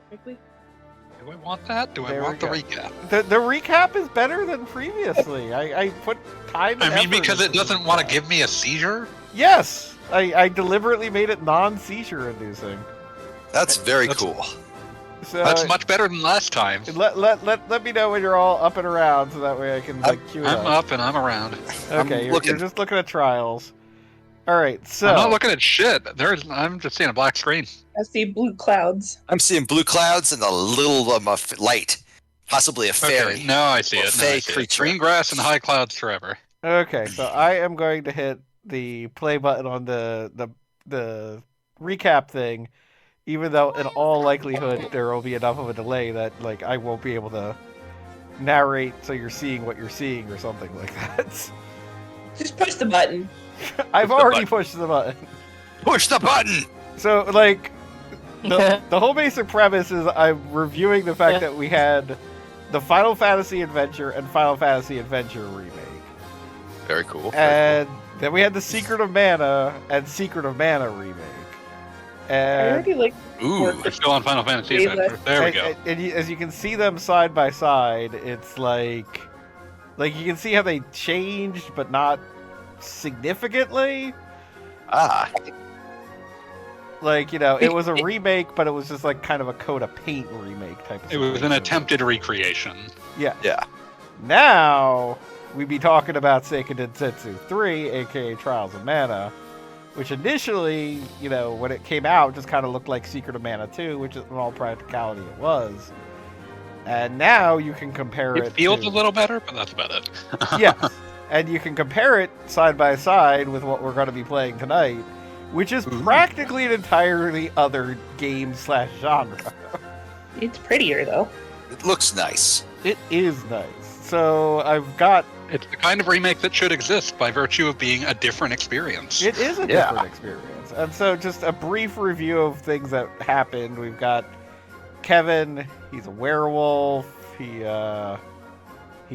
quickly. Do I want that? Do I want the recap? The recap is better than previously. I put time and effort because it into the doesn't want to recap. give me a seizure? Yes! I deliberately made it non-seizure inducing. That's very cool. So That's much better than last time. let me know when you're all up and around so that way I can queue it I'm up and I'm around. Okay, you're just looking at trials. Alright, so I'm not looking at shit. I'm just seeing a black screen. I see blue clouds. I'm seeing blue clouds and a little light. Possibly a fairy. Okay, now I see Or it. fey creature. Green grass and high clouds forever. Okay, so I am going to hit the play button on the recap thing, even though in all likelihood there will be enough of a delay that like I won't be able to narrate so you're seeing what you're seeing or something like that. Just push the button. I've already pushed the button. Push the button! So like the whole basic premise is I'm reviewing the fact that we had the Final Fantasy Adventure and Final Fantasy Adventure remake. Very cool. And then we had the Secret of Mana and Secret of Mana remake. I And already like. Ooh. We're still on Final Fantasy Adventure. There we go. And as you can see them side by side, it's like you can see how they changed, but not significantly. Ah. Like, you know, it was a remake, but it was just like kind of a Coda Paint remake type of It was an situation. attempted recreation. Yeah. Yeah. Now, we be talking about Seiken Densetsu 3, aka Trials of Mana, which initially, you know, when it came out, just kind of looked like Secret of Mana 2, which in all practicality it was. And now you can compare it It feels to... a little better, but that's about it. Yes. And you can compare it side by side with what we're going to be playing tonight, which is practically an entirely other game/genre. It's prettier though. It looks nice. It is nice. So I've got... It's the kind of remake that should exist by virtue of being a different experience. It is a different experience. And so just a brief review of things that happened. We've got Kevin. He's a werewolf. He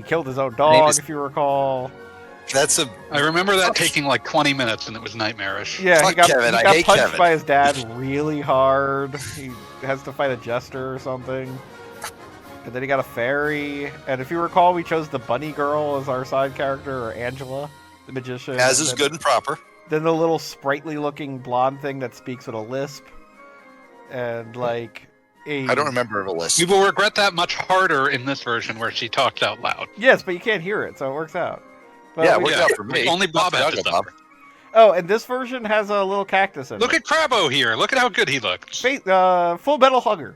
killed his own dog, if you recall. I remember that taking like 20 minutes and it was nightmarish. Yeah, he got hate punched Kevin. by his dad really hard. He has to fight a jester or something. And then he got a fairy. And if you recall, we chose the bunny girl as our side character, or Angela, the magician. As is good and proper. Then the little sprightly looking blonde thing that speaks with a lisp. And like I don't remember of a lisp. You will regret that much harder in this version where she talks out loud. Yes, but you can't hear it, so it works out. But Yeah, it worked out for me. Only Bob has to suffer. Oh, and this version has a little cactus in Look it. at Crabbo here. Look at how good he looks. Full Metal Hugger.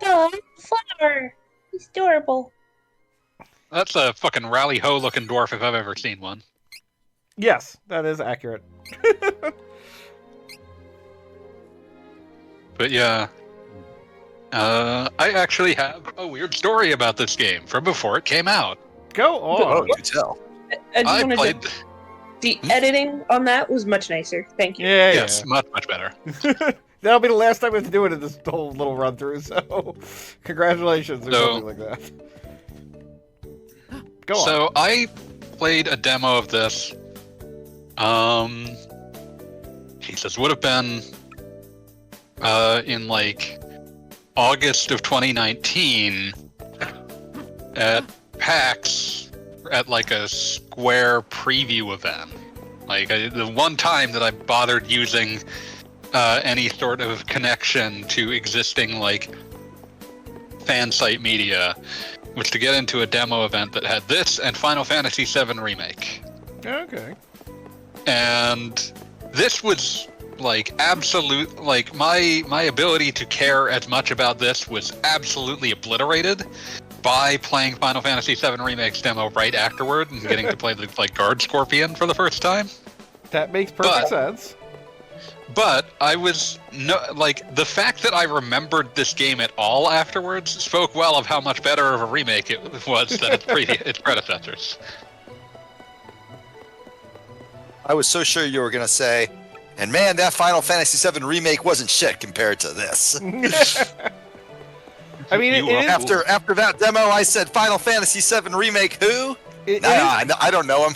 Oh, flower. He's adorable. That's a fucking rally ho looking dwarf if I've ever seen one. Yes, that is accurate. But yeah. I actually have a weird story about this game from before it came out. Go on. Oh, you tell. I just I wanted played... to... The editing on that was much nicer. Thank you. Yeah, Yes, much, much better. That'll be the last time we have to do it in this whole little run through, so congratulations or So- something like that. Go on. So I played a demo of this. Jesus, would have been in like August of 2019 at PAX at like a Square preview event. Like the one time that I bothered using any sort of connection to existing like fan site media was to get into a demo event that had this and Final Fantasy VII Remake. Okay. And this was like absolute, like my ability to care as much about this was absolutely obliterated by playing Final Fantasy VII Remake's demo right afterward and getting to play the like Guard Scorpion for the first time. That makes perfect sense. But I was the fact that I remembered this game at all afterwards spoke well of how much better of a remake it was than its predecessors. I was so sure you were going to say, and man, that Final Fantasy VII Remake wasn't shit compared to this. I mean, after that demo, I said, Final Fantasy VII Remake who? I don't know him.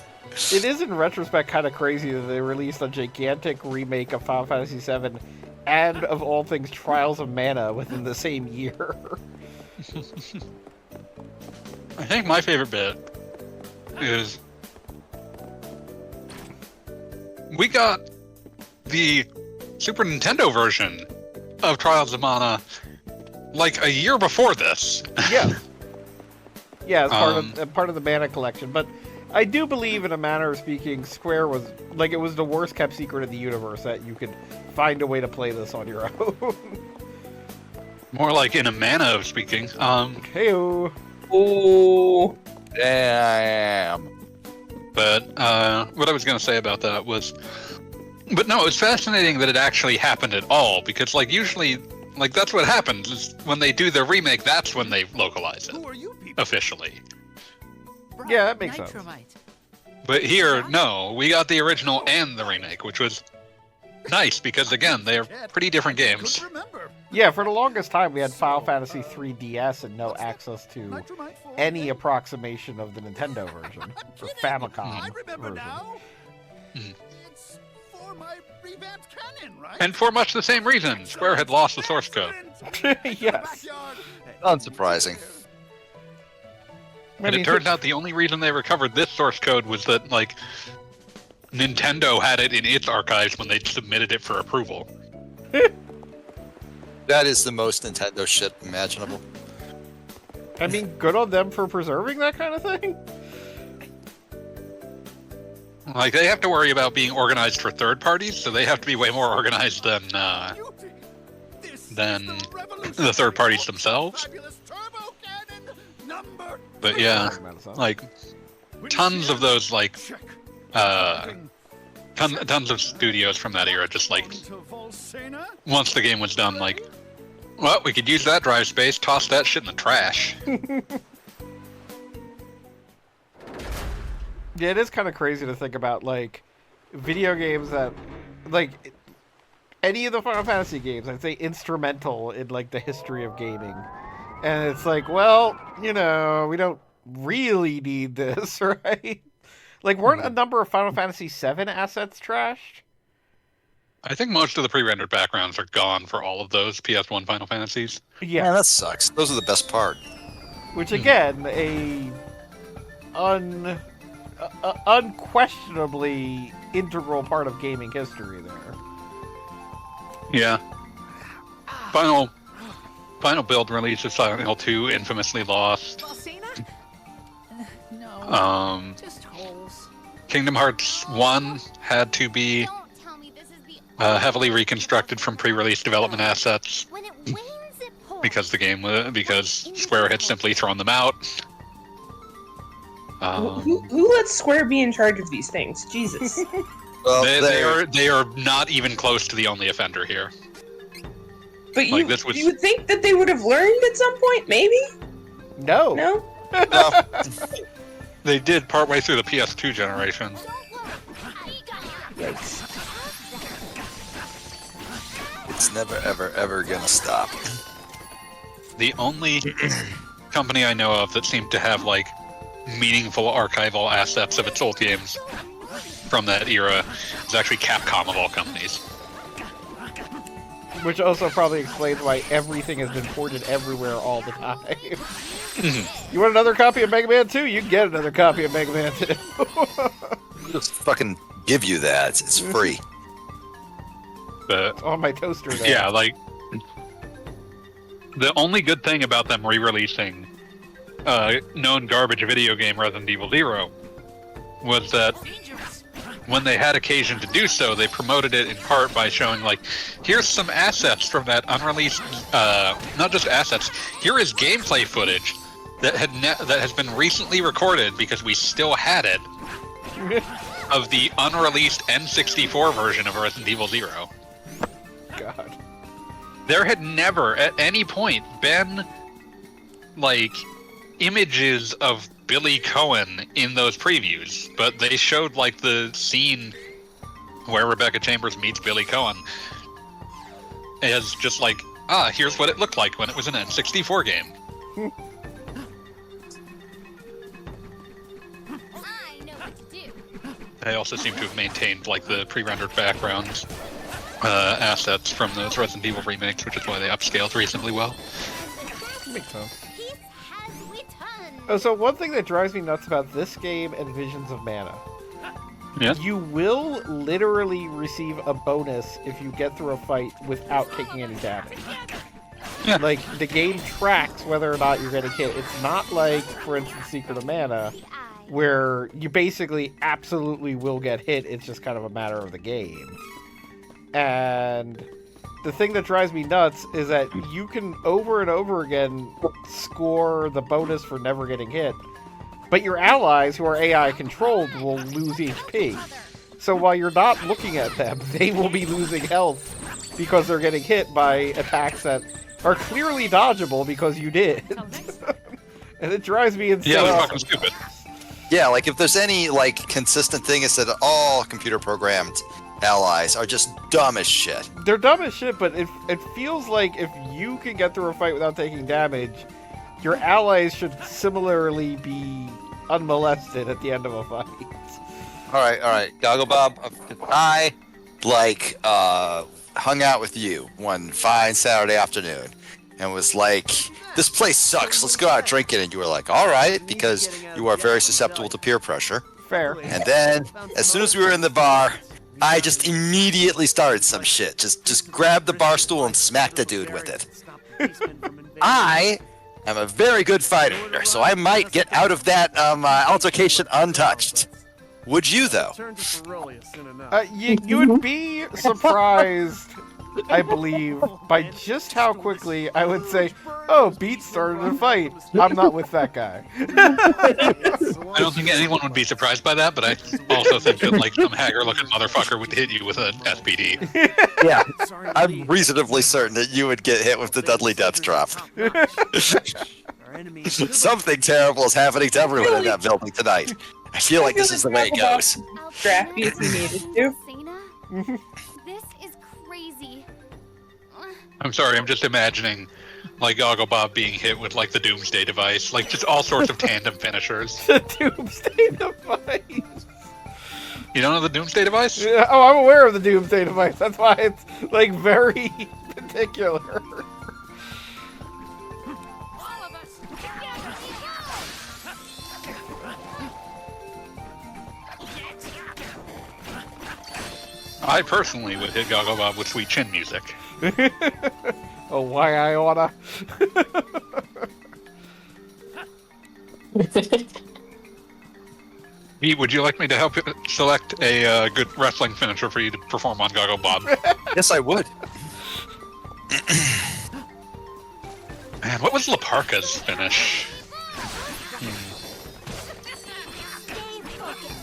It is, in retrospect, kind of crazy that they released a gigantic remake of Final Fantasy VII and of all things, Trials of Mana within the same year. I think my favorite bit is we got the Super Nintendo version of Trials of Mana like a year before this. Yeah. Yeah, it's part of the Mana collection. But I do believe, in a manner of speaking, Square was like, it was the worst kept secret in the universe that you could find a way to play this on your own. More like in a manner of speaking. Heyo. Oh. Damn. But what I was going to say about that was, but no, it's fascinating that it actually happened at all, because like usually, like that's what happens is when they do the remake, that's when they localize it officially. Yeah, that makes sense. But here, no, we got the original and the remake, which was nice because again, they're pretty different games. Yeah, for the longest time we had Final Fantasy 3 DS and no access to any approximation of the Nintendo version or Famicom version. It's for my revamped cannon, right? And for much the same reason, Square had lost the source code. Yes. Unsurprising. And it turns out the only reason they recovered this source code was that, like, Nintendo had it in its archives when they submitted it for approval. That is the most Nintendo shit imaginable. I mean, good on them for preserving that kind of thing. Like, they have to worry about being organized for third parties, so they have to be way more organized than the third parties themselves. But yeah, like, tons of those, like, tons of studios from that era just, like, once the game was done, like, well, we could use that drive space, toss that shit in the trash. Yeah, it is kind of crazy to think about, like, video games that, like, any of the Final Fantasy games, I'd say instrumental in, like, the history of gaming. And it's like, well, you know, we don't really need this, right? Like, weren't a number of Final Fantasy VII assets trashed? I think most of the pre-rendered backgrounds are gone for all of those PS1 Final Fantasies. Yeah. Man, that sucks. Those are the best part. Which, again, unquestionably integral part of gaming history there. Yeah. Final build release of Silent Hill 2 infamously lost. No. Just holes. Kingdom Hearts 1 had to be heavily reconstructed from pre-release development assets because Square had simply thrown them out. Who lets Square be in charge of these things? Jesus. Well, they are not even close to the only offender here. But Like, this was- you would think that they would have learned at some point, maybe? No. No? no. They did partway through the PS2 generation. Yikes. It's never, ever, ever gonna stop. The only company I know of that seemed to have, like, meaningful archival assets of its old games from that era is actually Capcom of all companies. Which also probably explains why everything has been ported everywhere all the time. You want another copy of Mega Man 2? You can get another copy of Mega Man 2. Just fucking give you that. It's free. But On my toaster now. yeah, like, the only good thing about them re-releasing known garbage video game Resident Evil 0 was that when they had occasion to do so, they promoted it in part by showing, like, here's some assets from that unreleased, not just assets, here is gameplay footage that has been recently recorded because we still had it of the unreleased N64 version of Resident Evil 0. God. There had never at any point been, like, images of Billy Cohen in those previews, but they showed, like, the scene where Rebecca Chambers meets Billy Cohen as just like, here's what it looked like when it was an N64 game. I know what to do. They also seem to have maintained, like, the pre-rendered backgrounds assets from those Resident Evil remakes, which is why they upscaled reasonably well. Makes sense. Oh, so one thing that drives me nuts about this game and Visions of Mana. Yeah. You will literally receive a bonus if you get through a fight without taking any damage. Yeah. Like, the game tracks whether or not you're getting hit. It's not like, for instance, Secret of Mana, where you basically absolutely will get hit. It's just kind of a matter of the game. And the thing that drives me nuts is that you can over and over again score the bonus for never getting hit, but your allies who are AI controlled will lose HP. So while you're not looking at them, they will be losing health because they're getting hit by attacks that are clearly dodgeable because you did. And it drives me insane. Yeah, they're fucking stupid. Yeah, like if there's any like consistent thing, is that all computer programmed allies are just dumb as shit. They're dumb as shit, but it feels like if you can get through a fight without taking damage, your allies should similarly be unmolested at the end of a fight. All right, Goggle Bob. If I hung out with you one fine Saturday afternoon and was like, "This place sucks. Let's go out drinking," and you were like, "All right," because you are very susceptible to peer pressure. Fair. And then, as soon as we were in the bar, I just immediately started some shit. Just grabbed the bar stool and smacked a dude with it. I am a very good fighter, so I might get out of that altercation untouched. Would you, though? You would be surprised, I believe, by just how quickly I would say, "Oh, Beat started a fight. I'm not with that guy." I don't think anyone would be surprised by that, but I also think that like some haggard-looking motherfucker would hit you with an SPD. Yeah, I'm reasonably certain that you would get hit with the Dudley Death Drop. Something terrible is happening to everyone in that building tonight. I feel like this is the way it goes. Drafty if you needed to. This is crazy. I'm sorry, I'm just imagining like Goggle Bob being hit with like the Doomsday device, like just all sorts of tandem finishers. The Doomsday device. You don't know the Doomsday device? Yeah, oh, I'm aware of the Doomsday device. That's why it's like very particular. I personally would hit Goggle Bob with sweet chin music. Oh, why I oughta. Pete, would you like me to help you select a good wrestling finisher for you to perform on Goggle Bob? Yes, I would. Man, what was Laparca's finish?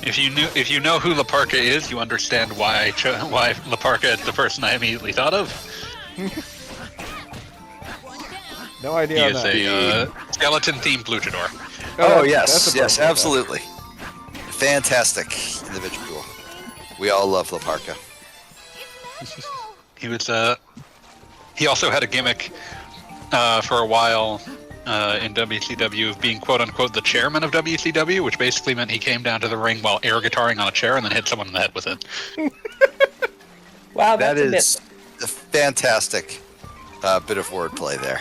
If you know who Laparca is, you understand why why Laparca is the person I immediately thought of. No idea. He is a skeleton-themed luchador. Oh, that's yes, appropriate. absolutely. Fantastic individual. We all love Laparca. He was he also had a gimmick for a while in WCW of being quote unquote the chairman of WCW, which basically meant he came down to the ring while air guitaring on a chair and then hit someone in the head with it. Wow, That that's is a fantastic bit of wordplay there.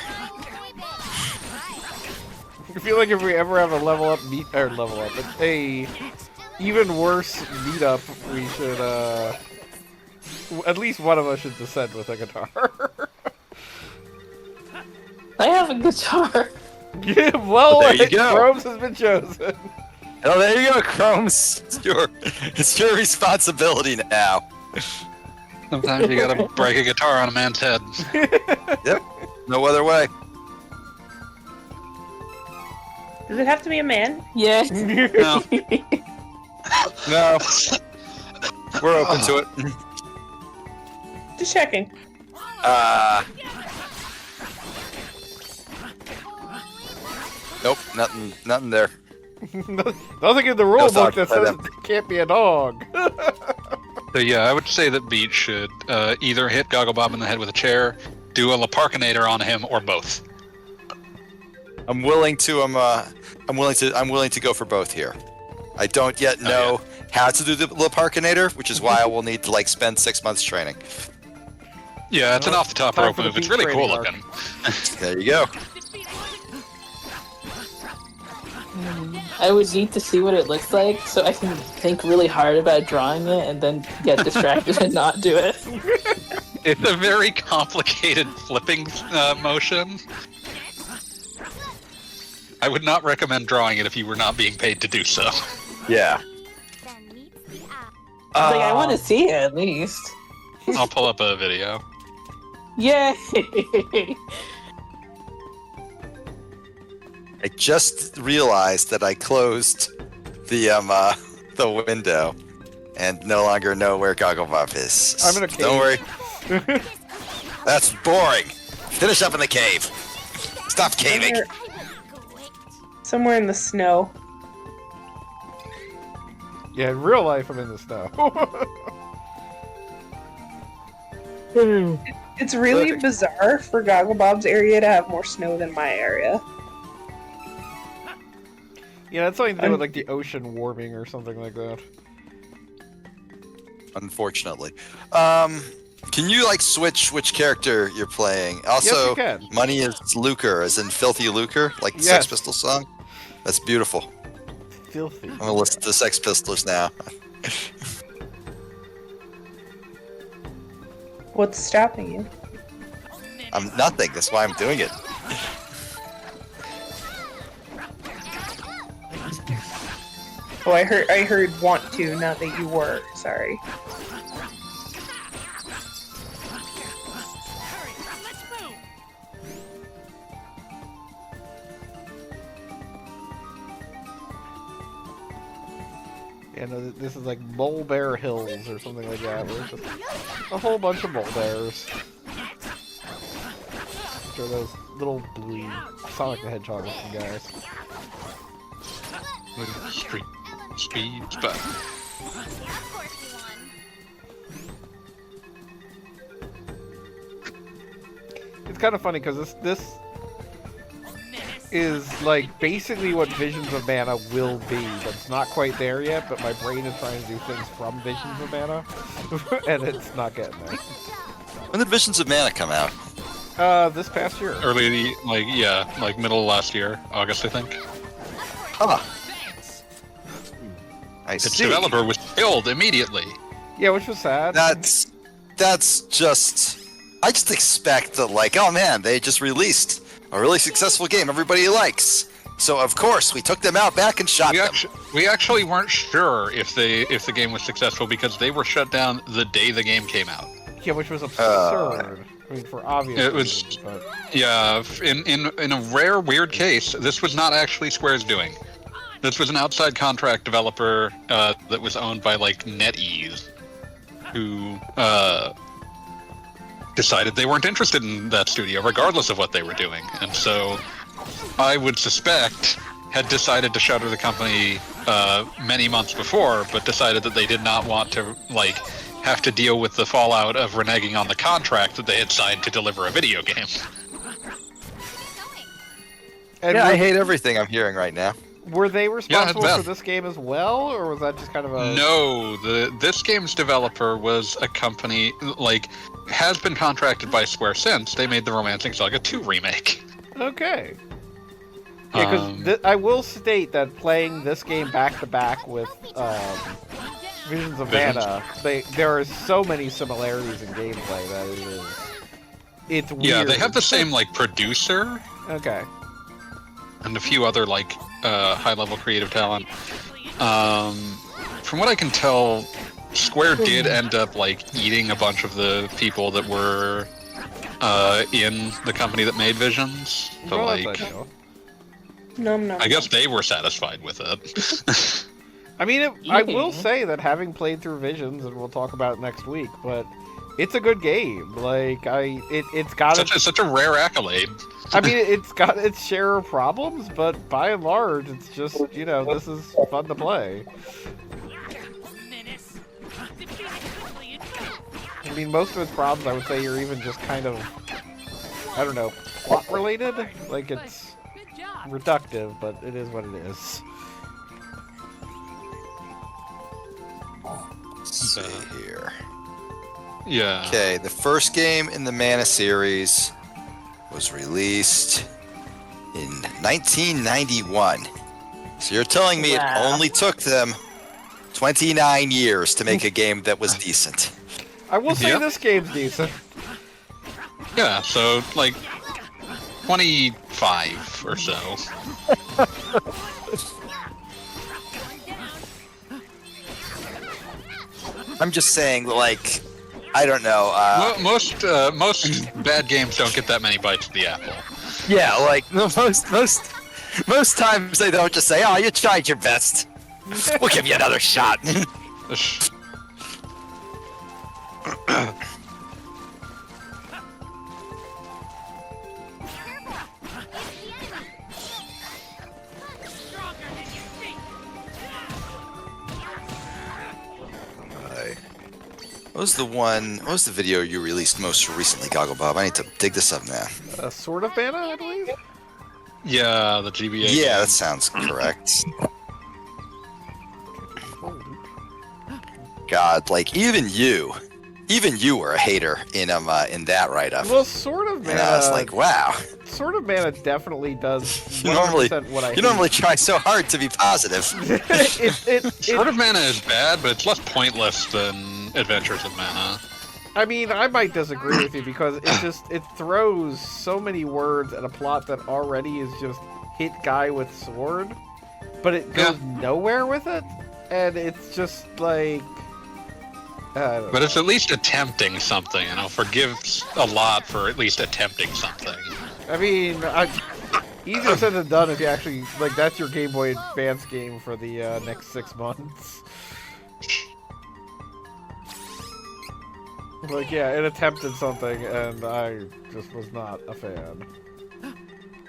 I feel like if we ever have a a even worse meetup, we should at least one of us should descend with a guitar. I have a guitar. Yeah, well, There you go. Chromes has been chosen. Oh, there you go, Chromes. It's your responsibility now. Sometimes you gotta break a guitar on a man's head. Yep. No other way. Does it have to be a man? Yeah. No. No. We're open to it. Just checking. Nope, nothing there. Nothing in the rule No book thought that by says them. it can't be a dog. So yeah, I would say that Beat should either hit Goggle Bob in the head with a chair, do a Laparkinator on him, or both. I'm willing to go for both here. I don't yet know how to do the Laparkinator, which is why I will need to spend 6 months training. Yeah, it's an Well, off the top time rope for the move. It's beat really cool training looking. There you go. I would need to see what it looks like so I can think really hard about drawing it and then get distracted and not do it. It's a very complicated flipping motion. I would not recommend drawing it if you were not being paid to do so. Yeah. I want to see it at least. I'll pull up a video. Yay! I just realized that I closed the window and no longer know where Gogglebop is. I'm in a cave. Don't worry. That's boring. Finish up in the cave. Stop caving. Somewhere in the snow. Yeah, in real life, I'm in the snow. It's really bizarre for Gogglebob's area to have more snow than my area. Yeah, that's something to do with like the ocean warming or something like that. Unfortunately. Can you like switch which character you're playing? Also, Yes, you can. Money is lucre, as in filthy lucre, like the Yes. Sex Pistols song. That's beautiful. Filthy. I'm gonna listen to the Sex Pistols now. What's stopping you? I'm nothing. That's why I'm doing it. Oh, I heard want to, not that you were. Sorry. Yeah, no, this is like Mole Bear Hills or something like that, where it's just a whole bunch of mole bears. They're those little blue Sonic the Hedgehog looking guys. Street speeds, but It's kind of funny because this is like basically what Visions of Mana will be, but it's not quite there yet. But my brain is trying to do things from Visions of Mana, and it's not getting there. When did Visions of Mana come out? This past year. early, like middle of last year, August, I think. Huh. I Its see. developer was killed immediately. Yeah, which was sad. That's just. I just expect that, like, oh man, they just released a really successful game everybody likes. So of course we took them out back and shot them. We actually weren't sure if the game was successful because they were shut down the day the game came out. Yeah, which was absurd. I mean, for obvious It was- reasons, but Yeah, in a rare weird case, this was not actually Square's doing. This was an outside contract developer that was owned by like NetEase, who decided they weren't interested in that studio, regardless of what they were doing, and so I would suspect had decided to shutter the company many months before, but decided that they did not want to like have to deal with the fallout of reneging on the contract that they had signed to deliver a video game. and Yeah, I hate everything I'm hearing right now. were they responsible Beth. for this game as well, or was that just kind of a No, this game's developer was a company like has been contracted by Square since they made the Romancing Saga 2 remake. Okay. Yeah, because I will state that playing this game back to back with Visions of Mana, there are so many similarities in gameplay that it's weird. Yeah, they have the same like producer Okay. and a few other like high-level creative talent. From what I can tell, Square did end up like eating a bunch of the people that were in the company that made Visions. So Well, that's like, ideal. No. I guess they were satisfied with it. I mean, I will say that having played through Visions, and we'll talk about it next week, but it's a good game. Like, it's got such a rare accolade. I mean, it's got its share of problems, but by and large, it's just, this is fun to play. I mean, most of its problems, I would say, are even just kind of, I don't know, plot related. Like, it's reductive, but it is what it is. Let's see here. Yeah. Okay, the first game in the Mana series was released in 1991. So you're telling me Wow. it only took them 29 years to make a game that was decent. I will say Yep. this game's decent. Yeah, so like 25 or so. I'm just saying, like, I don't know. Most bad games don't get that many bites of the apple. Yeah, like most times they don't just say, "Oh, you tried your best. We'll give you another shot." What was the video you released most recently, Goggle Bob? I need to dig this up now. Sword of Mana, I believe? Yeah, the GBA. Yeah, game. that sounds correct. God, like even you were a hater in that write-up. Well, Sword of Mana... And I was like, wow. Sword of Mana definitely does 100% Normally, what I you hate. normally try so hard to be positive. Sword of Mana is bad, but it's less pointless than Adventures of Mana. I mean, I might disagree with you because it throws so many words at a plot that already is just hit guy with sword, but it goes nowhere with it, and it's just like... I don't But know. it's at least attempting something, and I'll forgive a lot for at least attempting something. I mean, easier said than done if you actually, like, that's your Game Boy Advance game for the next 6 months. Like, yeah, it attempted something, and I just was not a fan.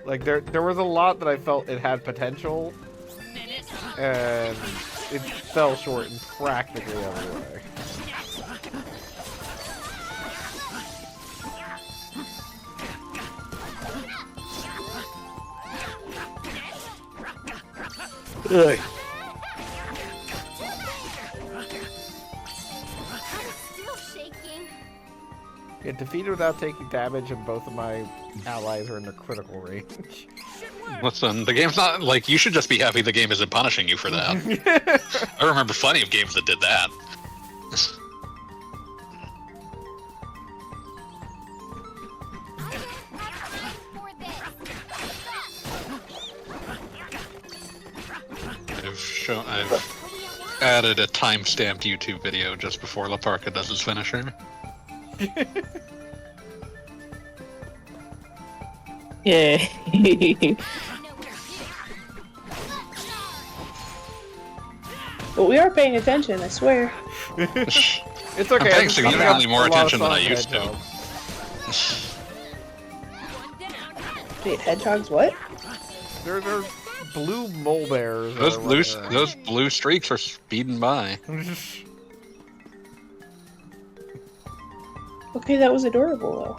Like, there was a lot that I felt it had potential, and it fell short in practically every way. Ugh. Still shaking. Get defeated without taking damage, and both of my allies are in the critical range. Listen, the game's not like you should just be happy the game isn't punishing you for that. I remember plenty of games that did that. I've added a time-stamped YouTube video just before Laparca does his finisher. Yay. But we are paying attention, I swear. It's I'm okay. paying I'm significantly more a lot of attention than I Sonic used to. Hedgehogs. Wait, hedgehogs what? They're blue mole bears. Those blue streaks are speeding by. Okay, that was adorable though.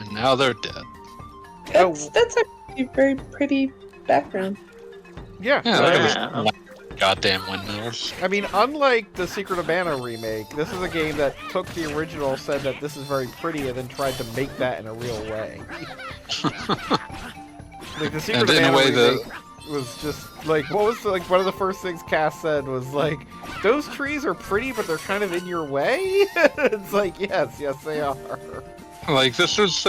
And now they're dead. That's a very pretty background. Yeah. Yeah, so, those goddamn windmills. I mean, unlike the Secret of Mana remake, this is a game that took the original, said that this is very pretty, and then tried to make that in a real way. Like the Secret And of in a Mana way remake was just like, what was like one of the first things Cass said was like, those trees are pretty, but they're kind of in your way. It's like, yes, they are. Like this was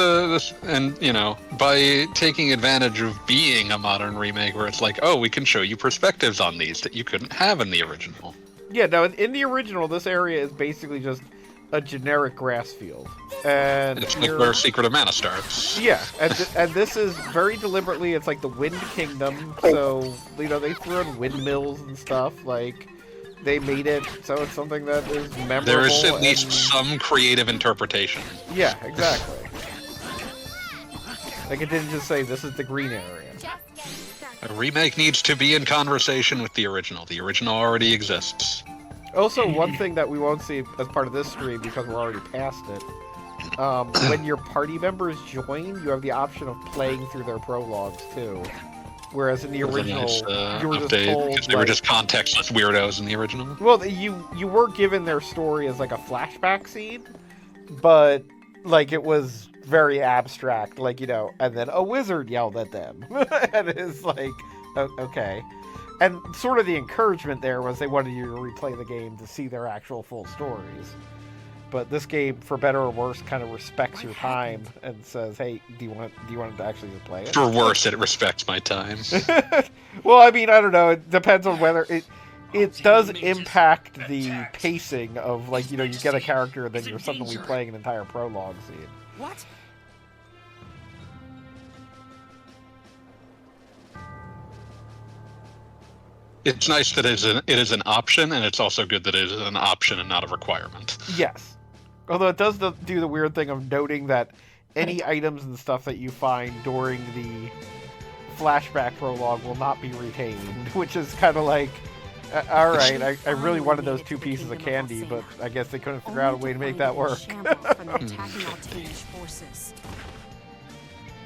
and you know, by taking advantage of being a modern remake, where it's like, oh, we can show you perspectives on these that you couldn't have in the original. Yeah, no, in the original, this area is basically just a generic grass field, and It's like where Secret of Mana starts. yeah, and this is very deliberately. It's like the Wind Kingdom, so you know they threw in windmills and stuff. Like they made it so it's something that is memorable. There is at least and- some creative interpretation. Yeah, exactly. Like it didn't just say this is the green area. Just getting started. A remake needs to be in conversation with the original. The original already exists. Also, one thing that we won't see as part of this stream because we're already past it. When your party members join, you have the option of playing through their prologues too. Whereas in the It was a original, nice, you were just update, told because they were like- just contextless weirdos in the original. Well, you were given their story as like a flashback scene, but like it was very abstract, like, you know, and then a wizard yelled at them, and it's like, okay. And sort of the encouragement there was they wanted you to replay the game to see their actual full stories. But this game, for better or worse, kind of respects your time and says, "Hey, do you want to actually just play it?" For worse, it respects my time. Well, I mean, I don't know. It depends on whether it does impact the pacing of, like, you know, you get a character and then you're suddenly playing an entire prologue scene. What? It's nice that it is an option, and it's also good that it is an option and not a requirement. Yes. Although it does do the weird thing of noting that any items and stuff that you find during the flashback prologue will not be retained, which is kind of like, all right, I really wanted those 2 pieces of candy, but I guess they couldn't figure out a way to make that work.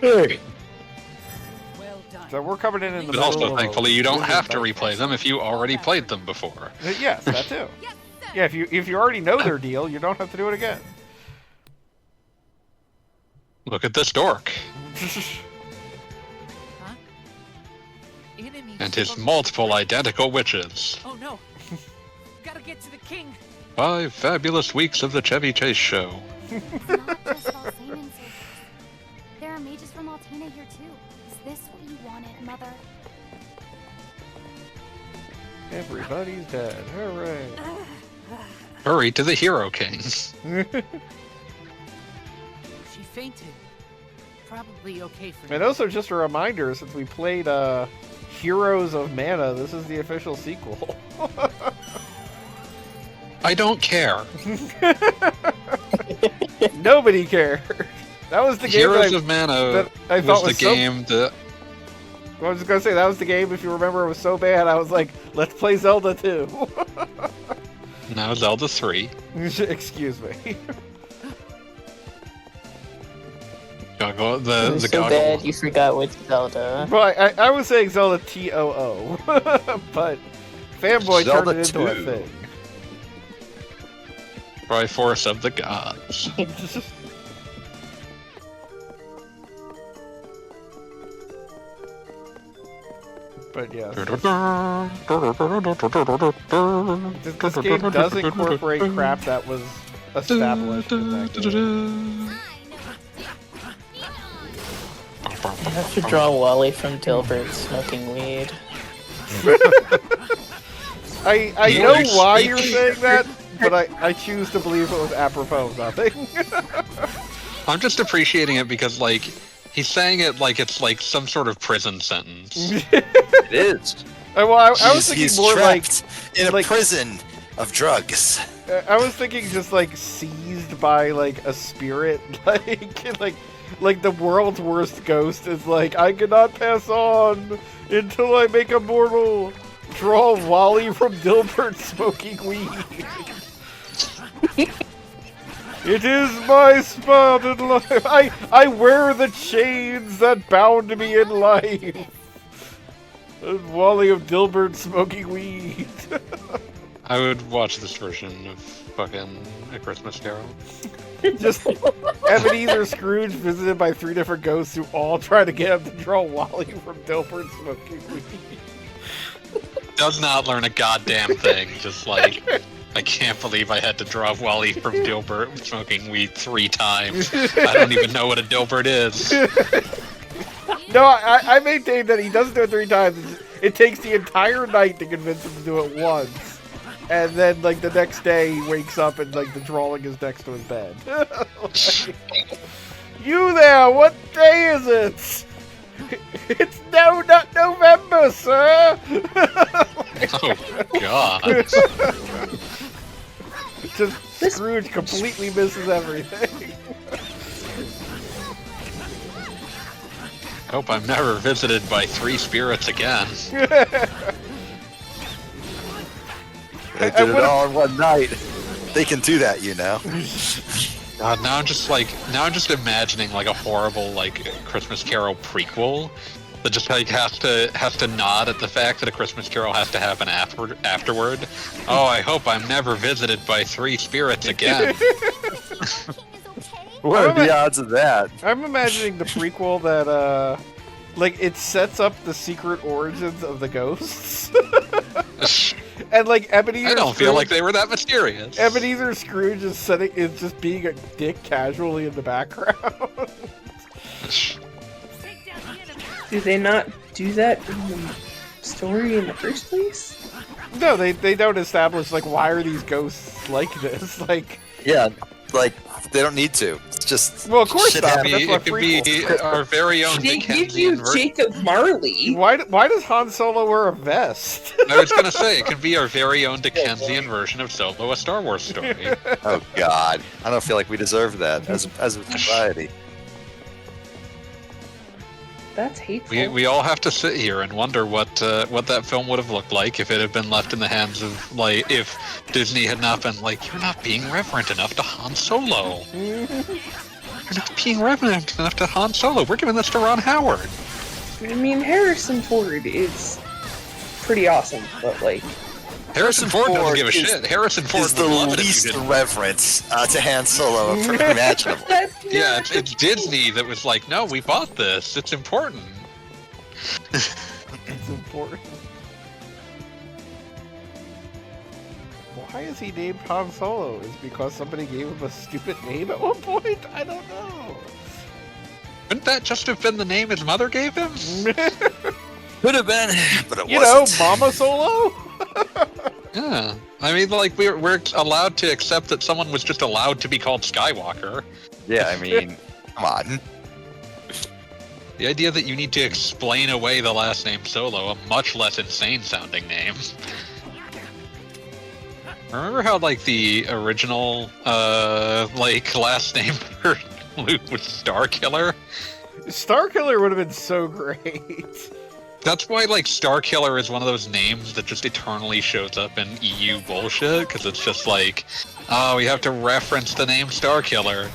Hey. Well done. So we're coming in the But middle also, of a thankfully, you don't wizard have to fight. replay them if you already played them before. Yes, that too. Yeah, if you already know their deal, you don't have to do it again. Look at this dork. Enemies And his from- multiple identical witches. Oh no! Gotta get to the king. 5 fabulous weeks of the Chevy Chase show. It's not just Valsanan soldiers. There are mages from Altena here too. Is this what you wanted, Mother? Everybody's dead. Hooray. Hurry to the Hero King. She fainted. Probably okay for And now. also, just a reminder, since we played Heroes of Mana, this is the official sequel. I don't care. Nobody cared. That was the game Heroes that of Mana that I was thought the was so- game that... I was just gonna say, that was the game, if you remember, it was so bad, I was like, let's play Zelda 2. Now Zelda 3. Excuse me. Goggle, It the was so goggle. bad you forgot which Zelda. Well, I was saying Zelda TOO, but Fanboy Zelda turned it into 2. a thing. By force of the gods. But yeah, this game does incorporate crap that was established in that game. You have to draw Wally from Dilbert smoking weed. I know why you're saying that, but I choose to believe it was apropos of nothing. I'm just appreciating it because, like, he's saying it like it's like some sort of prison sentence. It is. Well, I was He's thinking more like trapped in a like- prison of drugs. I was thinking just like seized by like a spirit, like the world's worst ghost is like, I cannot pass on until I make a mortal draw Wally from Dilbert smoking weed. It is my spot in life. I wear the chains that bound me in life. And Wally of Dilbert smoking weed. I would watch this version of fucking A Christmas Carol. Just Ebenezer Scrooge visited by 3 different ghosts who all try to get him to draw Wally from Dilbert smoking weed. Does not learn a goddamn thing. Just like, I can't believe I had to draw Wally from Dilbert smoking weed 3 times. I don't even know what a Dilbert is. No, I maintain that he doesn't do it 3 times. It takes the entire night to convince him to do it once. And then, like, the next day he wakes up and, like, the drawing is next to his bed. Like, you there, what day is it? It's not November, sir! Oh, God. Just Scrooge completely misses everything. Hope I'm never visited by 3 spirits again. They did it all in one night. They can do that, you know. God, now I'm just imagining like a horrible like Christmas Carol prequel that just like has to nod at the fact that A Christmas Carol has to happen afterward. Oh, I hope I'm never visited by 3 spirits again. What are the odds of that? I'm imagining the prequel that, like, it sets up the secret origins of the ghosts. And, like, Ebenezer I don't Scrooge, feel like they were that mysterious. Ebenezer Scrooge is just being a dick casually in the background. Do they not do that in the story in the first place? No, they don't establish, like, why are these ghosts like this? Like, Yeah, like, they don't need to. It's just... well, of course shit not. happens. That's why It could be prequels. our very own They give you Dickensian version. Jacob Marley. Why does Han Solo wear a vest? I was gonna say it could be our very own Dickensian version of Solo, a Star Wars story. Oh, God. I don't feel like we deserve that as a society. That's hateful. We all have to sit here and wonder what that film would have looked like if it had been left in the hands of, like, if Disney had not been like, you're not being reverent enough to Han Solo. You're not being reverent enough to Han Solo. We're giving this to Ron Howard. I mean, Harrison Ford is pretty awesome, but like, Harrison Ford doesn't give a is- shit. Harrison Ford Is the would love it if you least didn't. reverence to Han Solo imaginable. that's Yeah, not- it's Disney that was like, no, we bought this. It's important. It's important. Why is he named Han Solo? Is it because somebody gave him a stupid name at one point? I don't know. Wouldn't that just have been the name his mother gave him? Could have been, but it You know, wasn't. Mama Solo? Yeah. I mean, like, we're allowed to accept that someone was just allowed to be called Skywalker. Yeah, I mean, come on. The idea that you need to explain away the last name Solo, a much less insane sounding name. Remember how, like, the original, like, last name for Luke was Starkiller? Starkiller would have been so great. That's why, like, Starkiller is one of those names that just eternally shows up in EU bullshit, because it's just like, oh, we have to reference the name Starkiller.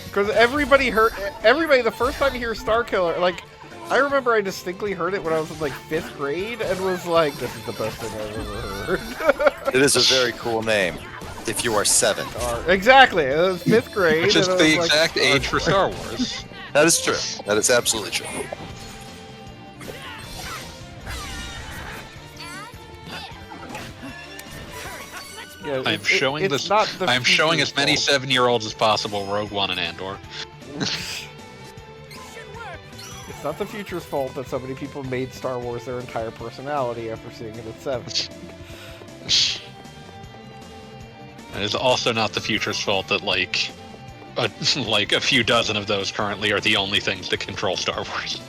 Because everybody, the first time you hear Starkiller, like, I remember I distinctly heard it when I was in, like, 5th grade, and was like, this is the best thing I've ever heard. It is a very cool name. If you are 7. Exactly, it was 5th grade. Which is and I the was like, exact age for Star Wars. That is true. That is absolutely true. Yeah, I'm showing it's this. not the I'm showing future's as many fault. 7-year-olds as possible Rogue One and Andor. It's not the future's fault that so many people made Star Wars their entire personality after seeing it at 7. It is also not the future's fault that like a few dozen of those currently are the only things that control Star Wars.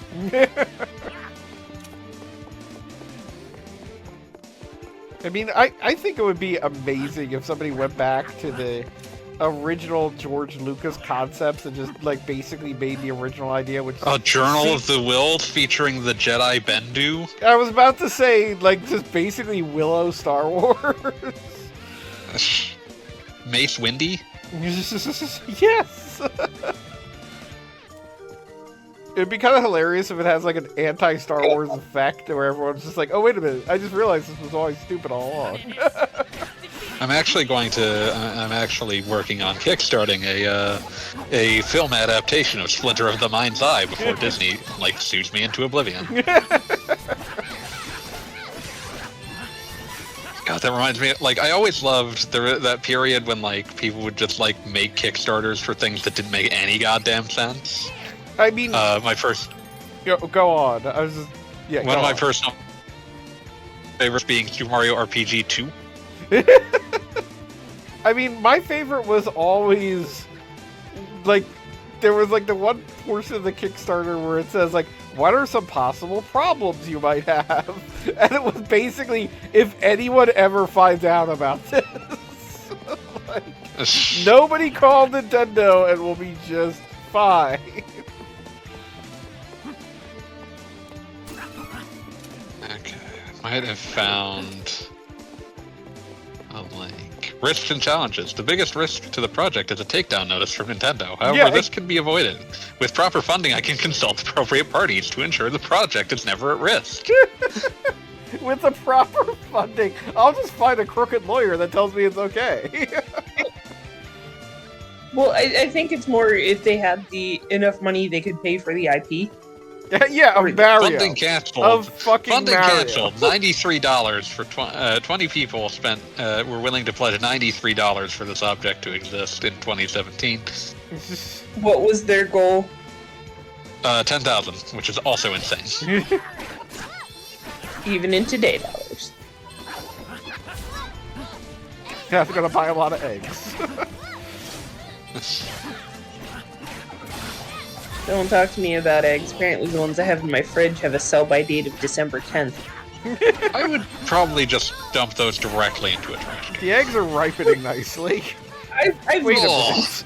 I mean, I think it would be amazing if somebody went back to the original George Lucas concepts and just, like, basically made the original idea, which A Journal of the Will featuring the Jedi Bendu. I was about to say, like, just basically Willow Star Wars. Mace Windy. Yes! It'd be kind of hilarious if it has, like, an anti-Star Wars effect where everyone's just like, oh, wait a minute, I just realized this was always stupid all along. I'm actually working on kickstarting a film adaptation of Splinter of the Mind's Eye before Disney like sues me into oblivion. God, that reminds me. Like, I always loved that period when like people would just like make Kickstarters for things that didn't make any goddamn sense. I mean, My first go on. I was just, yeah, one go of my on. first favorites being Super Mario RPG 2. I mean, my favorite was always, like, there was, like, the one portion of the Kickstarter where it says, like, what are some possible problems you might have? And it was basically, if anyone ever finds out about this, like, nobody call Nintendo and we'll be just fine. Okay, I might have found. a link. Risks and challenges. The biggest risk to the project is a takedown notice from Nintendo. However, Yeah, this can be avoided. With proper funding, I can consult appropriate parties to ensure the project is never at risk. With the proper funding, I'll just find a crooked lawyer that tells me it's okay. Well, I think it's more if they had enough money they could pay for the IP. Yeah, of Mario. Funding canceled. Of fucking Funding Mario. canceled. $93 for 20 people spent. Were willing to pledge $93 for this object to exist in 2017. What was their goal? 10,000, which is also insane. Even in today dollars. That's gonna buy a lot of eggs. Don't talk to me about eggs. Apparently the ones I have in my fridge have a sell-by date of December 10th. I would probably just dump those directly into a trash can. The eggs are ripening nicely. I've Wait a Oh. minute.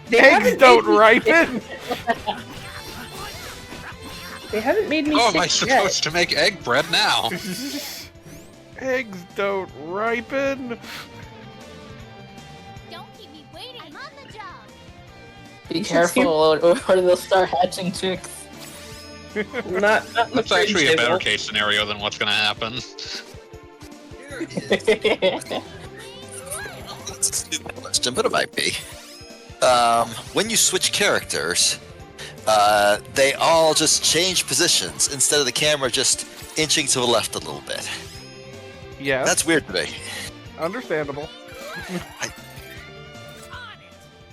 They Eggs haven't don't made me ripen. They haven't made me Oh, sick am I yet. supposed to make egg bread now? Eggs don't ripen. Don't keep me waiting. I'm on the job. Be careful, or they'll start hatching chicks. Not in the That's fridge, actually they a better won't. case scenario than what's going to happen. That's a stupid question, but it might be. When you switch characters, they all just change positions instead of the camera just inching to the left a little bit. Yeah, That's weird to me. understandable.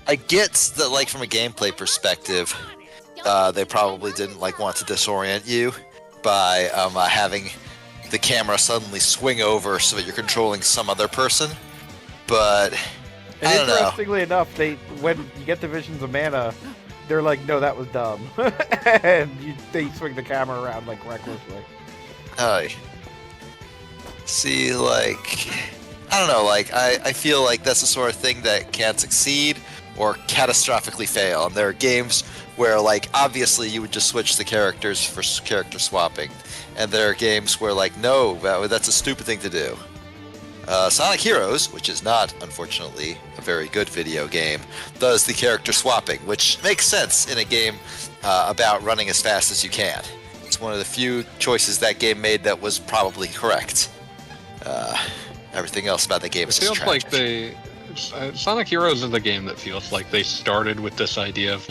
I get that, like, from a gameplay perspective, they probably didn't want to disorient you by having the camera suddenly swing over so that you're controlling some other person. But And I don't know. interestingly enough, when you get the visions of mana, they're like, "No, that was dumb," and they swing the camera around like recklessly. See, I don't know, I feel like that's the sort of thing that can't succeed or catastrophically fail. And there are games where, obviously you would just switch the characters for character swapping. And there are games where, no, that's a stupid thing to do. Sonic Heroes, which is not, unfortunately, a very good video game, does the character swapping, which makes sense in a game about running as fast as you can. It's one of the few choices that game made that was probably correct. Everything else about the game It is just feels like trash. Sonic Heroes is a game that feels like they started with this idea of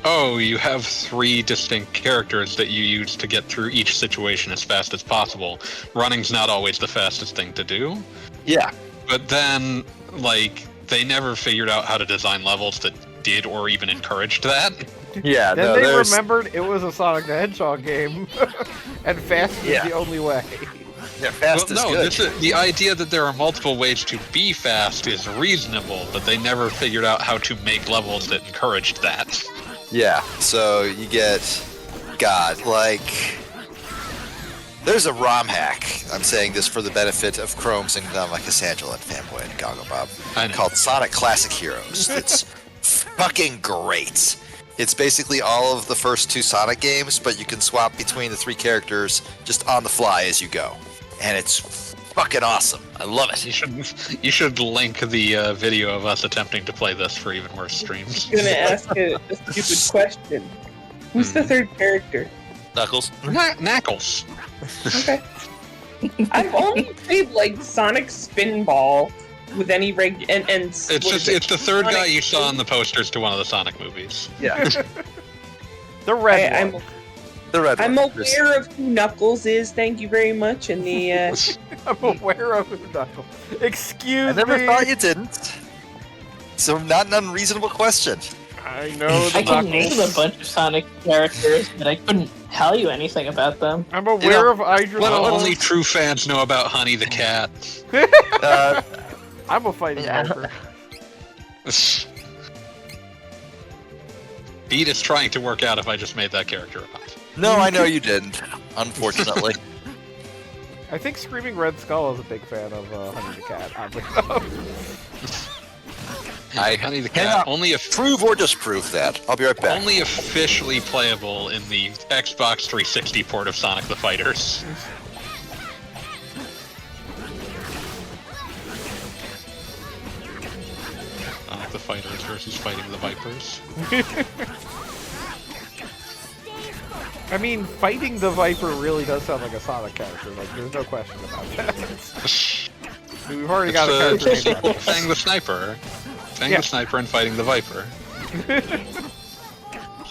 oh, you have 3 distinct characters that you use to get through each situation as fast as possible. Running's not always the fastest thing to do. Yeah. But then, they never figured out how to design levels that did or even encouraged that. Yeah, Then no, they there's... remembered it was a Sonic the Hedgehog game, and fast is Yeah. the only way. Yeah, fast Well, is no, good. the idea that there are multiple ways to be fast is reasonable, but they never figured out how to make levels that encouraged that. Yeah, so you get... God, there's a ROM hack. I'm saying this for the benefit of Chromes and Cassandra and Fanboy and Gogglebob. I know. Called Sonic Classic Heroes. It's fucking great. It's basically all of the first 2 Sonic games, but you can swap between the 3 characters just on the fly as you go. And it's fucking awesome. I love it. You should link the video of us attempting to play this for even worse streams. I'm gonna ask a stupid question. Who's the third character? Knuckles? Knuckles. Okay. I've only played Sonic Spinball with any and It's the third guy you saw in the posters to one of the Sonic movies. Yeah. The red I'm one. The red I'm one. aware of who Knuckles is. Thank you very much. And the I'm aware of who Knuckles. Excuse I never me. thought you didn't. So not an unreasonable question. I know the I can name Knuckles. a bunch of Sonic characters, but I couldn't tell you anything about them. I'm aware of Idris. Well, Elba. only true fans know about Honey the Cat. I'm a fighting Yeah. helper. Beat is trying to work out if I just made that character up. No, I know you didn't. Unfortunately. I think Screaming Red Skull is a big fan of Honey the Cat. Oddly enough. Honey the Cat cannot only Prove or disprove that. I'll be right back. only officially playable in the Xbox 360 port of Sonic the Fighters. fighters versus fighting the Vipers. I mean, fighting the Viper really does sound like a Sonic character. Like, there's no question about that. We've already got a character named Viper. Fang the Sniper. Fang the Sniper and fighting the Viper. Did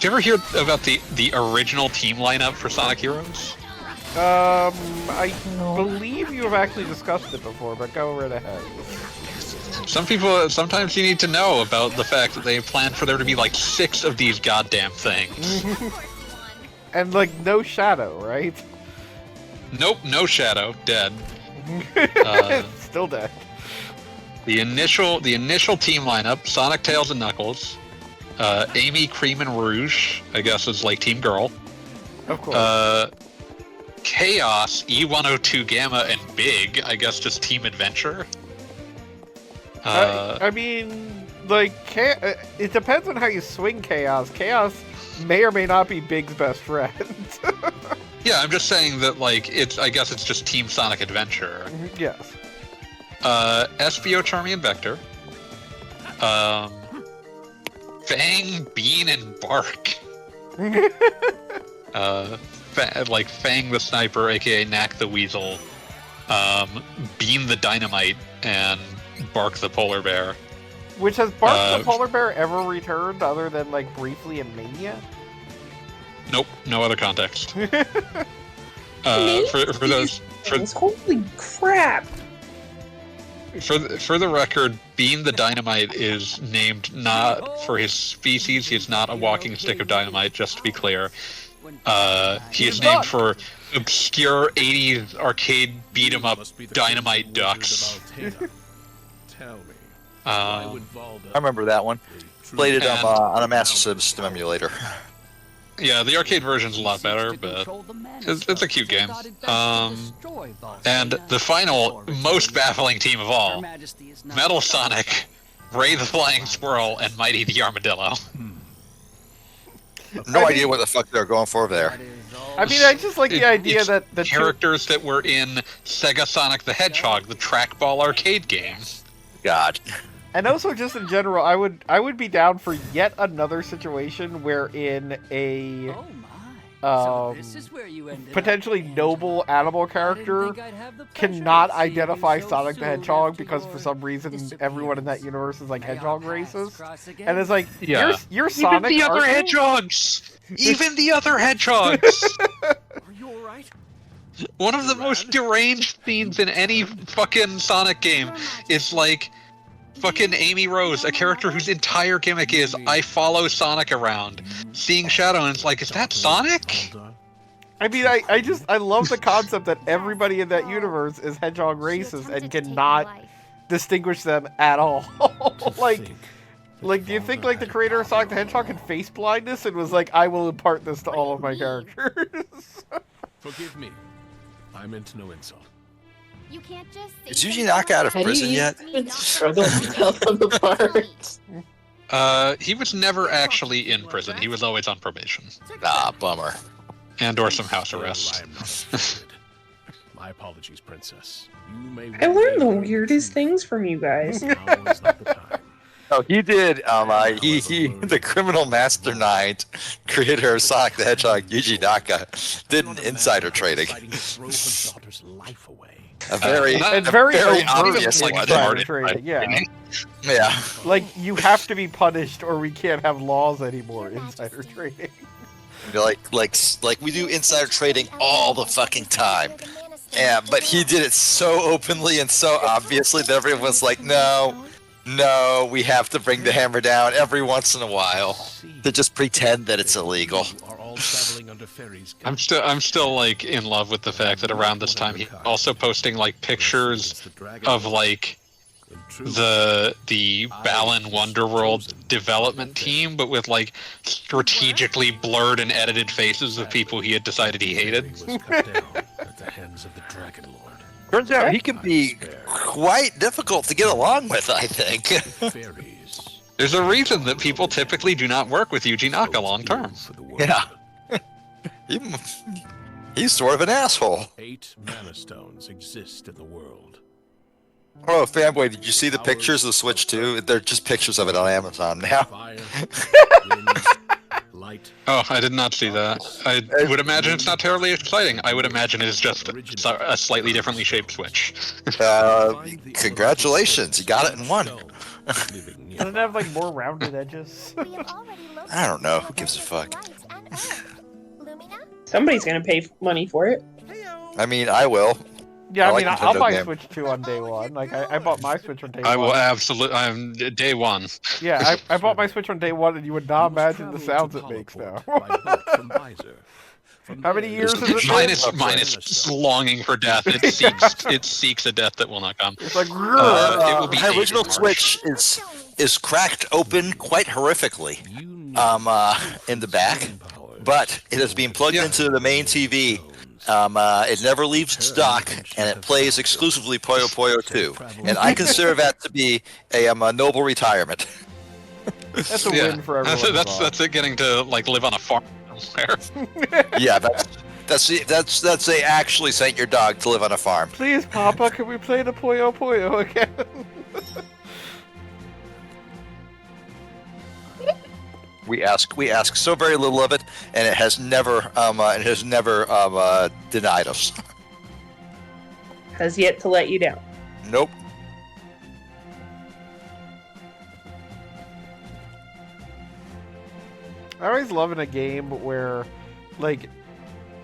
you ever hear about the original team lineup for Sonic Heroes? I believe you have actually discussed it before, but go right ahead. Sometimes you need to know about the fact that they planned for there to be like 6 of these goddamn things. And like no Shadow, right? Nope, no Shadow, dead. Still dead. The initial team lineup: Sonic, Tails, and Knuckles. Amy, Cream, and Rouge, I guess is like Team Girl. Of course. Chaos, E102 Gamma, and Big, I guess just Team Adventure. I mean, like, it depends on how you swing Chaos. Chaos may or may not be Big's best friend. Yeah, I'm just saying that, like, I guess it's just Team Sonic Adventure. Yes. SBO, Charmy, and Vector. Fang, Bean, and Bark. Like Fang the Sniper, aka Knack the Weasel, Bean the Dynamite, and Bark the Polar Bear. Which has Bark the Polar Bear ever returned other than like briefly in Mania? Nope, no other context. For Holy crap! For the record, Bean the Dynamite is named not for his species. He is not a walking stick of dynamite, just to be clear. He is named for obscure 80s arcade beat-em-up dynamite ducks. I remember that one. Played it on a Master System emulator. Yeah, the arcade version's a lot better, but it's a cute game. And the final, most baffling team of all, Metal Sonic, Ray the Flying Squirrel, and Mighty the Armadillo. No idea what the fuck they're going for there. I mean, I just like the idea that the characters that were in Sega Sonic the Hedgehog, the trackball arcade game. God. And also, just in general, I would be down for yet another situation wherein a potentially noble animal character cannot identify Sonic the Hedgehog because for some reason everyone in that universe is like hedgehog racist, and it's like you're Sonic. Even the other hedgehogs. Even the other hedgehogs. Are you all right? One of the most deranged scenes in any fucking Sonic game is like fucking Amy Rose, a character whose entire gimmick is I follow Sonic around, seeing Shadow, and it's like, is that Sonic? I mean, I love the concept that everybody in that universe is hedgehog racist and cannot distinguish them at all. like, do you think like the creator of Sonic the Hedgehog had face blindness and was like, I will impart this to all of my characters? Forgive me. I meant no insult. You can't just Is Yuji Naka out of prison yet? Struggle to tell them apart. He was never actually in prison. He was always on probation. Ah, bummer. And/or some house arrest. My apologies, Princess. You may I learned the weirdest things from you guys. Now is not the time. Oh, he did. He the criminal mastermind, creator of Sonic the Hedgehog, Yuji Naka, did an insider trading. A very obvious like one. trading, yeah. Yeah. Like, you have to be punished or we can't have laws anymore, insider trading. Like we do insider trading all the fucking time. Yeah, but he did it so openly and so obviously that everyone's like, no, we have to bring the hammer down every once in a while to just pretend that it's illegal. I'm still like in love with the fact that around this time he's also posting like pictures of like the Balan Wonderworld development team, but with like strategically blurred and edited faces of people he had decided he hated. Turns out he can be quite difficult to get along with, I think. There's a reason that people typically do not work with Yuji Naka long term. Yeah. He's sort of an asshole. 8 mana stones exist in the world. Oh, fanboy, did you see the pictures of the Switch 2? They're just pictures of it on Amazon now. Fire, wind, light. Oh, I did not see that. I would imagine it's not terribly exciting. I would imagine it is just a slightly differently shaped Switch. Congratulations, you got it in one. Doesn't it have like more rounded edges? We have already located I don't know, who the gives a location fuck? of light and earth. Lumina? Somebody's gonna pay money for it. I mean, I will. Yeah, I I like mean, I'll Nintendo buy game. Switch 2 on day one. Like, I bought my Switch on day I one. will absolutely. I'm day one. Yeah, I bought my Switch on day one, and you would not imagine the sounds it makes now. How many years has it been? Mine is longing for death. It seeks a death that will not come. It's like, It will be My original days in March. Switch is cracked open quite horrifically in the back, but it has been plugged into the main TV. It never leaves stock, and it plays exclusively Puyo Puyo 2. And I consider that to be a noble retirement. that's a win for everyone. That's it. Getting to like live on a farm somewhere. Yeah, that's a actually sent your dog to live on a farm. Please, Papa, can we play the Puyo Puyo again? We ask so very little of it, and it has never denied us. Has yet to let you down. Nope. I always love in a game where, like,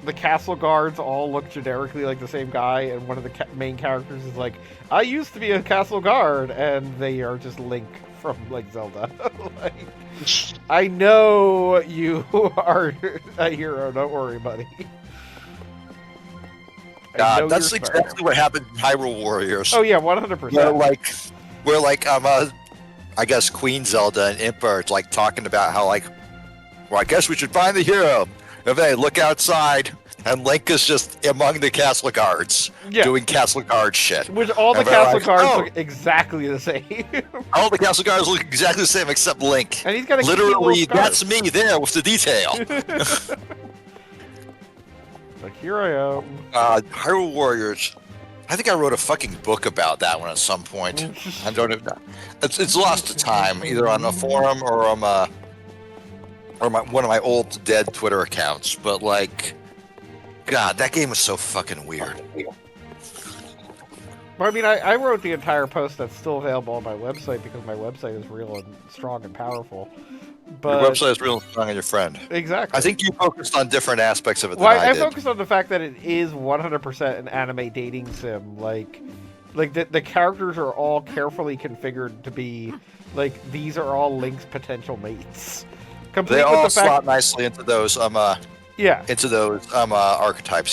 the castle guards all look generically like the same guy, and one of the main characters is like, I used to be a castle guard, and they are just Link from, like, Zelda. Like, I know you are a hero, don't worry, buddy. That's exactly what happened in Hyrule Warriors. Oh yeah, 100%. Where I guess Queen Zelda and Impa are like talking about how like, well, I guess we should find the hero. And they look outside, and Link is just among the castle guards, doing castle guard shit. Which all the castle guards look exactly the same. All the castle guards look exactly the same except Link. And he's got a literally, that's me there with the detail. Like, here I am. Hyrule Warriors. I think I wrote a fucking book about that one at some point. I don't know. It's lost to time, either on a forum or on one of my old dead Twitter accounts. But like, God, that game was so fucking weird. Well, I mean, I wrote the entire post that's still available on my website because my website is real and strong and powerful. But Your website is real strong on your friend. Exactly. I think you focused on different aspects of it than Well, I I did. focused on the fact that it is 100% an anime dating sim. Like the characters are all carefully configured to be like these are all Link's potential mates. Complete They with all the fact, slot nicely into those archetypes.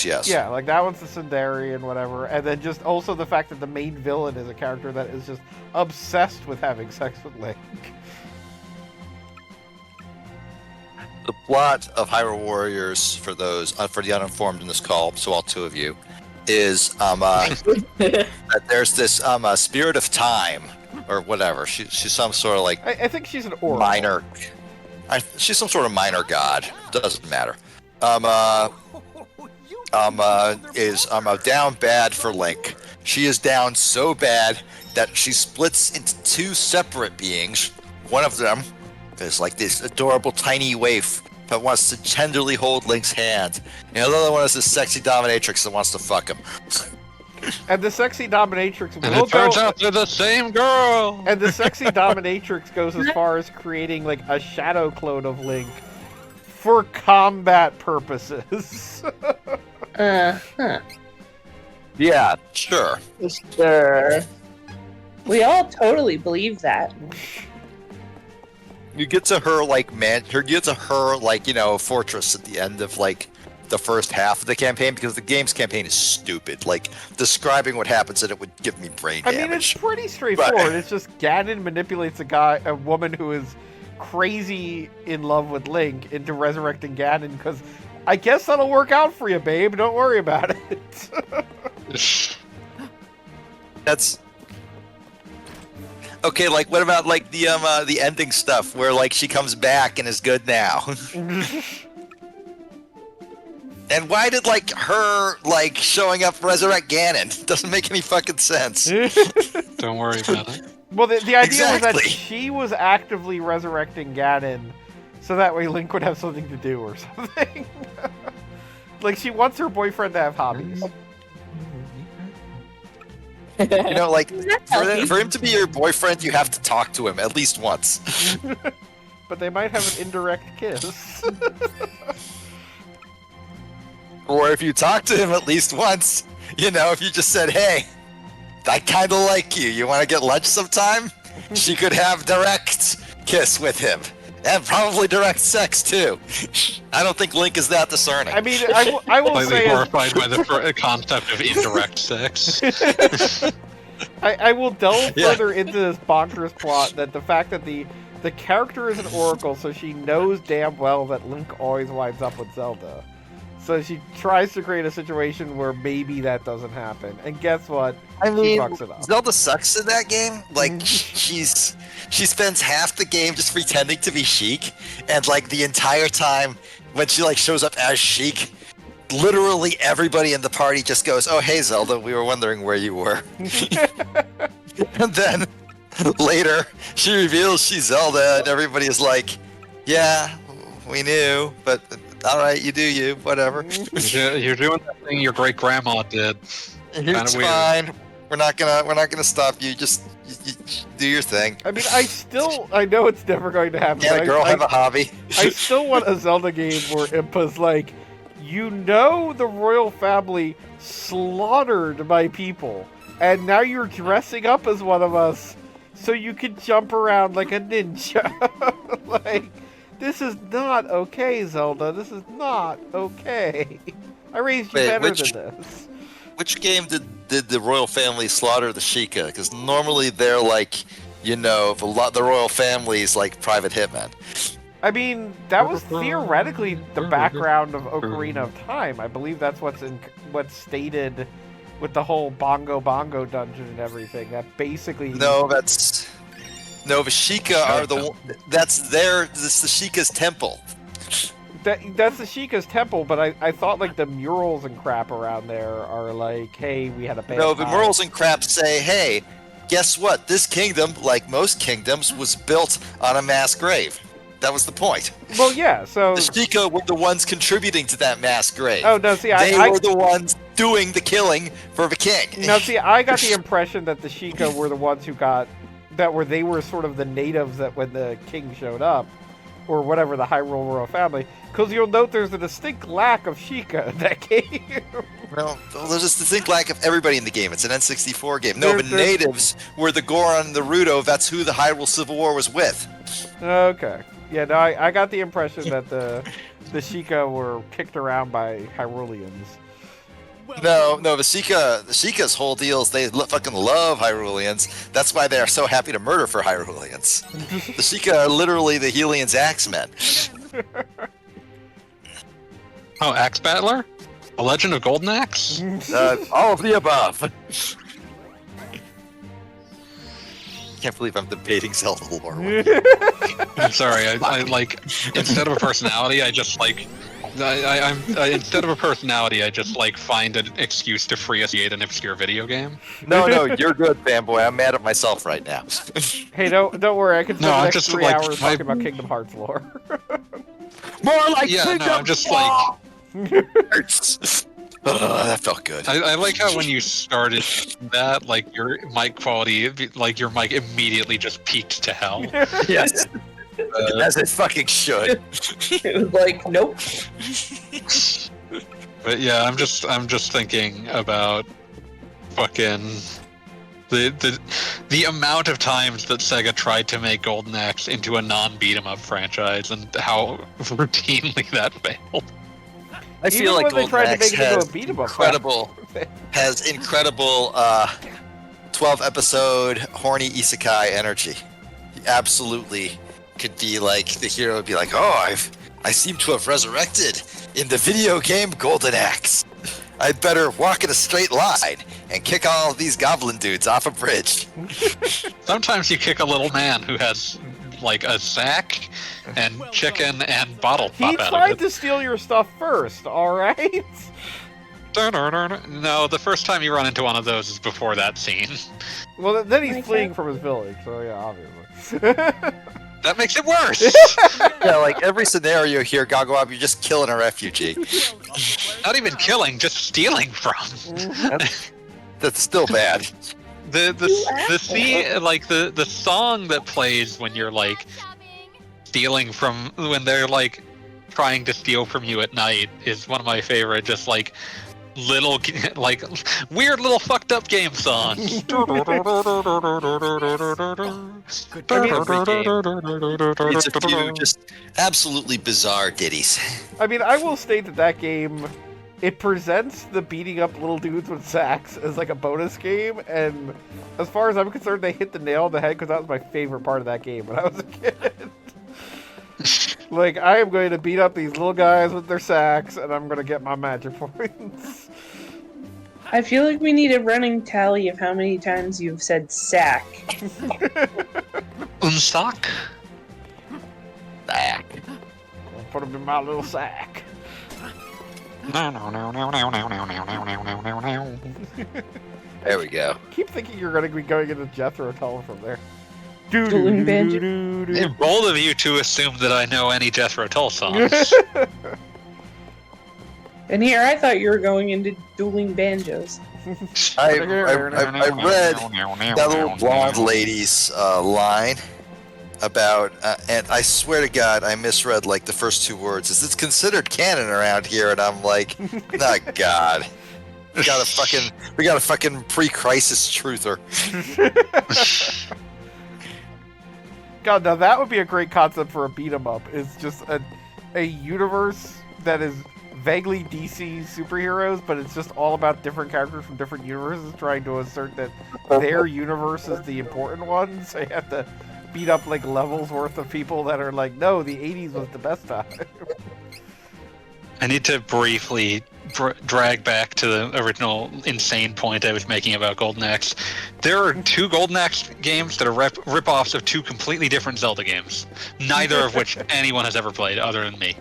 Yes. yeah, like that one's the Tsundere and whatever, and then just also the fact that the main villain is a character that is just obsessed with having sex with Link. The plot of Hyrule Warriors, for those for the uninformed in this call, so all two of you, is that there's this spirit of time or whatever. She's some sort of like I think she's an oracle. minor. She's some sort of minor god. Doesn't matter. Is down bad for Link. She is down so bad that she splits into two separate beings. One of them is like this adorable tiny waif that wants to tenderly hold Link's hand. And the other one is this sexy dominatrix that wants to fuck him. And the sexy dominatrix And will it turns go. out they're the same girl. And the sexy dominatrix goes as far as creating like a shadow clone of Link for combat purposes. Uh-huh. Yeah, sure. Sure. We all totally believe that. You get to her fortress at the end of like the first half of the campaign because the game's campaign is stupid. Like describing what happens in it would give me brain I damage. mean, it's pretty straightforward. It's just Ganon manipulates a woman who is crazy in love with Link into resurrecting Ganon because I guess that'll work out for you, babe. Don't worry about it. That's okay. Like, what about like the ending stuff where like she comes back and is good now? And why did like her like showing up resurrect Ganon? Doesn't make any fucking sense. Don't worry about it. Well, the idea was that Exactly. she was actively resurrecting Ganon, so that way Link would have something to do or something. Like, she wants her boyfriend to have hobbies. You know, like healthy? for him to be your boyfriend, you have to talk to him at least once. But they might have an indirect kiss. Or if you talk to him at least once, you know, if you just said, "Hey, I kind of like you. You want to get lunch sometime?" She could have direct kiss with him. And probably direct sex, too. I don't think Link is that discerning. I mean, I will Slightly say... horrified by the concept of indirect sex. I will delve Yeah. further into this bonkers plot that the fact that the character is an oracle, so she knows damn well that Link always winds up with Zelda. So she tries to create a situation where maybe that doesn't happen. And guess what? I mean, she fucks it up. Zelda sucks in that game. Like, she spends half the game just pretending to be Sheik, and like the entire time when she like shows up as Sheik, literally everybody in the party just goes, "Oh, hey Zelda, we were wondering where you were." And then later she reveals she's Zelda, and everybody is like, "Yeah, we knew, but all right, you do you, whatever." You're doing that thing your great grandma did. It's weird. fine. We're not gonna stop you. Just you do your thing. I mean, I know it's never going to happen. Can but a girl I, have a hobby? I still want a Zelda game where Impa's like, you know, the royal family slaughtered my people, and now you're dressing up as one of us so you can jump around like a ninja. Like, this is not okay, Zelda. This is not okay. I raised you Wait, better which- than this. Which game did the royal family slaughter the Sheikah? Because normally they're like, you know, the royal family's like private hitmen. I mean, that was theoretically the background of Ocarina of Time. I believe that's what's stated with the whole Bongo dungeon and everything. That basically No, the Sheikah are that's the Sheikah's temple. that's the Sheikah's temple. But I thought like the murals and crap around there are like, hey, we had a bad No, the time. murals and crap say, hey, guess what? This kingdom, like most kingdoms, was built on a mass grave. That was the point. Well, yeah. So The Sheikah were the ones contributing to that mass grave. oh no, see, They I were the ones doing the killing for the king. now see, I got the impression that the Sheikah were the ones who got they were sort of the natives that when the king showed up, or whatever, the Hyrule royal family. Because you'll note there's a distinct lack of Sheikah in that game. Well, there's just distinct lack of everybody in the game. It's an N64 game. No, There- the there- natives were the Goron and the Rudo. That's who the Hyrule Civil War was with. Okay. Yeah, no, I got the impression that the Sheikah were kicked around by Hyruleans. No, the Sheikah's whole deal is they fucking love Hyruleans. That's why they are so happy to murder for Hyruleans. The Sheikah are literally the Helians' axemen. Oh, Axe Battler? A Legend of Golden Axe? All of the above. Can't believe I'm debating Zelda lore. I'm sorry, I like, instead of a personality, I just like, instead of a personality, I just like find an excuse to create an obscure video game. No, you're good, fanboy. I'm mad at myself right now. Hey, don't worry, I can spend No, the I'm next just, 3 like, hours talking about Kingdom Hearts lore. More like Yeah, no, I'm just like, That felt good. I like how when you started that, like your mic quality, like your mic immediately just peaked to hell. Yes. As it fucking should. It was like, nope. But yeah, I'm just thinking about fucking the amount of times that Sega tried to make Golden Axe into a non-beat 'em up franchise and how routinely that failed. I Even feel like when they Golden tried to Axe make it into has a beat 'em up incredible 12-episode horny isekai energy. He absolutely could be like, the hero would be like, oh, I seem to have resurrected in the video game Golden Axe. I'd better walk in a straight line and kick all of these goblin dudes off a bridge. Sometimes you kick a little man who has like a sack and chicken and bottle He pop out tried of it. to steal your stuff first, alright? No, the first time you run into one of those is before that scene. Well, then he's Like fleeing that. from his village, so yeah, obviously. That makes it worse! Yeah, like every scenario here, Gagoab, you're just killing a refugee. Not even killing, just stealing from. That's still bad. The scene, like the song that plays when you're like stealing from, when they're like trying to steal from you at night is one of my favorite. Just like little, like weird little fucked up game songs. It's a few just absolutely bizarre ditties. I mean, I will state that game, it presents the beating up little dudes with sacks as like a bonus game, and as far as I'm concerned, they hit the nail on the head because that was my favorite part of that game when I was a kid. Like, I am going to beat up these little guys with their sacks, and I'm going to get my magic points. I feel like we need a running tally of how many times you've said sack. Unsock? Back. I'll put them in my little sack. There we go. Keep thinking you're going to be going into Jethro Tull from there. Dueling banjo. Bold of you to assume that I know any Jethro Tull songs. And here I thought you were going into dueling banjos. I read that little blonde lady's line about, and I swear to God, I misread like the first two words. It's considered canon around here, and I'm like, nah, God. We got a fucking pre-crisis truther. God, now that would be a great concept for a beat 'em up. It's just a universe that is vaguely DC superheroes, but it's just all about different characters from different universes trying to assert that their universe is the important one. So you have to beat up like levels worth of people that are like, no, the 80s was the best time. I need to briefly drag back to the original insane point I was making about Golden Axe. There are two Golden Axe games that are rip-offs of two completely different Zelda games, neither of which anyone has ever played other than me.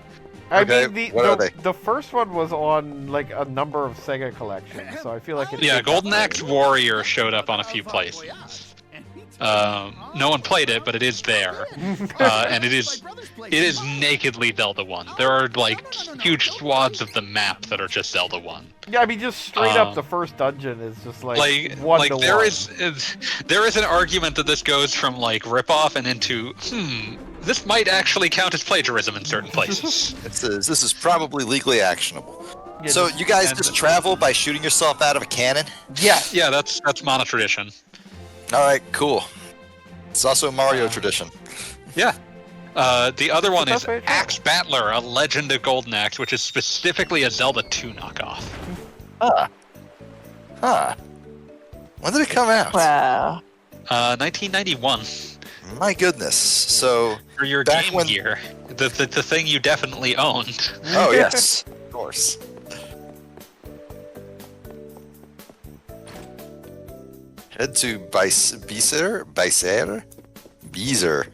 Okay, I mean, what are they? the first one was on like a number of Sega collections, so I feel like it's Yeah, Golden Axe Warrior showed up on a few places. No one played it, but it is there, and it is nakedly Zelda 1. There are like huge swaths of the map that are just Zelda 1. Yeah, I mean, just straight up, the first dungeon is just like one to there one. is an argument that this goes from like ripoff and into this might actually count as plagiarism in certain places. This is probably legally actionable. Yeah, So you guys just travel by shooting yourself out of a cannon? Yes. Yeah, that's Mana tradition. All right, cool. It's also a Mario tradition. Yeah. The other one That's is very true. Axe Battler, a Legend of Golden Axe, which is specifically a Zelda 2 knockoff. Huh. When did it come out? Wow. 1991. My goodness. So, For your Back Game when- Gear, the thing you definitely owned. oh yes, of course. Head to Beezer?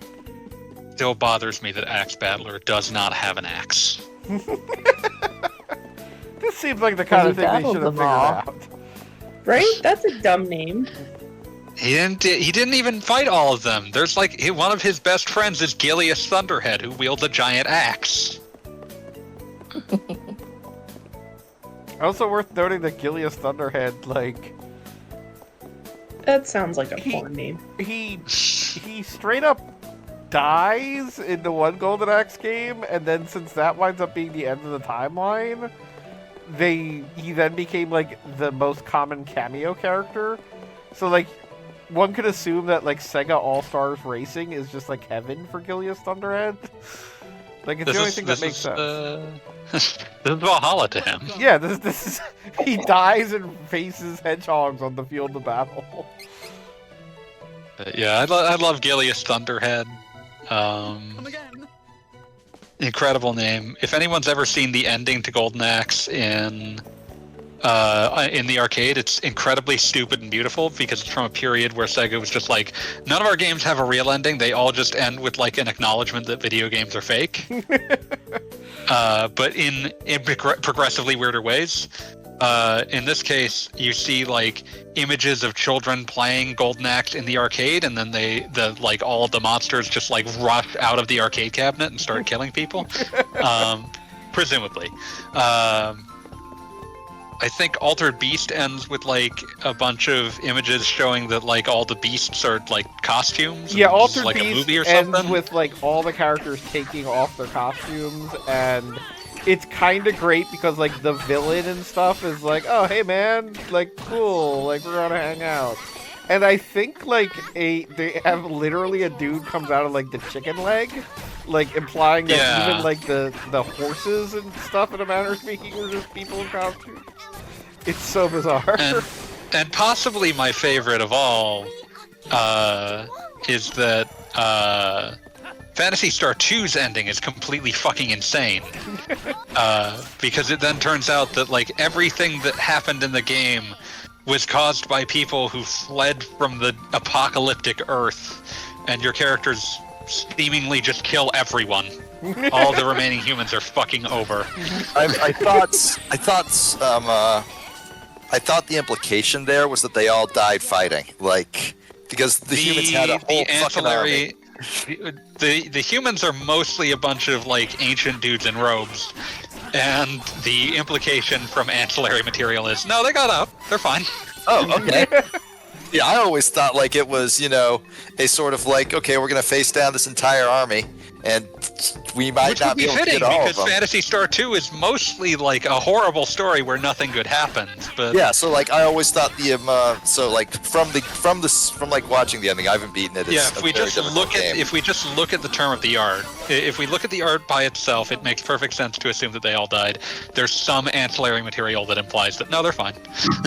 Still bothers me that Axe Battler does not have an axe. This seems like the kind of thing they battled should have them figured all. out. Right? That's a dumb name. He didn't even fight all of them. There's like one of his best friends is Gilius Thunderhead, who wields a giant axe. Also worth noting that Gilius Thunderhead, like, That sounds like a porn name. he straight up dies in the one Golden Axe game, and then since that winds up being the end of the timeline, he then became like the most common cameo character. So like one could assume that like Sega All-Stars Racing is just like heaven for Gilius Thunderhead. Like it's the only thing that makes sense. This is Valhalla to him. Yeah, this is he dies and faces hedgehogs on the field of battle. Yeah, I love Gilius Thunderhead. Incredible name. If anyone's ever seen the ending to Golden Axe in in the arcade. It's incredibly stupid and beautiful because it's from a period where Sega was just like, none of our games have a real ending. They all just end with like an acknowledgement that video games are fake. But in progressively weirder ways. In this case, you see like images of children playing Golden Axe in the arcade, and then all of the monsters just like rush out of the arcade cabinet and start killing people. Presumably. I think Altered Beast ends with like a bunch of images showing that like all the beasts are like costumes. Yeah, and this is, Altered like Beast a movie or ends something. with like all the characters taking off their costumes, and it's kind of great because like the villain and stuff is like, oh hey man, like cool, like we're gonna hang out. And I think like they have literally a dude comes out of like the chicken leg, like implying that even like the horses and stuff, in a manner of speaking, are just people in costumes. It's so bizarre. And possibly my favorite of all is that Phantasy Star 2's ending is completely fucking insane. Because it then turns out that like everything that happened in the game was caused by people who fled from the apocalyptic Earth, and your characters seemingly just kill everyone. All the remaining humans are fucking over. I thought the implication there was that they all died fighting, like because the humans had a whole fucking army. The humans are mostly a bunch of like ancient dudes in robes, and the implication from ancillary material is no, they got up, they're fine. Oh, okay. Yeah, I always thought like it was, you know, a sort of like, okay, we're gonna face down this entire army, and we might not be able to get all of them. Because Phantasy Star 2 is mostly like a horrible story where nothing good happens. But yeah, so like I always thought the so like from like watching the ending, I haven't beaten it. Yeah, if we just look at the term of the art, if we look at the art by itself, it makes perfect sense to assume that they all died. There's some ancillary material that implies that no, they're fine.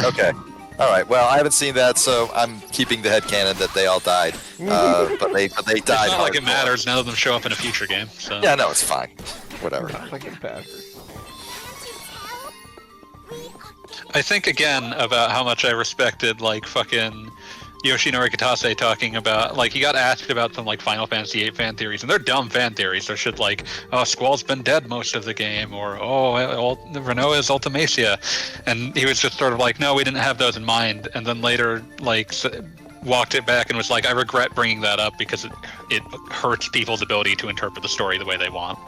Okay. All right. Well, I haven't seen that, so I'm keeping the headcanon that they all died. But they died. It's not like it matters. None of them show up in a future game. So. Yeah, no, it's fine. Whatever. I think again about how much I respected like fucking Yoshinori Kitase talking about, like, he got asked about some like Final Fantasy VIII fan theories, and they're dumb fan theories. They're shit like, oh, Squall's been dead most of the game, or oh, Renault is Ultimacia, and he was just sort of like, no, we didn't have those in mind. And then later, like, walked it back and was like, I regret bringing that up because it hurts people's ability to interpret the story the way they want.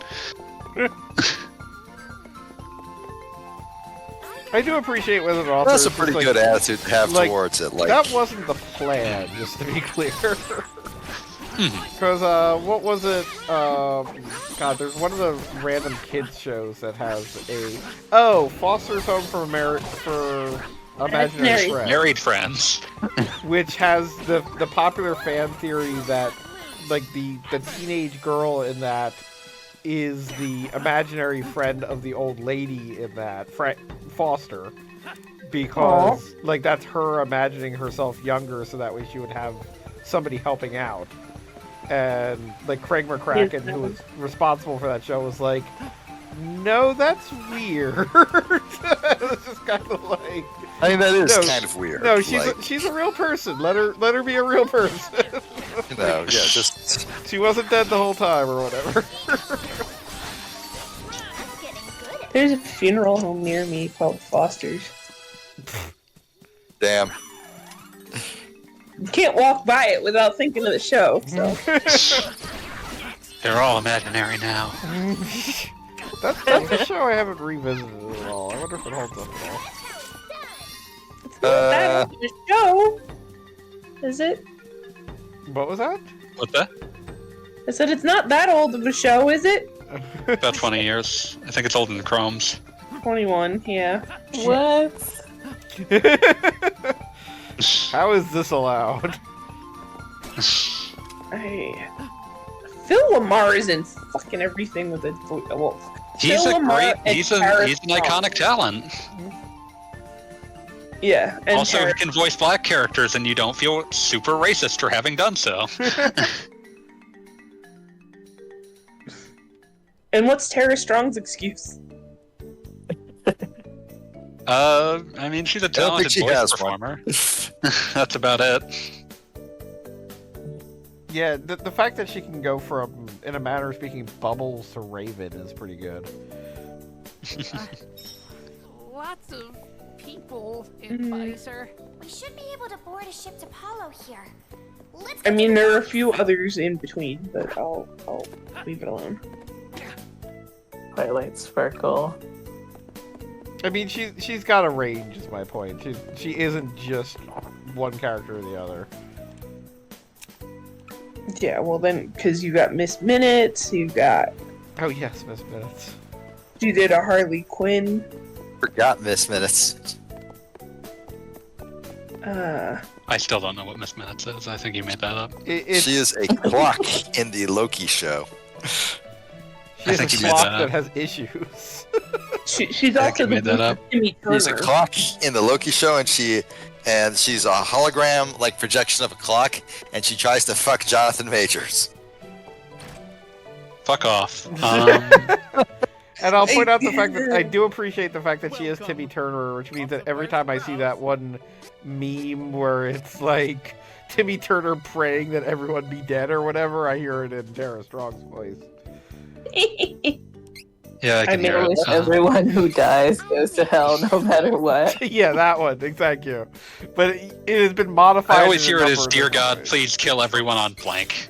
I do appreciate when an author. That's a pretty good attitude to have towards it. Like that wasn't the plan, just to be clear. Because what was it? God, there's one of the random kids shows that has Foster's Home for Imaginary Friends. Married Friends. Which has the popular fan theory that like the teenage girl in that is the imaginary friend of the old lady in that, Foster, because like that's her imagining herself younger, so that way she would have somebody helping out. And like Craig McCracken, who was responsible for that show, was like, "No, that's weird." It was just kind of like, I mean, that is kind of weird. No, she's a real person. Let her be a real person. No, yeah, just she wasn't dead the whole time or whatever. There's a funeral home near me called Foster's. Damn. You can't walk by it without thinking of the show. So. They're all imaginary now. That's a show I haven't revisited at all. I wonder if it holds up at all. It's not that old of a show, is it? What was that? What's that? I said it's not that old of a show, is it? About 20 years. I think it's older than Chrome's. 21, yeah. What? How is this allowed? Phil Lamar is in fucking everything with a well. He's Phil a Lamar great. and He's an Paris iconic talent. Yeah. And Also, he can voice black characters, and you don't feel super racist for having done so. And what's Tara Strong's excuse? I mean, she's a don't think talented she voice has one. performer. That's about it. Yeah, the fact that she can go from, in a manner of speaking, Bubbles to Raven is pretty good. Lots of people in Visor. We should be able to board a ship to Apollo here. Let's I get mean, to there are a few others in between, but I'll leave it alone. Twilight Sparkle. I mean, she's got a range, is my point. She isn't just one character or the other. Yeah, well then, because you got Miss Minutes, you got... Oh yes, Miss Minutes. You did a Harley Quinn. Forgot Miss Minutes. I still don't know what Miss Minutes is. I think you made that up. She is a clock in the Loki show. She has think a you made clock that up. that has issues. She's I also think you the made that voice up. of Timmy She's a Turner. clock in the Loki show, and she's a hologram like projection of a clock, and she tries to fuck Jonathan Majors. Fuck off. And I'll point out the fact that I do appreciate the fact that she is Timmy Turner, which means that every time I see that one meme where it's like Timmy Turner praying that everyone be dead or whatever, I hear it in Tara Strong's voice. Yeah, I can hear know it. it's Everyone who dies goes to hell no matter what. Yeah, that one. Thank you. But it has been modified. I always in a hear it as, number of "Dear different God, ways. please kill everyone on blank."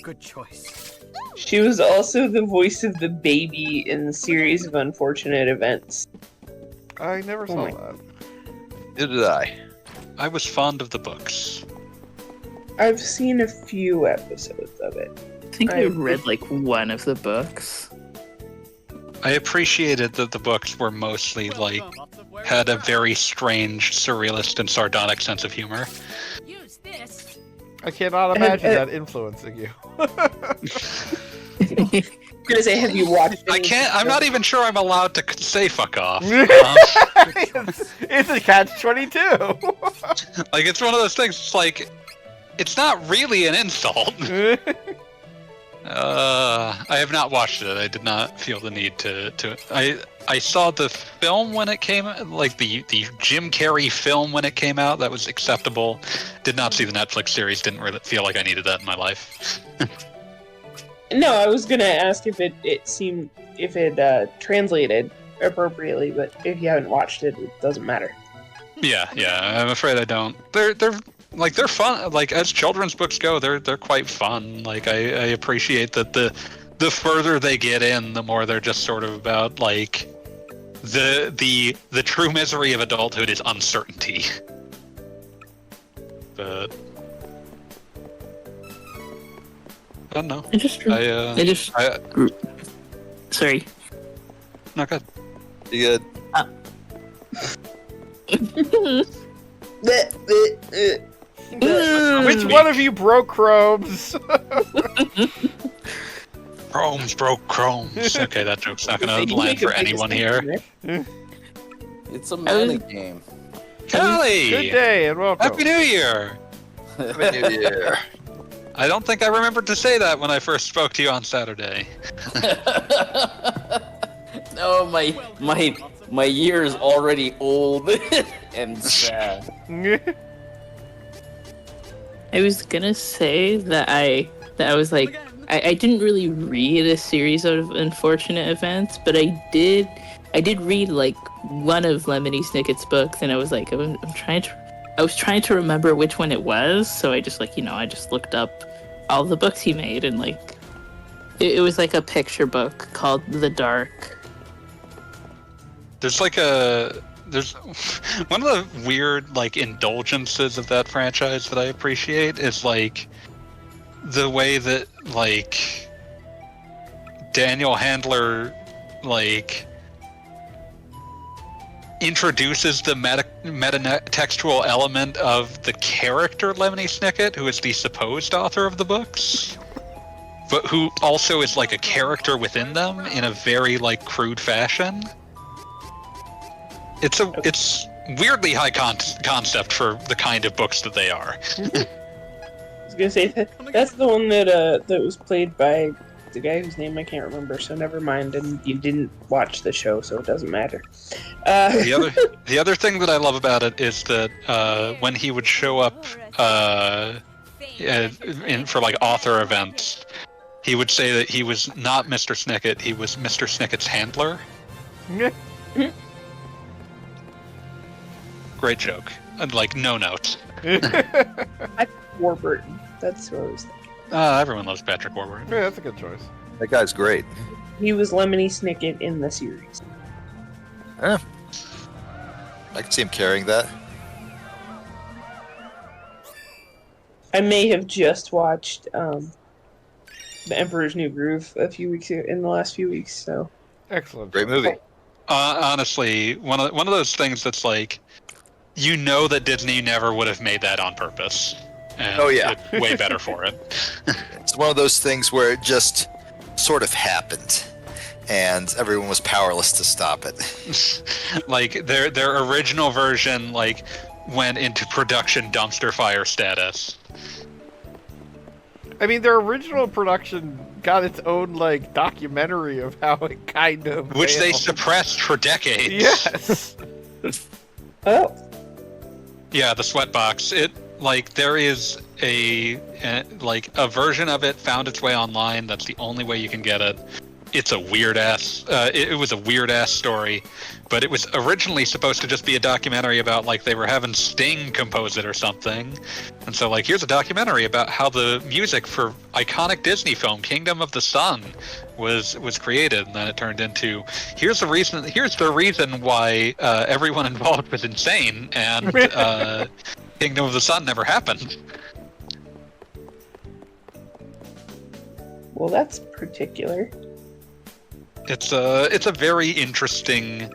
Good choice. She was also the voice of the baby in the series of Unfortunate Events. I never saw my- that. Neither did I. I was fond of the books. I've seen a few episodes of it. I think I read like one of the books. I appreciated that the books were mostly like had a very strange, surrealist, and sardonic sense of humor. Use this. I cannot imagine that influencing you. I'm gonna say, have you watched? I can't. I'm not even sure I'm allowed to say "fuck off." It's a catch-22. Like it's one of those things. It's like it's not really an insult. I have not watched it. I did not feel the need to. I saw the film when it came, like the Jim Carrey film when it came out. That was acceptable. Did not see the Netflix series. Didn't really feel like I needed that in my life. No, I was gonna ask if it translated appropriately, but if you haven't watched it, it doesn't matter. Yeah. I'm afraid I don't. They're fun. Like as children's books go, they're quite fun. Like I appreciate that the further they get in, the more they're just sort of about like the true misery of adulthood is uncertainty. But I don't know. Sorry. Not good. You good? Which one of you broke Chromes? Chromes broke Chromes. Okay, that joke's not gonna You land make a for big anyone here. distinction, It's a manly game. Kelly! Good day and welcome. Happy New Year! Happy New Year. I don't think I remembered to say that when I first spoke to you on Saturday. No, my year is already old and sad. I was gonna say that I was like I didn't really read a series of unfortunate events, but I did read like one of Lemony Snicket's books, and I was like I was trying to remember which one it was, so I just I just looked up all the books he made, and like it was like a picture book called The Dark. There's one of the weird like indulgences of that franchise that I appreciate is like the way that like Daniel Handler like introduces the meta-textual element of the character Lemony Snicket, who is the supposed author of the books, but who also is like a character within them in a very like crude fashion. It's weirdly high concept for the kind of books that they are. I was gonna say that's the one that was played by the guy whose name I can't remember, so never mind. And you didn't watch the show, so it doesn't matter. The other thing that I love about it is that when he would show up for like author events, he would say that he was not Mr. Snicket, he was Mr. Snicket's handler. Great joke. And like no notes. Warburton. That's what I was thinking. Everyone loves Patrick Warburton. Yeah, that's a good choice. That guy's great. He was Lemony Snicket in the series. I can see him carrying that. I may have just watched The Emperor's New Groove in the last few weeks, so. Excellent. Great movie. Honestly, one of those things that's like, you know that Disney never would have made that on purpose. And Oh, yeah. it's way better for it. It's one of those things where it just sort of happened, and everyone was powerless to stop it. Like their original version like went into production dumpster fire status. I mean, their original production got its own like documentary of how it kind of Which they failed. suppressed for decades. Yes. Oh. Yeah, the Sweatbox. It like there is a version of it found its way online. That's the only way you can get it. It's a weird ass. It was a weird ass story, but it was originally supposed to just be a documentary about like they were having Sting compose it or something, and so like here's a documentary about how the music for iconic Disney film Kingdom of the Sun was created, and then it turned into here's the reason why everyone involved was insane, and Kingdom of the Sun never happened. Well, that's particular. It's a very interesting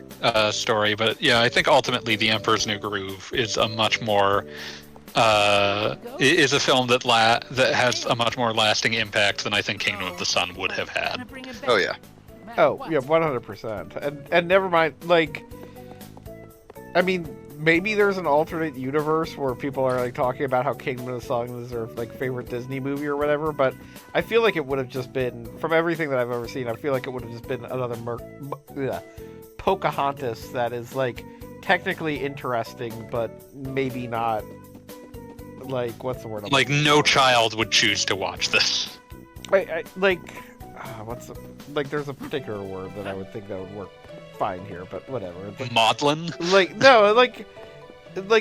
story, but yeah, I think ultimately The Emperor's New Groove is a much more is a film that has a much more lasting impact than I think Kingdom of the Sun would have had. Oh yeah. Oh yeah, 100%. And never mind. Like, I mean, maybe there's an alternate universe where people are like talking about how Kingdom of the Sun is their like favorite Disney movie or whatever, but I feel like it would have just been, from everything that I've ever seen, I feel like it would have just been another Pocahontas that is like technically interesting, but maybe not like, what's the word? Like no child would choose to watch this. There's a particular word that I would think that would work fine here, but whatever. Maudlin? Like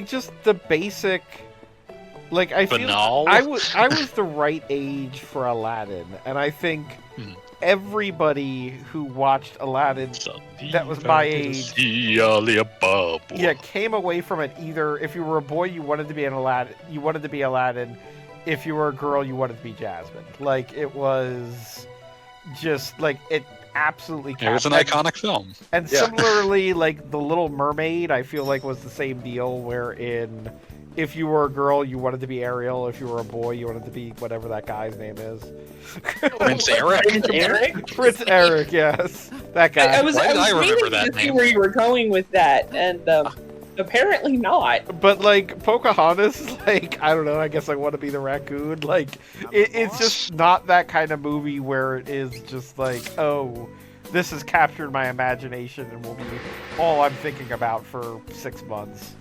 just the basic. Like I feel Banal? I was the right age for Aladdin, and I think everybody who watched Aladdin that was my age, came away from it either if you were a boy you wanted to be Aladdin, if you were a girl you wanted to be Jasmine. Like it was just like it absolutely It was an iconic film. And similarly, like The Little Mermaid, I feel like was the same deal, wherein if you were a girl, you wanted to be Ariel. If you were a boy, you wanted to be whatever that guy's name is. Prince Eric? Prince Eric? Prince Eric, yes. That guy. I was remember waiting that to see name. where you were going with that, and apparently not. But like Pocahontas, like I don't know. I guess I want to be the raccoon. Like it's just not that kind of movie where it is just like, oh, this has captured my imagination and will be all I'm thinking about for 6 months.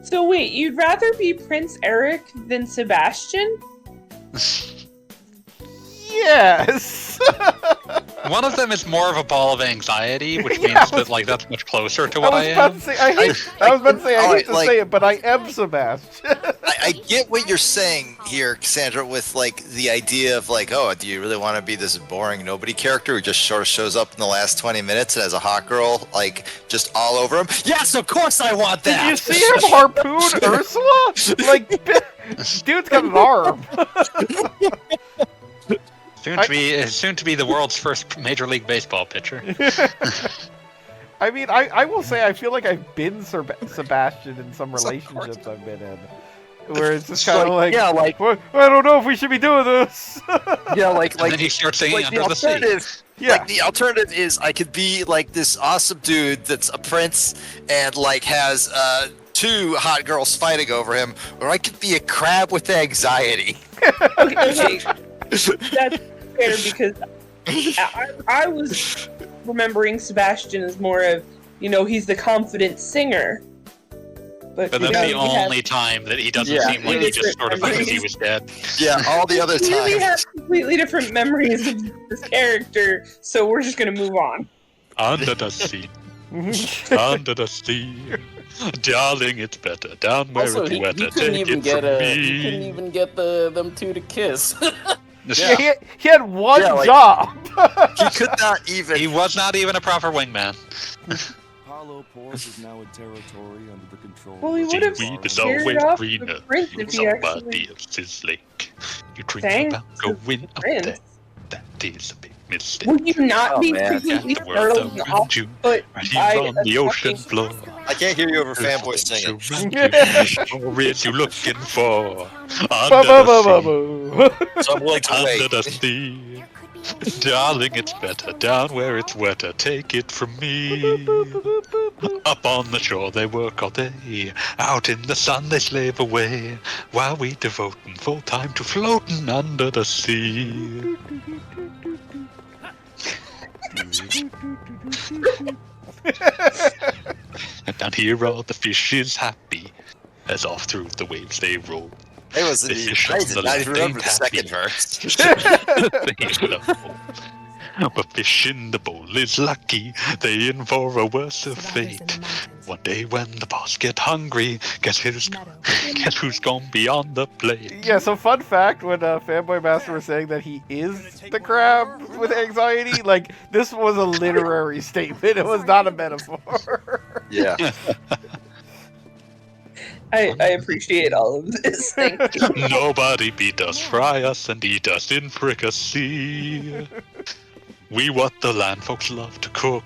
So wait, you'd rather be Prince Eric than Sebastian? Yes. One of them is more of a ball of anxiety, which means that like that's much closer to what I am. I was about to say I hate to say it, but I am Sebastian. I get what you're saying here, Cassandra, with like the idea of like, oh, do you really want to be this boring nobody character who just sort of shows up in the last 20 minutes and has a hot girl like just all over him? Yes, of course I want that. Did you see him harpoon Ursula? Like, dude's got an arm. Soon to be the world's first Major League Baseball pitcher. I mean, I will say I feel like I've been Sebastian in some relationships I've been in, where it's just kind of like, yeah, like well, I don't know if we should be doing this. Yeah, like and then he starts singing like Under the the Sea. alternative. Yeah. Like the alternative is I could be like this awesome dude that's a prince and like has 2 hot girls fighting over him, or I could be a crab with anxiety. Okay. That's fair because I was remembering Sebastian as more of, he's the confident singer. But that's the only time that he doesn't seem like he just sort of thinks he was dead. Yeah, all the other We times. have completely different memories of this character, so we're just gonna move on. Under the sea. Under the sea. Darling, it's better down where Also, it's he wetter. couldn't Take even it get from he couldn't me. even get them two to kiss. Yeah, he had one Yeah, like- job. He could not even. He was not even a proper wingman. Hollow Port is now a territory under the control. Well, he of would have the Seaweed is scared always off greener. the prince if he Somebody actually else's lake. You dream sang about to going up prince. there. That is a big mistake. Would you not Oh, be man. completely The world startled and around off you, foot right by here on a the ocean fucking- floor. I can't hear you over fanboy singing. What is you looking for? Under the sea. So I'm willing to Under wait. the sea. Darling, it's better down where it's wetter. Take it from me. Up on the shore they work all day. Out in the sun they slave away. While we devoting full time to floating under the sea. And down here all the fish is happy, as off through the waves they roll. It was. The fish I on did the not left even remember ain't the second happy. verse. But fish in the bowl is lucky, they in for a worse of fate. One day when the boss get hungry, guess who's gonna be on the plate? Yeah, so fun fact, when Fanboy Master was saying that he is the crab with anxiety, like, this was a literary statement. It was not a metaphor. Yeah. I appreciate all of this. Thank you. Nobody beat us, fry us, and eat us in fricassee. We what the land folks love to cook.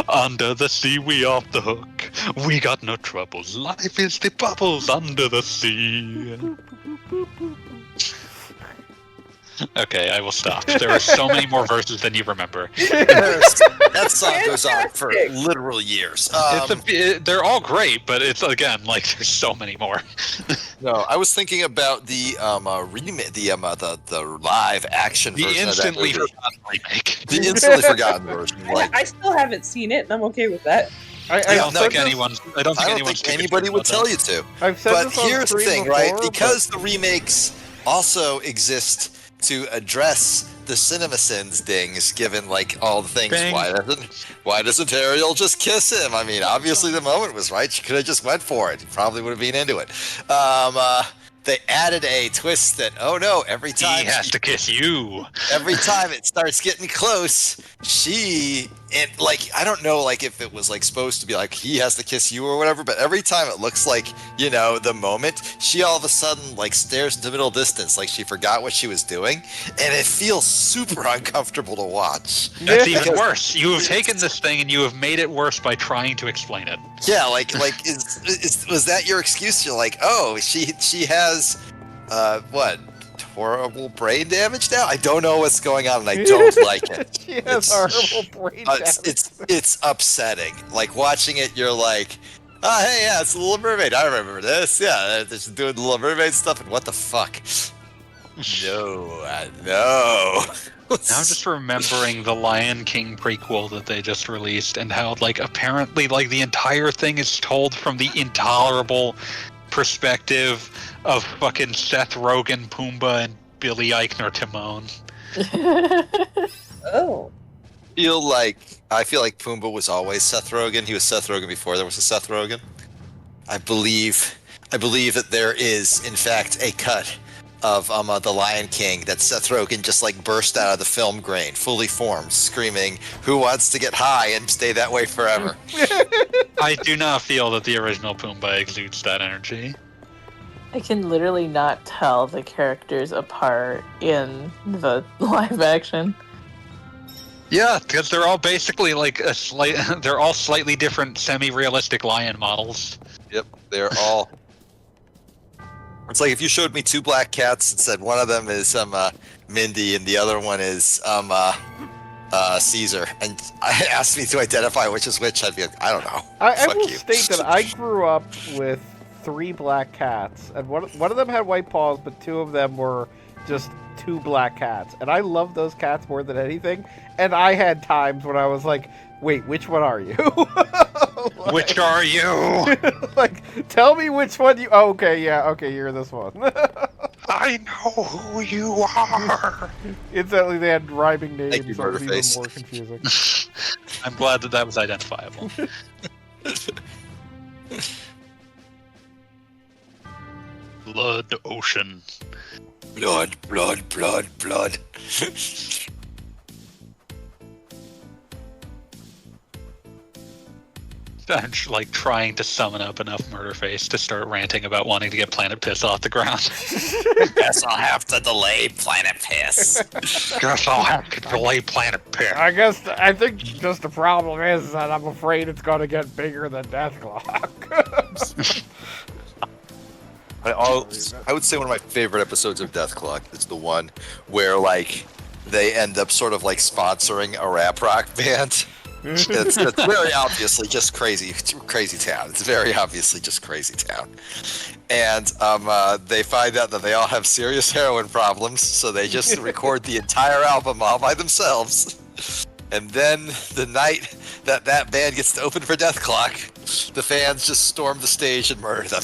Under the sea, we off the hook. We got no troubles. Life is the bubbles under the sea. Okay, I will stop. There are so many more verses than you remember. That song goes on for literal years. They're all great, but it's again like there's so many more. No, I was thinking about the the live action The version instantly of that movie. forgotten remake. The instantly forgotten version. Like, I still haven't seen it, and I'm okay with that. I don't said think this- anyone's. I don't think anybody would tell you to. I've said But this on here's the stream thing, right? before, Because the remakes also exist to address the cinema sins dings, given like all the things. Bang. Why doesn't Ariel just kiss him? I mean, obviously the moment was right. She could have just went for it. He probably would have been into it. They added a twist that, oh no, every time He has to kiss you. every time it starts getting close, I don't know, like if it was like supposed to be like he has to kiss you or whatever, but every time it looks like, the moment, she all of a sudden like stares into middle distance like she forgot what she was doing, and it feels super uncomfortable to watch. That's Yeah. even worse. You have taken this thing and you have made it worse by trying to explain it. Yeah, was that your excuse? You're like, oh, she has what? Horrible brain damage now? I don't know what's going on and I don't like it. She has horrible brain damage. It's upsetting. Like watching it, you're like, oh hey, yeah, it's the Little Mermaid. I remember this. Yeah, they're just doing the Little Mermaid stuff, and what the fuck? No. Now I'm just remembering the Lion King prequel that they just released and how, like, apparently, like, the entire thing is told from the intolerable perspective of fucking Seth Rogen, Pumbaa, and Billy Eichner Timon. Oh. I feel like Pumbaa was always Seth Rogen. He was Seth Rogen before there was a Seth Rogen. I believe that there is, in fact, a cut of The Lion King that Seth Rogen just like burst out of the film grain, fully formed, screaming, "Who wants to get high and stay that way forever?" I do not feel that the original Pumbaa exudes that energy. I can literally not tell the characters apart in the live action. Yeah, because they're all basically like they're all slightly different semi-realistic lion models. Yep, they're all. It's like if you showed me two black cats and said one of them is Mindy and the other one is Caesar, and asked me to identify which is which, I'd be like, I don't know. I Fuck will you. state that I grew up with 3 black cats, and one of them had white paws, but 2 of them were just two black cats, and I love those cats more than anything. And I had times when I was like, "Wait, which one are you? Which are you? Like, tell me which one you." Oh, okay, yeah, okay, you're this one. I know who you are. Instantly, they had rhyming names, Thank you, so it was even Murderface. more confusing. I'm glad that that was identifiable. Blood Ocean. Blood, blood, blood, blood. I'm like trying to summon up enough Murderface to start ranting about wanting to get Planet Piss off the ground. Guess I'll have to delay Planet Piss. Guess I'll have to delay Planet Piss. I think just the problem is that I'm afraid it's going to get bigger than Deathclock. I would say one of my favorite episodes of Death Clock is the one where like they end up sort of like sponsoring a rap rock band. It's very obviously just crazy town. It's very obviously just crazy town. And they find out that they all have serious heroin problems, so they just record the entire album all by themselves. And then the night that that band gets to open for Death Clock, the fans just storm the stage and murder them.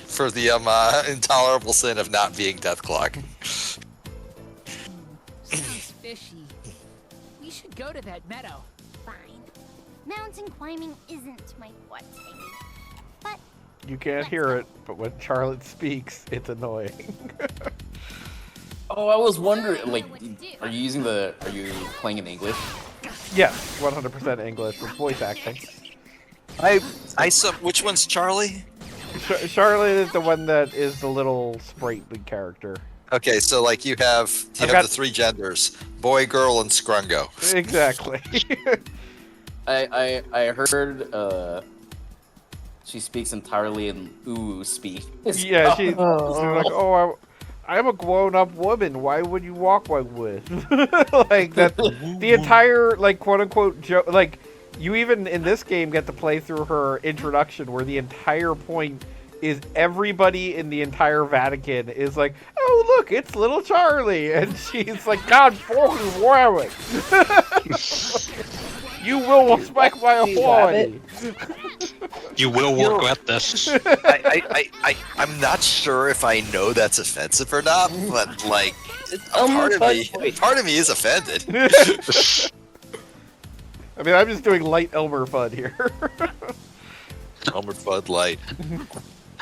For the intolerable sin of not being Death Clock. Sounds fishy. We should go to that meadow. Fine. Mountain climbing isn't my forte. But You can't hear it, but when Charlotte speaks, it's annoying. Oh, I was wondering, like, are you playing in English? Yes, 100% English with voice acting. Which one's Charlie? Charlotte is the one that is the little sprightly character. Okay, so like you have the three genders: boy, girl, and scrungo. Exactly. I heard she speaks entirely in ooh speak. Yeah, she's like, I'm a grown-up woman. Why would you walk like this? Like that. The entire like quote-unquote joke. Like you even in this game get to play through her introduction, where the entire point is everybody in the entire Vatican is like, oh look, it's little Charlie, and she's like, God fucking damn it. You will respect my authority. You will work with this. I'm not sure if I know that's offensive or not, but like, part of me is offended. I mean, I'm just doing light Elmer Fudd here. Elmer Fudd light.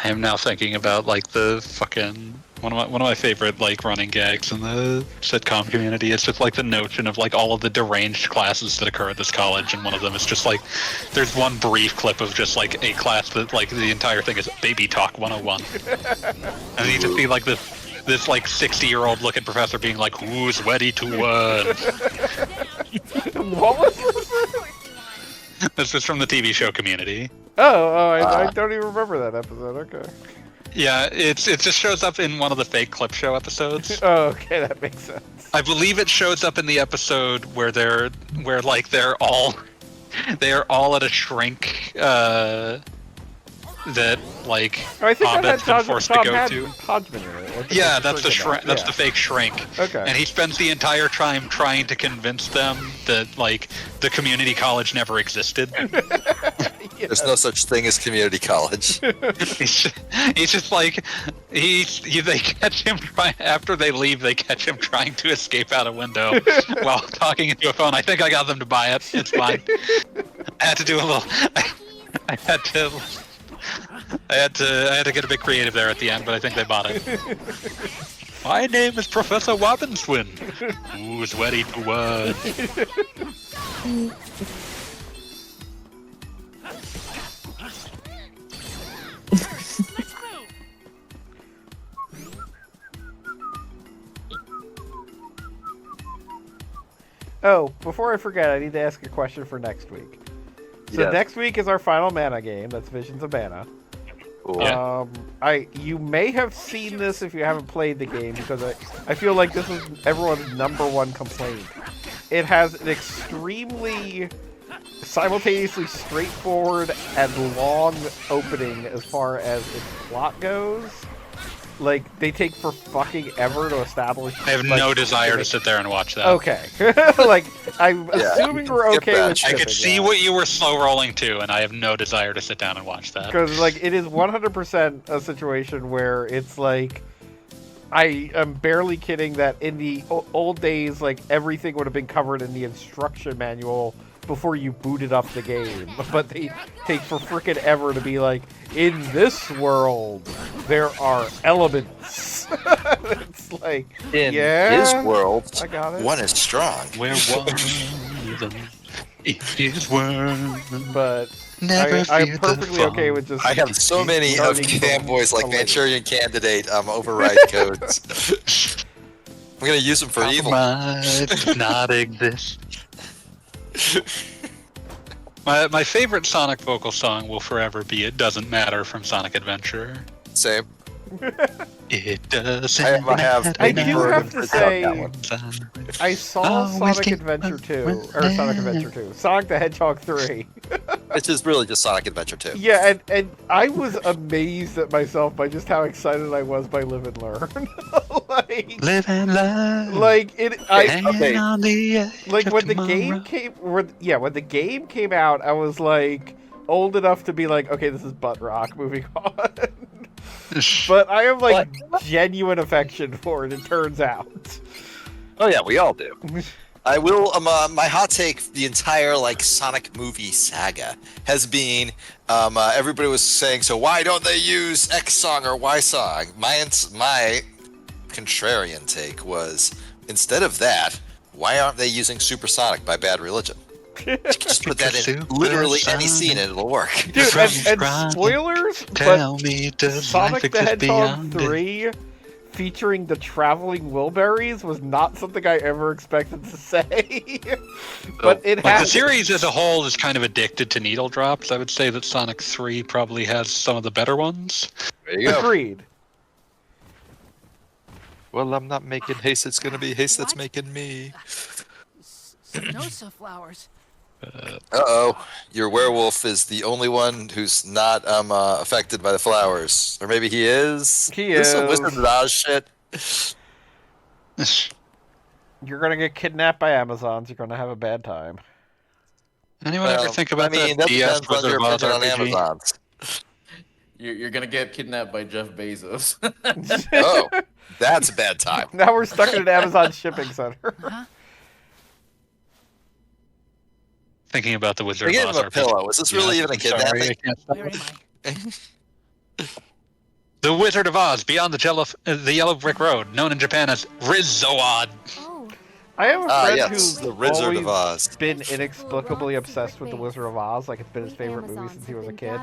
I am now thinking about like the fucking one of my favorite like running gags in the sitcom community. It's just like the notion of like all of the deranged classes that occur at this college, and one of them is just like there's one brief clip of just like a class that like the entire thing is Baby Talk 101, and you just see like this like 60-year-old looking professor being like, "Who's ready to learn?" What was this? This is from the TV show Community. I don't even remember that episode. Okay. Yeah, it just shows up in one of the fake clip show episodes. Oh, okay, that makes sense. I believe it shows up in the episode where they're all at a shrink that like I think Abed's been forced to go to. Hodgman in it. Yeah, that's the shrink. That's the fake shrink. Okay. And he spends the entire time trying to convince them that like the community college never existed. There's no such thing as community college. he's just like they catch him after they leave. They catch him trying to escape out a window while talking into a phone. I think I got them to buy it. It's fine. I had to do a little. I had to get a bit creative there at the end, but I think they bought it. My name is Professor Robinson. Who's ready to learn? Oh, before I forget, I need to ask a question for next week. So Yes. next week is our final mana game. That's Visions of Mana. Cool. Yeah. You may have seen this if you haven't played the game, because I feel like this is everyone's #1 complaint. It has an extremely simultaneously straightforward and long opening as far as its plot goes. like they take for fucking ever to establish. I have like, no desire to sit there and watch that. Okay, like I'm assuming we're skip okay that. with I could skipping see that. what you were slow rolling to, and I have no desire to sit down and watch that. Because, like, it is 100% a situation where it's like, I am barely kidding that in the old days, like, everything would have been covered in the instruction manual before you booted up the game. But they take for frickin' ever to be like, in this world, there are elements. It's like, In yeah, his world, I got it. one is strong. Where was it is world. But Never I'm fear the perfectly fall. okay with just. I have so many of starting fanboys from like a later. Manchurian Candidate override codes. I'm gonna use them for evil. Compromise does not exist. My favorite Sonic vocal song will forever be "It Doesn't Matter" from Sonic Adventure. Same. It doesn't I have matter. I do have to say, Sonic. I saw Always Sonic keep Adventure 2, running. or Sonic Adventure 2, Sonic the Hedgehog 3. Which is really just Sonic Adventure 2. Yeah, and I was amazed at myself by just how excited I was by Live and Learn. like, Live and learn. like it, Hanging on the edge like of when the tomorrow. game came, when the game came out, I was like old enough to be like, okay, this is butt rock. Moving on. But I have like genuine affection for it. It turns out. Oh yeah, we all do. I will. My hot take: the entire like Sonic movie saga has been. Everybody was saying, so why don't they use X song or Y song? My contrarian take was, instead of that, why aren't they using Supersonic by Bad Religion? Just put that in literally any scene and it'll work. Dude, and spoilers, Tell but me, does Sonic life the exist Hedgehog beyond it? 3 featuring the traveling Wilburys was not something I ever expected to say. But it Like the has. series as a whole is kind of addicted to needle drops. I would say that Sonic 3 probably has some of the better ones. There you go. Agreed. Well, I'm not making haste. It's gonna be haste that's making me. Spinoza flowers. Uh-oh, your werewolf is the only one who's not affected by the flowers. Or maybe he is? He This is some is. Wizard of Oz shit. You're gonna get kidnapped by Amazons. You're gonna have a bad time. Anyone ever think about that that DS depends on Wizard your of Oz opinion on RPG? Amazons. You're gonna get kidnapped by Jeff Bezos. Oh, that's a bad time. Now we're stuck in an Amazon shipping center. Thinking about the Wizard They gave of him Oz a RPG. pillow. Is this really even a I'm sorry, kidnapping? I can't stop. Where am I? The Wizard of Oz, Beyond the Yellow Brick Road, known in Japan as Rizoad. Oh, I have a friend yes, who's the Wizard of always Oz. been inexplicably obsessed with the Wizard of Oz. Like it's been his favorite movie since he was a kid,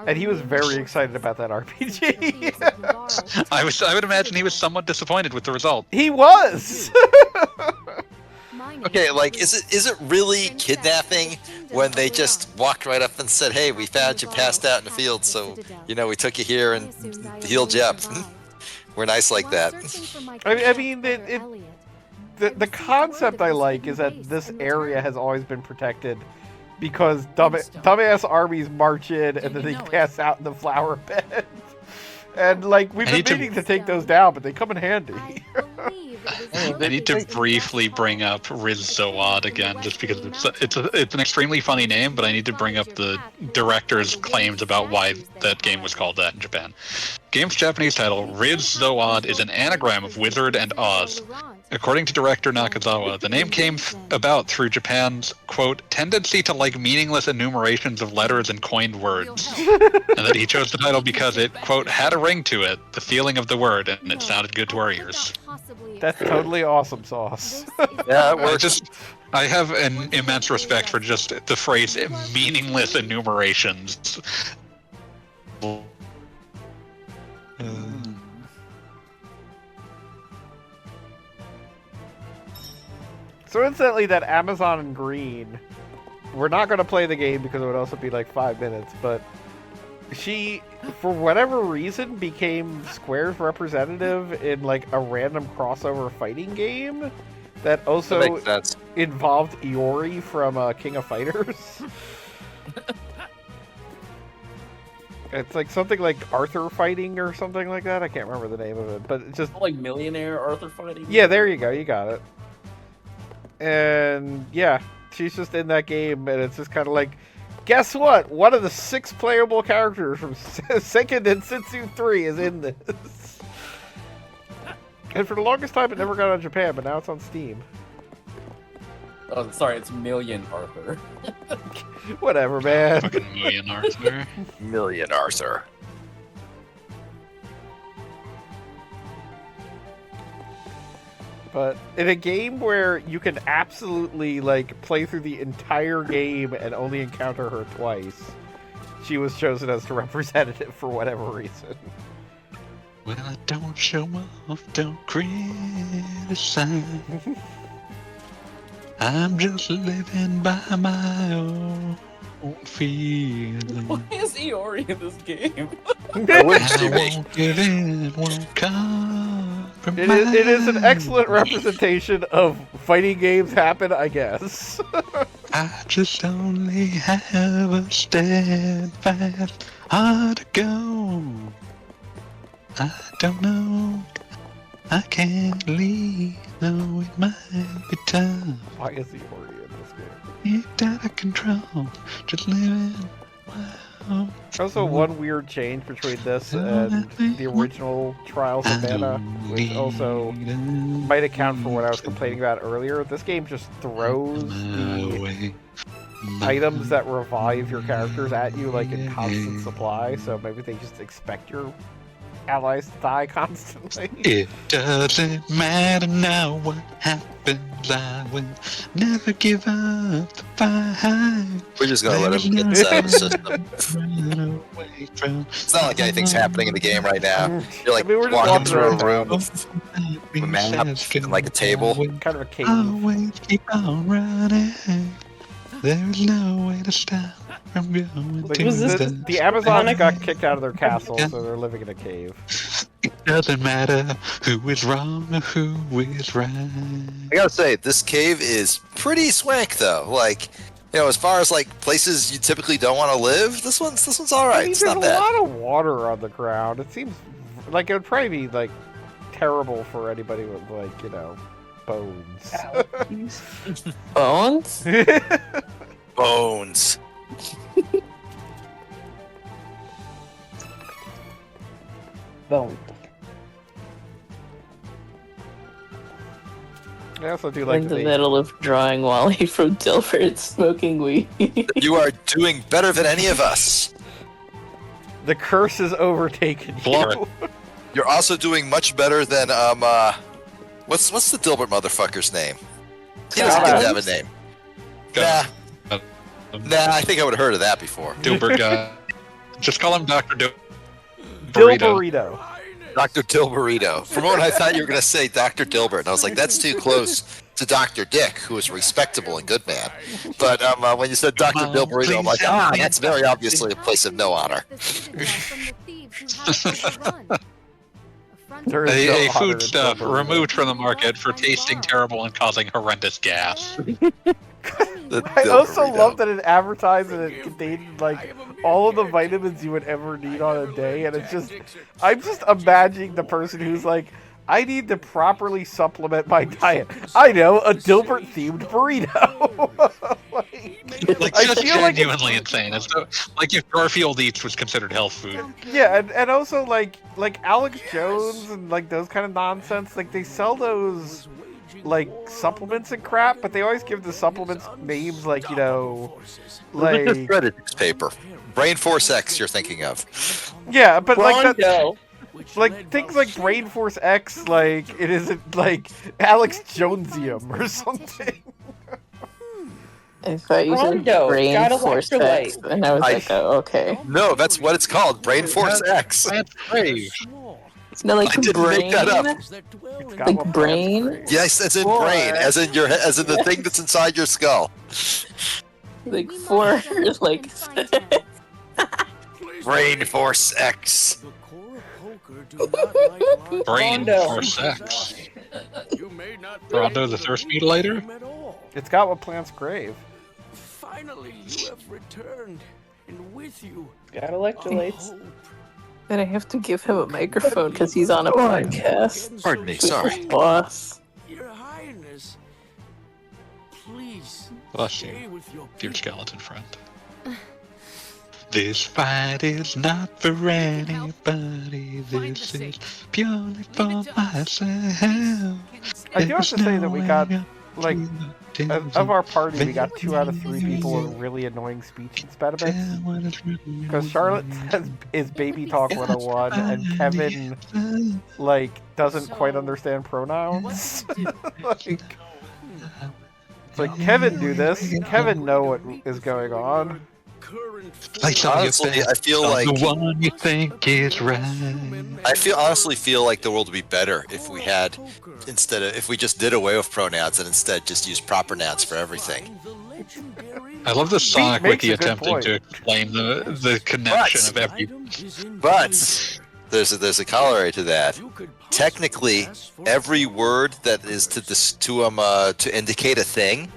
and he was very excited about that RPG. I would imagine he was somewhat disappointed with the result. He was. Okay, like, is it really kidnapping when they just walked right up and said, "Hey, we found you passed out in the field, so we took you here and healed you up." We're nice like that. I mean, the concept I like is that this area has always been protected because dumbass armies march in and then they pass out in the flower bed. And like we've been meaning to take those down, but they come in handy. I need to briefly bring up Rizoad again, just because it's an extremely funny name, but I need to bring up the director's claims about why that game was called that in Japan. Game's Japanese title, Rizoad, is an anagram of Wizard and Oz. According to director Nakazawa, the name came about through Japan's, quote, tendency to like meaningless enumerations of letters and coined words, and that he chose the title because it, quote, had a ring to it, the feeling of the word, and it sounded good to our ears. That's totally awesome sauce. Yeah, it works. I have an immense respect for just the phrase meaningless enumerations. So incidentally, that Amazon in green, we're not going to play the game because it would also be like 5 minutes, but she, for whatever reason, became Square's representative in like a random crossover fighting game that also That makes sense. involved Iori from King of Fighters. It's like something like Arthur fighting or something like that. I can't remember the name of it, but it's just Like Millionaire Arthur fighting. yeah. There you go. You got it. And yeah, she's just in that game, and it's just kind of like, guess what? One of the 6 playable characters from Second and Sensu 3 is in this. And for the longest time, it never got on Japan, but now it's on Steam. Oh, sorry, it's Million Arthur. Whatever, man. Fucking Million Arthur. Million Arthur. But in a game where you can absolutely like play through the entire game and only encounter her twice, she was chosen as the representative for whatever reason. Well, I don't show off, don't criticize. I'm just living by my own feeling. Why is Iori in this game? I wish I you be. won't give in, won't compromise. It is an excellent representation of fighting games happen, I guess. I just only have a steadfast heart to go. I don't know, I can't leave, though it might be tough. Why is he already in this game? It's out of control, just living. Wow. Also, one weird change between this and the original Trials of Mana, which also might account for what I was complaining about earlier. This game just throws the items that revive your characters at you like in constant supply, so maybe they just expect your allies to die constantly. It doesn't matter now what happens, I will never give up the fight. We're just gonna let him get this out of the system. It's not like anything's happening in the game right now. You're like we're just walking walking through a around room with a map and like a table. Kind of a cave. Always keep on running. There's no way to stop from going Like, to the Amazons got kicked out of their castle, so they're living in a cave. It doesn't matter who is wrong or who is right. I gotta say, this cave is pretty swank though. Like, you know, as far as like places you typically don't want to live, this one's all right. I mean, It's there's not a bad. lot of water on the ground. It seems like it would probably be like terrible for anybody with like, you know, bones. Bones? Bones. Bone. I also do Like like the middle of drawing Wally from Dilbert smoking weed. You are doing better than any of us. the curse has overtaken you. Florida. You're also doing much better than what's the Dilbert motherfucker's name? He doesn't get to have a name. Nah, I think I would have heard of that before. Dilbert guy. Just call him Dr. Dilburrito. Dr. Dilburrito. For a moment, I thought you were going to say Dr. Dilbert, and I was like, that's too close to Dr. Dick, who is a respectable and good man. But when you said Dr. Dilburrito, I'm like, that's very obviously a place of no honor. There is no A honor in foodstuff Dilburrito. removed from the market for tasting terrible and causing horrendous gas. I also love that it advertised and it contained like all of the vitamins you would ever need on a day, and it's just, I'm just imagining the person who's like, I need to properly supplement my diet. I know, a Dilbert themed burrito. Like, I just feel like genuinely insane. As though, like if Garfield Eats was considered health food. yeah, and also like Alex Jones and like those kind of nonsense, like they sell those like supplements and crap, but they always give the supplements names like, you know, like Reddit paper. Brain Force X you're thinking of. yeah, but like that, Rondo. like things like Brain Force X, like it isn't like Alex Jonesium or something. I thought you said Rondo, brain got force electrolyte. X, and I was like, oh, okay. No, that's what it's called. Brain Force X. That's brave. No, like I didn't brain, make that up. It's got like what brain. plants crave. Yes, as in Or- brain, as in the thing that's inside your skull. Like for like. Brain Force X. Brain Rondo. for sex. Rondo the thirst mutilator? It's got what plants crave. Finally, you have returned. and with you. Got electrolytes. Then I have to give him a microphone because he's on a podcast. Pardon me, with sorry. his boss. Your Highness, please Bless you, stay with your dear people. skeleton friend. This fight is not for anybody. This is purely for myself. I do have to say that we got, like, of our party, we got 2 out of 3 people with really annoying speech impediments. Because Charlotte is baby talk 101, and Kevin, like, doesn't quite understand pronouns. Like, it's like, Kevin do this, Kevin know what is going on. Honestly, I feel like the one you think is right. honestly feel like the world would be better if we had if we just did away with pronouns and instead just used proper nouns for everything. I love the Sonic makes Wiki a good attempting point. to explain the connection of every. But there's a corollary to that. Technically, every word that is to indicate a thing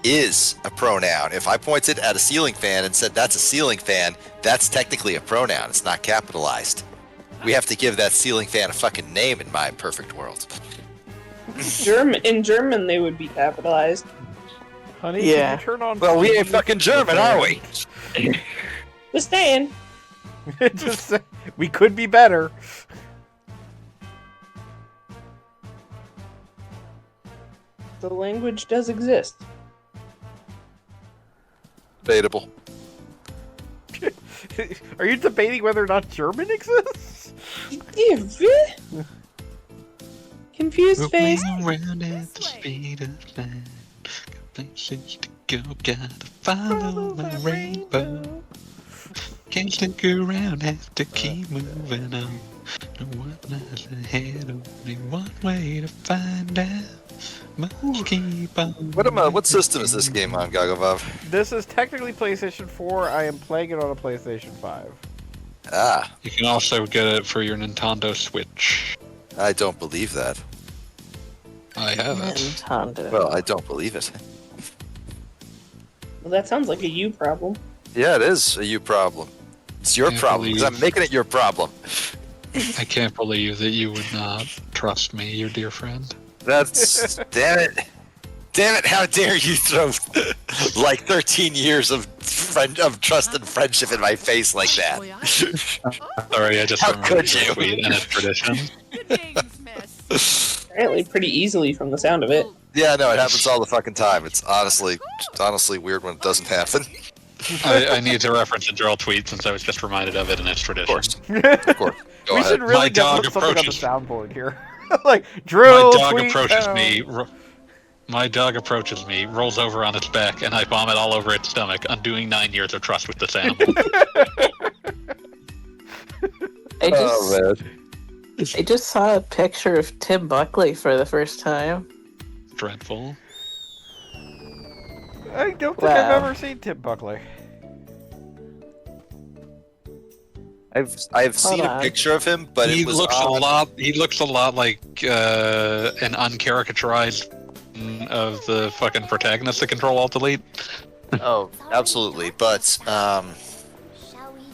is a pronoun. If I pointed at a ceiling fan and said that's a ceiling fan, that's technically a pronoun. It's not capitalized. We have to give that ceiling fan a fucking name in my perfect world. In German, they would be capitalized. Honey, Yeah. can you turn on... Well, we ain't fucking German, are we? Just saying. Just, we could be better. The language does exist. Debatable. Are you debating whether or not German exists? Confused face. Around at the speed of light. Got places to go, gotta follow my rainbow. Can't stick around, have to keep moving on. No one lies ahead, only one way to find out. Must keep on. What system is this game on, Gagavav? This is technically PlayStation 4. I am playing it on a PlayStation 5. Ah, You can also get it for your Nintendo Switch. I don't believe that. I have it. Nintendo. Well, I don't believe it. Well, that sounds like a you problem. Yeah, it is a you problem. It's your Can't problem, because I'm believe- making it your problem. I can't believe that you would not trust me, your dear friend. That's... damn it. Damn it, how dare you throw like 13 years of trust and friendship in my face like that. Sorry, I just How remembered could your you? tweet and it's tradition. Apparently pretty easily from the sound of it. Yeah, no, it happens all the fucking time. It's honestly weird when it doesn't happen. I need to reference a Gerald tweet since I was just reminded of it and it's Of tradition. course. Of course. Go We ahead. should My really dog put something on the approaches- soundboard here. Like, drill, My dog tweet approaches down. me. My dog approaches me, rolls over on its back, and I vomit all over its stomach, undoing 9 years of trust with this animal. I just saw a picture of Tim Buckley for the first time. Dreadful. I don't think Wow. I've ever seen Tim Buckley. I've seen a on. picture of him, but He it was looks on... a lot. He looks a lot like an uncharacterized of the fucking protagonist of Control Alt Delete. Oh, absolutely. But Shall we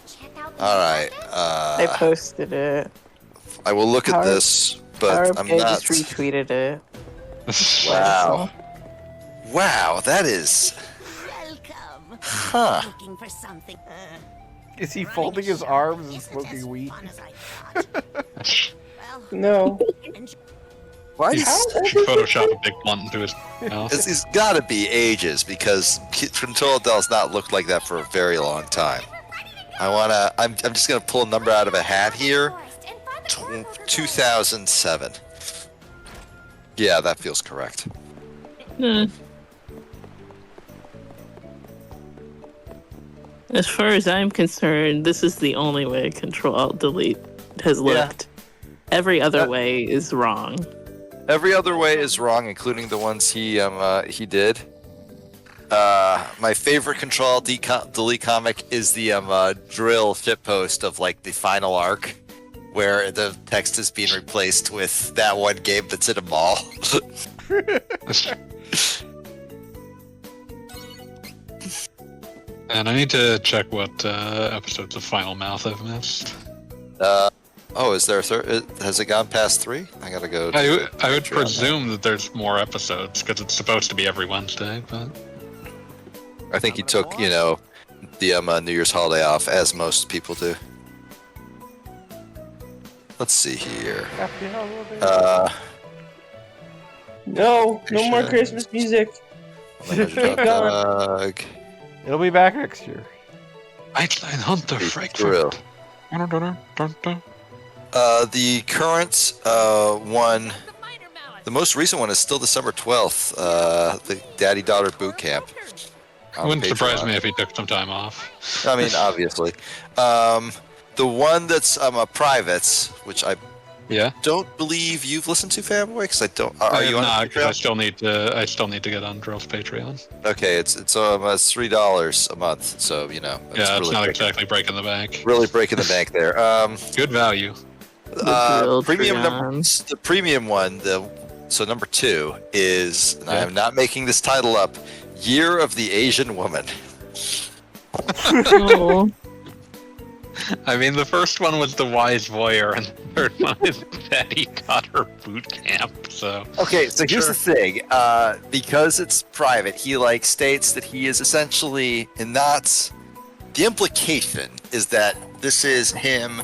check out the all right. I posted it. I will look at Our- this, but I'm I not. just retweeted it. Wow. Wow, that is. Welcome. Huh. Looking for something. Is he folding his arms and smoking weed? Fun as I thought. Well, No. Why You is should Photoshop a big blunt into his mouth. it's got to be ages because Control Del's not looked like that for a very long time. I'm just gonna pull a number out of a hat here. 2007. Yeah, that feels correct. Hmm. As far as I'm concerned, this is the only way Control Alt Delete has looked. Every other way is wrong. Every other way is wrong, including the ones he did. My favorite Control Delete comic is the drill shitpost of like the final arc, where the text is being replaced with that one game that's in a mall. And I need to check what episodes of Final Mouth I've missed. Is there a third? Has it gone past 3? I gotta go. I would Patreon presume that there's more episodes because it's supposed to be every Wednesday, but I think he took, the New Year's holiday off, as most people do. Let's see here. No more Christmas music. Dog. It'll be back next year. Einstein Hunter Drill. Frankfurt. The current one, the most recent one is still December 12th. The Daddy-Daughter Boot Camp. It wouldn't surprise me if he took some time off. I mean, obviously. The one that's privates, which I don't believe you've listened to, Fanboy, because I don't. Are you on not? Patreon? I still need to get on Drill's Patreon. Okay, it's $3 a month, so It's really not exactly breaking the bank. Really breaking the bank there. Good value. The premium one, so number 2 is, and I am not making this title up, Year of the Asian Woman. Oh. I mean, the first one was The Wise Voyeur, and the third one is Daddy-Daughter Boot Camp, so... Okay, so here's the thing. Because it's private, he, states that he is essentially not... The implication is that this is him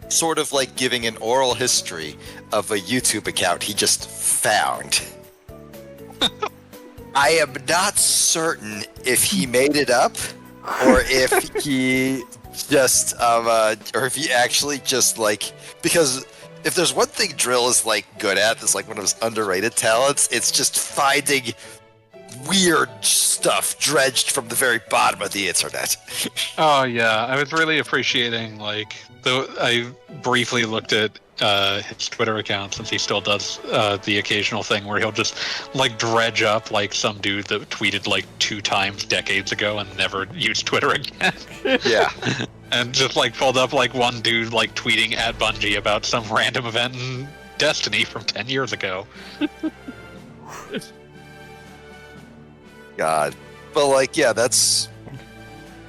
sort of giving an oral history of a YouTube account he just found. I am not certain if he made it up or if he just or if he actually just because if there's one thing Drill is good at, that's one of his underrated talents, it's just finding weird stuff dredged from the very bottom of the internet. Oh yeah, I was really appreciating I briefly looked at his Twitter account, since he still does the occasional thing where he'll just dredge up some dude that tweeted 2 times decades ago and never used Twitter again. Yeah. And just pulled up one dude tweeting at Bungie about some random event in Destiny from 10 years ago. God. But that's...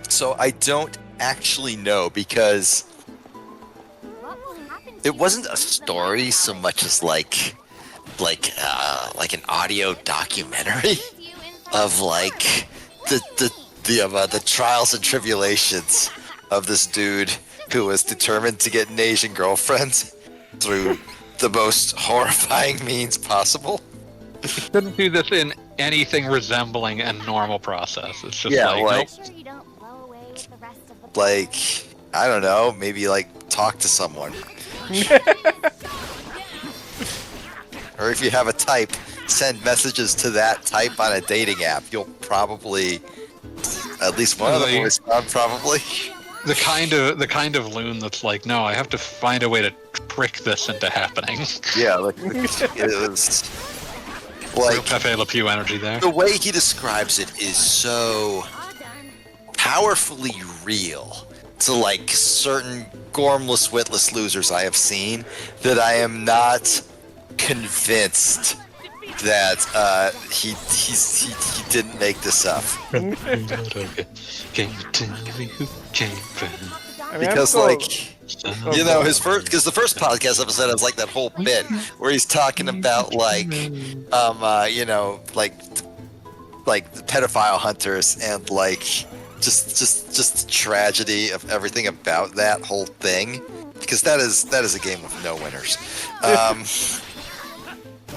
So I don't actually know, because it wasn't a story so much as an audio documentary of the trials and tribulations of this dude who was determined to get an Asian girlfriend through the most horrifying means possible. Couldn't do this in anything resembling a normal process. It's just I don't know, maybe talk to someone. Or if you have a type, send messages to that type on a dating app. You'll probably, at least one of them will respond, probably. The kind of loon that's no, I have to find a way to trick this into happening. Yeah, it was Pepe Le Pew energy there. The way he describes it is so powerfully real to certain gormless, witless losers I have seen, that I am not convinced that he didn't make this up. Because his first, because the first podcast episode has that whole bit where he's talking about pedophile hunters and just the tragedy of everything about that whole thing, because that is a game with no winners.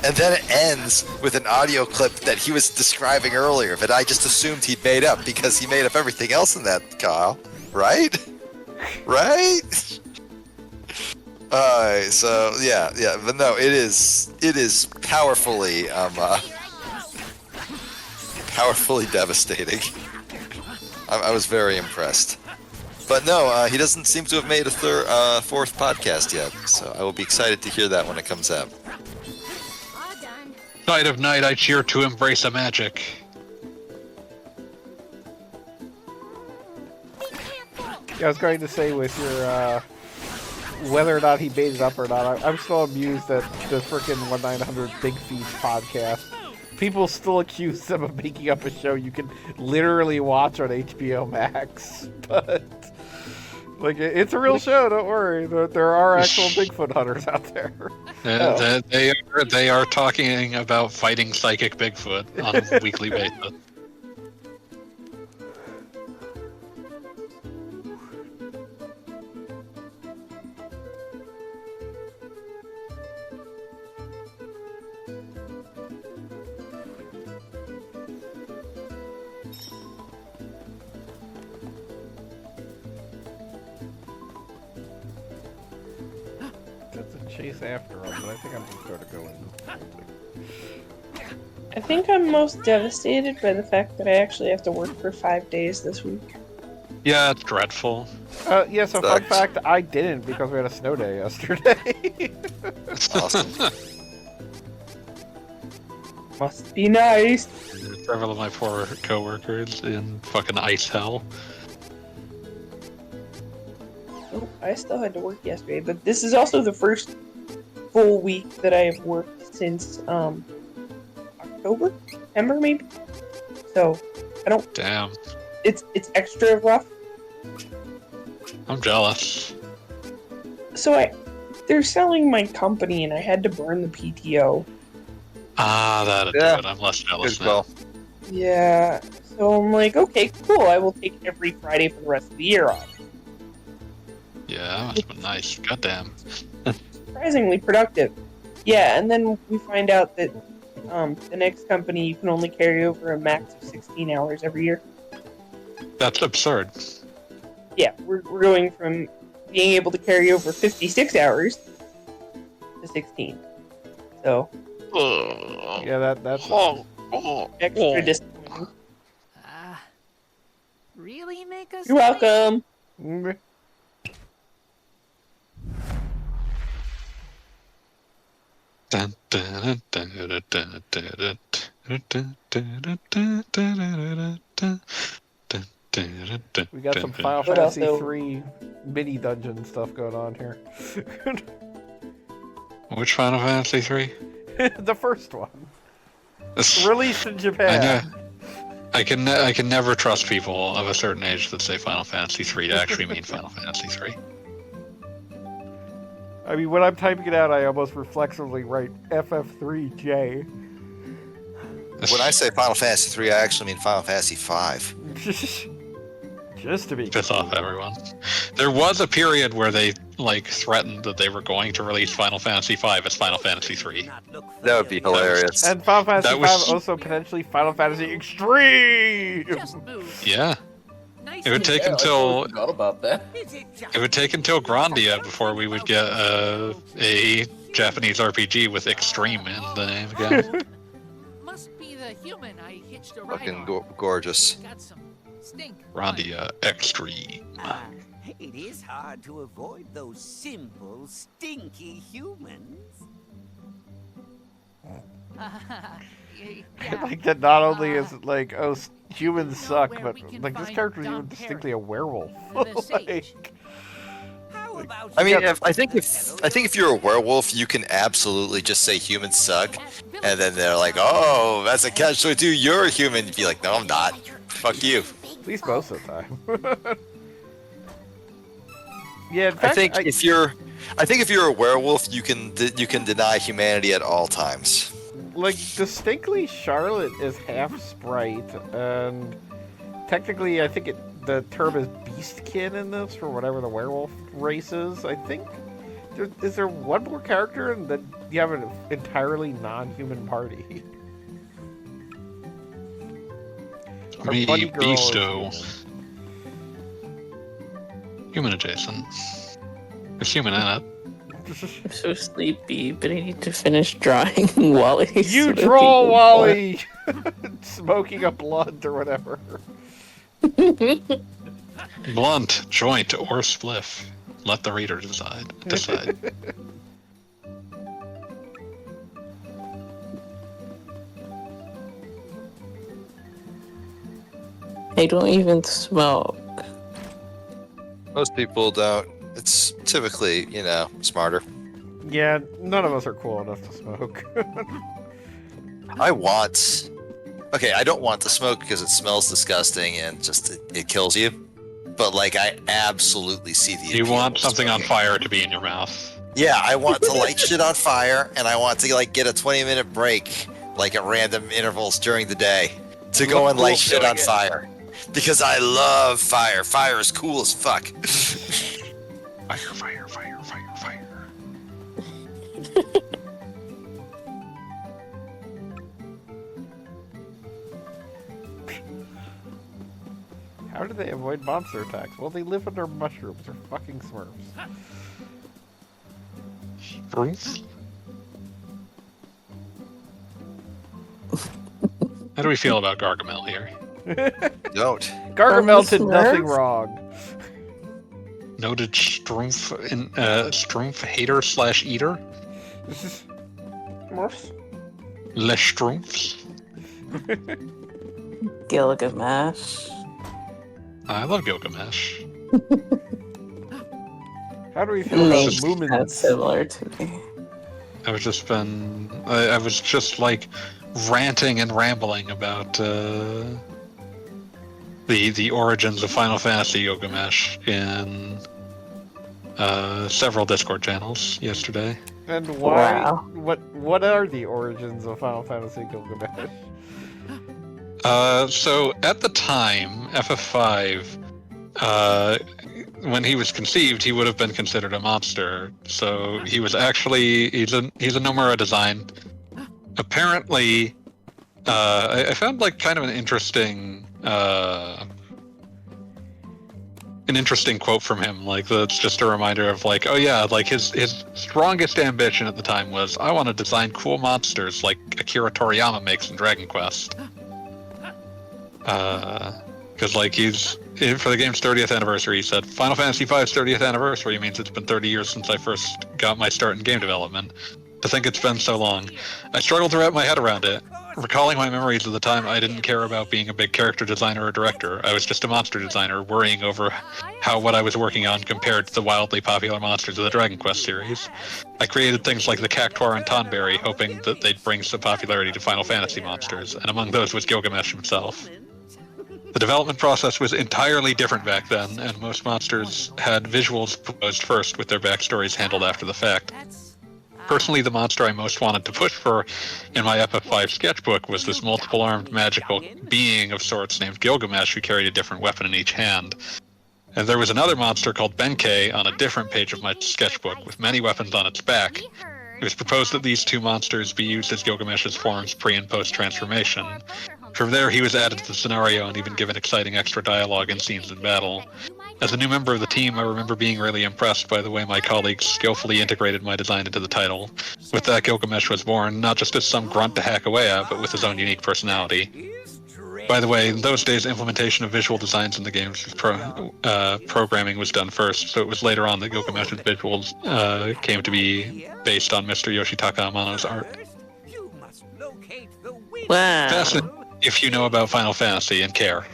And then it ends with an audio clip that he was describing earlier that I just assumed he'd made up, because he made up everything else in that, Kyle. Right? Right? So yeah, but no, it is powerfully devastating. I was very impressed. But no, he doesn't seem to have made a fourth podcast yet, so I will be excited to hear that when it comes out. Night of night, I cheer to embrace a magic. Yeah, I was going to say with your whether or not he made it up or not, I'm still amused that the frickin' 1-900 Big Feet podcast people still accuse them of making up a show you can literally watch on HBO Max, but like it's a real show. Don't worry, there are actual Bigfoot hunters out there. They are talking about fighting psychic Bigfoot on a weekly basis. Chase after him, but I think I'm just going to go in. I think I'm most devastated by the fact that I actually have to work for 5 days this week. Yeah, it's dreadful. Yeah, so fun fact, I didn't because we had a snow day yesterday. Awesome. Must be nice. Several of my poor coworkers in fucking ice hell. Oh, I still had to work yesterday, but this is also the first full week that I have worked since October, September maybe. So I don't. Damn. It's extra rough. I'm jealous. So they're selling my company, and I had to burn the PTO. Ah, that'll do it. I'm less jealous now. Yeah. So I'm like, okay, cool. I will take every Friday for the rest of the year off. Yeah, that must have been nice. Goddamn. Surprisingly productive. Yeah, and then we find out that the next company you can only carry over a max of 16 hours every year. That's absurd. Yeah, we're going from being able to carry over 56 hours to 16. So. Yeah, that's extra disappointing. Really make us? You're welcome. Dun, dun, dun, dun, dun, dun, dun, dun. We got some Final Fantasy 3 mini dungeon stuff going on here. Which Final Fantasy 3? The first one. Released in Japan. I can never trust people of a certain age that say Final Fantasy 3 to actually mean Final Fantasy 3. I mean, when I'm typing it out, I almost reflexively write FF3J. When I say Final Fantasy 3, I actually mean Final Fantasy 5. Just to be piss off everyone. There was a period where they threatened that they were going to release Final Fantasy 5 as Final Fantasy 3. That would be hilarious. And Final Fantasy 5 also potentially Final Fantasy Extreme. Yeah. It would take until about that. It would take until Grandia before we would get a Japanese RPG with Extreme in the name again. Must be the human I hitched a ride Fucking on. gorgeous. Got some stink. Grandia Extreme. It is hard to avoid those simple, stinky humans. Yeah. Like that not only is it like, oh, humans suck, but like this character is even distinctly a werewolf. Like, I mean, I think if you're a werewolf, you can absolutely just say humans suck, and then they're like, "Oh, that's a catch-22. You're a human." You'd be like, "No, I'm not. Fuck you." At least most of the time. Yeah, in fact, I think if you're a werewolf, you can deny humanity at all times. Like, distinctly, Charlotte is half sprite, and technically, I think the term is beastkin in this, for whatever the werewolf race is. I think, is there one more character and that you have an entirely non-human party? Me, Beasto. Human adjacent. There's human in it. I'm so sleepy, but I need to finish drawing Wally. You draw Wally smoking a blunt or whatever. Blunt, joint, or spliff. Let the reader decide. I don't even smoke. Most people don't. It's typically, smarter. Yeah, none of us are cool enough to smoke. I want. Okay, I don't want the smoke because it smells disgusting and just it kills you. But like, I absolutely see the. You appeal want of something on smoking. fire to be in your mouth. Yeah, I want to light shit on fire, and I want to like get a 20-minute break, like at random intervals during the day, to go and light shit on fire. Because I love fire. Fire is cool as fuck. Fire, fire, fire, fire, fire. How do they avoid monster attacks? Well, they live under mushrooms. They're fucking Smurfs. How do we feel about Gargamel here? Don't. Gargamel From did the nothing Smurfs? wrong. Noted Strumpf hater / eater? Morphs? Les Strumpfs? Gilgamesh. I love Gilgamesh. How do we feel about Names kind of Moomins? similar to me. I was just like ranting and rambling about the origins of Final Fantasy Gilgamesh in several Discord channels yesterday. And why? Wow. What are the origins of Final Fantasy Gilgamesh? So at the time, FF5, when he was conceived, he would have been considered a monster. So he was actually he's a Nomura design. Apparently, I found like kind of an interesting quote from him. Like that's just a reminder of like, oh yeah, like his strongest ambition at the time was, I want to design cool monsters like Akira Toriyama makes in Dragon Quest. Because like for the game's 30th anniversary, he said, Final Fantasy V's 30th anniversary means it's been 30 years since I first got my start in game development. To think it's been so long. I struggled to wrap my head around it. Recalling my memories of the time, I didn't care about being a big character designer or director. I was just a monster designer, worrying over how what I was working on compared to the wildly popular monsters of the Dragon Quest series. I created things like the Cactuar and Tonberry, hoping that they'd bring some popularity to Final Fantasy monsters, and among those was Gilgamesh himself. The development process was entirely different back then, and most monsters had visuals proposed first with their backstories handled after the fact. Personally, the monster I most wanted to push for in my FF5 sketchbook was this multiple-armed magical being of sorts named Gilgamesh who carried a different weapon in each hand. And there was another monster called Benkei on a different page of my sketchbook with many weapons on its back. It was proposed that these two monsters be used as Gilgamesh's forms pre- and post-transformation. From there, he was added to the scenario and even given exciting extra dialogue and scenes in battle. As a new member of the team, I remember being really impressed by the way my colleagues skillfully integrated my design into the title. With that, Gilgamesh was born, not just as some grunt to hack away at, but with his own unique personality. By the way, in those days, implementation of visual designs in the game's programming was done first, so it was later on that Gilgamesh's visuals came to be based on Mr. Yoshitaka Amano's art. Wow. Fascinating if you know about Final Fantasy and care.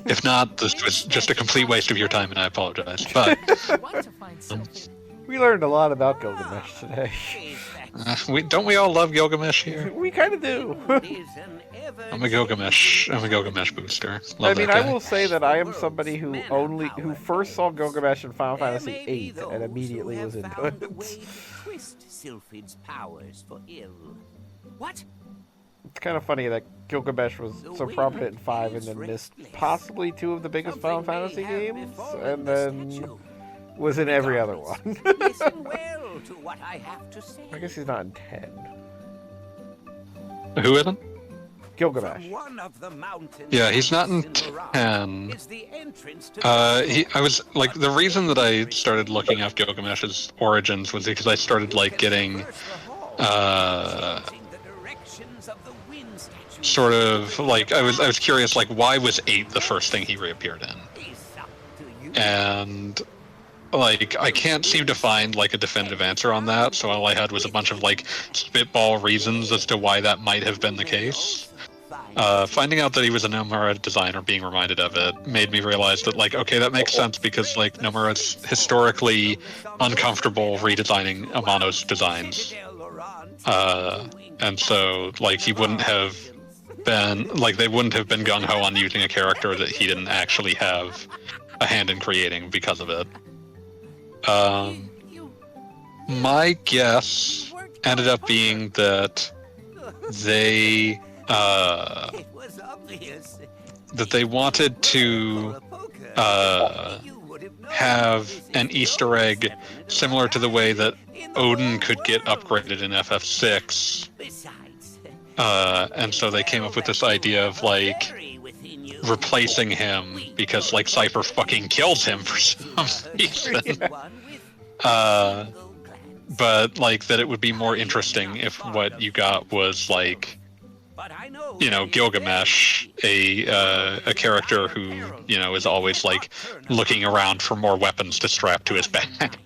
If not, this was just a complete waste of your time, and I apologize. But We learned a lot about Gilgamesh today. don't we all love Gilgamesh here? We kind of do. I'm a Gilgamesh booster. Love I mean, that I guy. will say that I am somebody who first saw Gilgamesh in Final Fantasy VIII and immediately was into it. Twist Sylphid's powers for ill. What? It's kind of funny that Gilgamesh was so prominent in 5 and then missed possibly 2 of the biggest Final Fantasy games, and then was in every other one. Listen well to what I have to say. I guess he's not in 10. Who isn't? Gilgamesh. One of the mountains Yeah, he's not in in the rock 10. is the entrance to the I was like, the reason that I started looking up Gilgamesh's origins was because I started like getting sort of like I was curious, like, why was 8 the first thing he reappeared in? And like I can't seem to find like a definitive answer on that, so all I had was a bunch of like spitball reasons as to why that might have been the case. Finding out that he was a Nomura designer, being reminded of it, made me realize that, like, okay, that makes sense because, like, Nomura's historically uncomfortable redesigning Amano's designs. and so like he wouldn't have been like they wouldn't have been gung ho on using a character that he didn't actually have a hand in creating because of it. My guess ended up being that they wanted to have an Easter egg similar to the way that Odin could get upgraded in FF6. And so they came up with this idea of like replacing him because like Cypher fucking kills him for some reason. But like that it would be more interesting if what you got was like, you know, Gilgamesh, a character who, you know, is always like looking around for more weapons to strap to his back.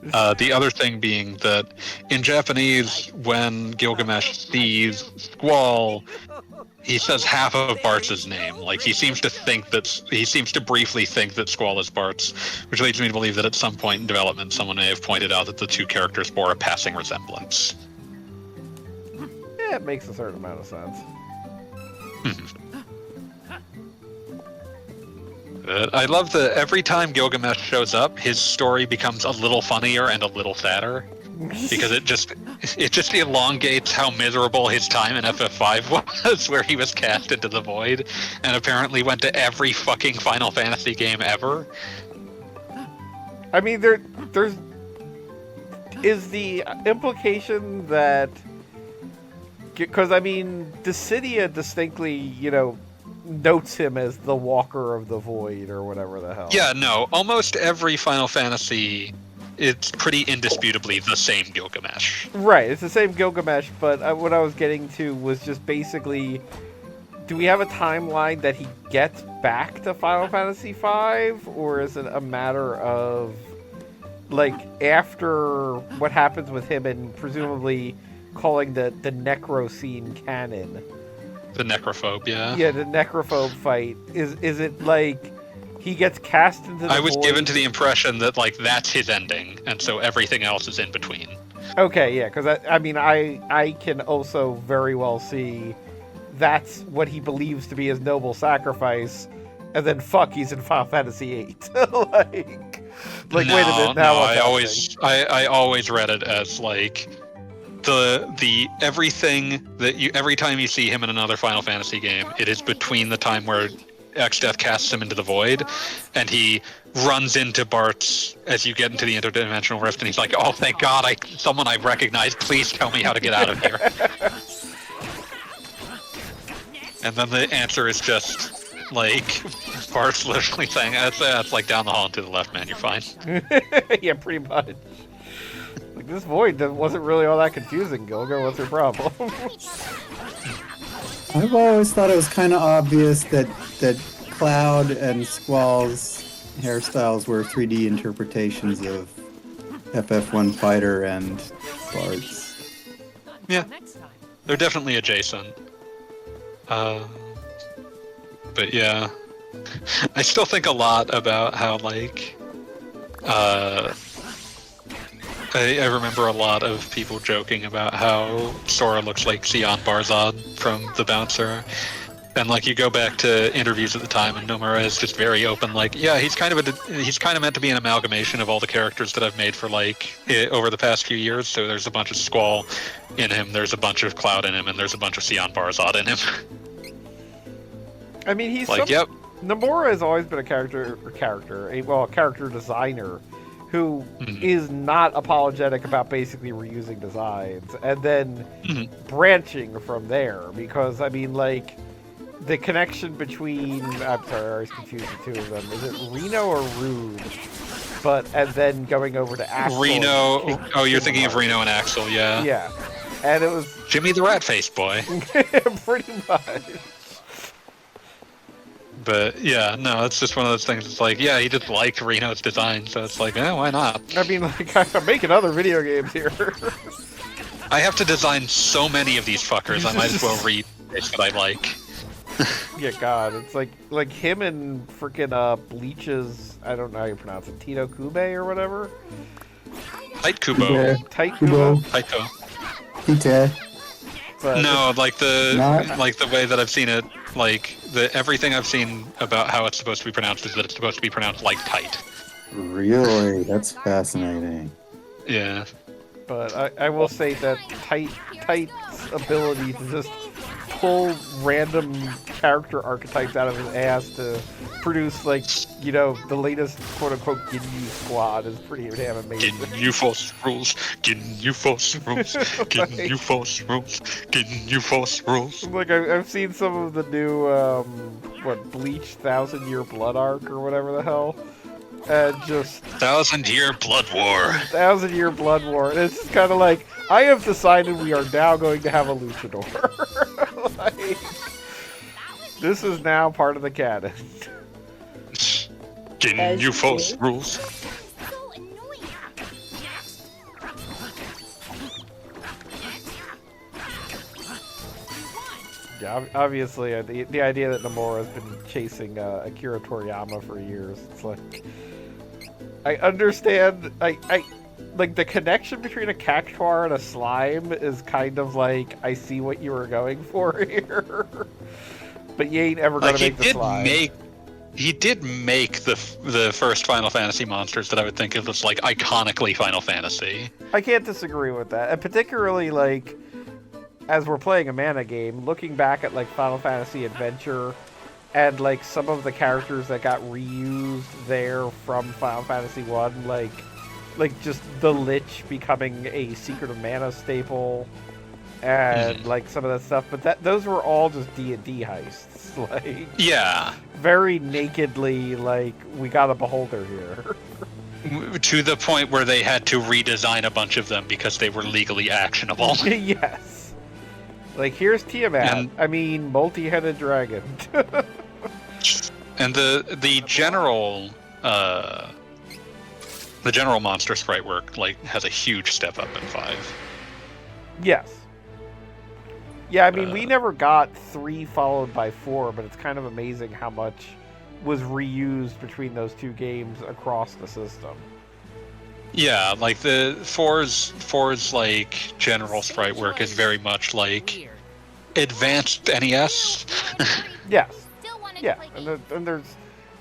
The other thing being that in Japanese, when Gilgamesh sees Squall, he says half of Bart's name. Like he seems to briefly think that Squall is Bart's, which leads me to believe that at some point in development, someone may have pointed out that the two characters bore a passing resemblance. Yeah, it makes a certain amount of sense. I love that every time Gilgamesh shows up, his story becomes a little funnier and a little sadder. Because it just elongates how miserable his time in FF5 was, where he was cast into the void, and apparently went to every fucking Final Fantasy game ever. I mean, there's is the implication that, because I mean, Dissidia distinctly, you know, notes him as the Walker of the Void or whatever the hell. Yeah, no, almost every Final Fantasy, it's pretty indisputably the same Gilgamesh. Right, it's the same Gilgamesh, but what I was getting to was just basically, do we have a timeline that he gets back to Final Fantasy V, or is it a matter of, like, after what happens with him and presumably calling the Necro scene canon? The Necrophobe, yeah. Yeah, the Necrophobe fight. Is it like he gets cast into the I was void? given to the impression that, like, that's his ending, and so everything else is in between. Okay, yeah, because I mean, I can also very well see that's what he believes to be his noble sacrifice, and then fuck, he's in Final Fantasy VIII. like No, wait a minute, now no, what's happening? I always read it as, like, the everything that you every time you see him in another Final Fantasy game, it is between the time where Exdeath casts him into the void, and he runs into Bart's as you get into the interdimensional rift, and he's like, "Oh, thank God, someone I recognize. Please tell me how to get out of here." And then the answer is just like Bart's literally saying, "That's like down the hall and to the left, man. You're fine." Yeah, pretty much. Like, this void wasn't really all that confusing, Gilga. What's your problem? I've always thought it was kind of obvious that Cloud and Squall's hairstyles were 3D interpretations of FF1 Fighter and Bart's. Yeah, they're definitely adjacent. But yeah, I still think a lot about how, like, I remember a lot of people joking about how Sora looks like Sion Barzad from The Bouncer. And, like, you go back to interviews at the time, and Nomura is just very open, like, yeah, he's kind of meant to be an amalgamation of all the characters that I've made for, like, over the past few years. So there's a bunch of Squall in him, there's a bunch of Cloud in him, and there's a bunch of Sion Barzad in him. I mean, he's like, yep. Nomura has always been a character designer who is not apologetic about basically reusing designs and then branching from there. Because, I mean, like, the connection between, I'm sorry, I always confuse the two of them. Is it Reno or Rude? And then going over to Axel. Reno, oh, you're thinking of Reno and Axel, yeah. Yeah. And it was Jimmy the Rat-Faced Boy. Pretty much. But yeah, no, it's just one of those things. It's like, yeah, he just liked Reno's design, so it's like, why not? I mean, like, I'm making other video games here. I have to design so many of these fuckers. I might as well read it that I like. Yeah, God, it's like him and freaking Bleach's, I don't know how you pronounce it, Tito Kube or whatever. Tight Kubo. Tight Kubo. Taito. Tite. But No, like Not- the way that I've seen it, like everything I've seen about how it's supposed to be pronounced is that it's supposed to be pronounced like tight. Really? That's fascinating. Yeah. But I will say that Tight's ability to just pull random character archetypes out of his ass to produce, like, you know, the latest quote-unquote Ginyu squad is pretty damn amazing. Ginyu Force rules. Ginyu Force rules. Ginyu Force rules. Ginyu Force rules. Like, I've seen some of the new, Bleach 1,000-Year Blood arc or whatever the hell. And just 1,000-Year Blood War. 1,000-Year Blood War. And it's just kind of like, I have decided we are now going to have a luchador. Like, this is now part of the canon. Ginyu Force rules. Yeah, obviously, the idea that Nomura has been chasing Akira Toriyama for years, it's like, I understand, like, the connection between a cactuar and a slime is kind of like, I see what you were going for here. But you ain't ever gonna make the slime. He did make the first Final Fantasy monsters that I would think of as, like, iconically Final Fantasy. I can't disagree with that. And particularly, like, as we're playing a mana game, looking back at, like, Final Fantasy Adventure and, like, some of the characters that got reused there from Final Fantasy 1, like just the Lich becoming a Secret of Mana staple, and like some of that stuff. But those were all just D&D heists, like, yeah, very nakedly, like, we got a beholder here. To the point where they had to redesign a bunch of them because they were legally actionable. Yes. Like, here's Tiamat. I mean, multi-headed dragon. And the general monster sprite work, like, has a huge step up in 5. Yes. Yeah, I mean, we never got 3 followed by 4, but it's kind of amazing how much was reused between those two games across the system. Yeah, like the 4's like general sprite work is very much like advanced NES. Yes. Yeah,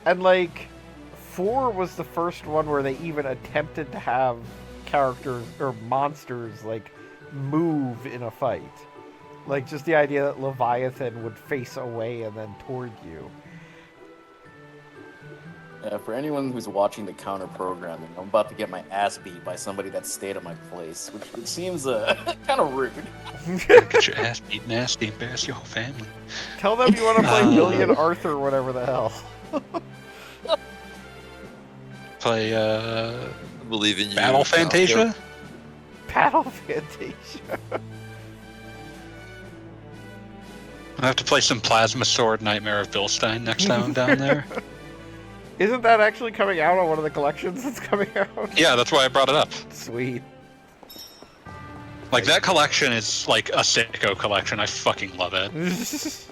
and like 4 was the first one where they even attempted to have characters or monsters like move in a fight. Like, just the idea that Leviathan would face away and then toward you. Yeah, for anyone who's watching the counter programming, I'm about to get my ass beat by somebody that stayed at my place, which seems kind of rude. Get your ass beat nasty, embarrass your whole family. Tell them you want to play Million Arthur, whatever the hell. Play believe in you. Battle Fantasia? Battle Fantasia. I have to play some Plasma Sword Nightmare of Bilstein next time I'm down there. Isn't that actually coming out on one of the collections that's coming out? Yeah, that's why I brought it up. Sweet. Like, that collection is like a sicko collection. I fucking love it.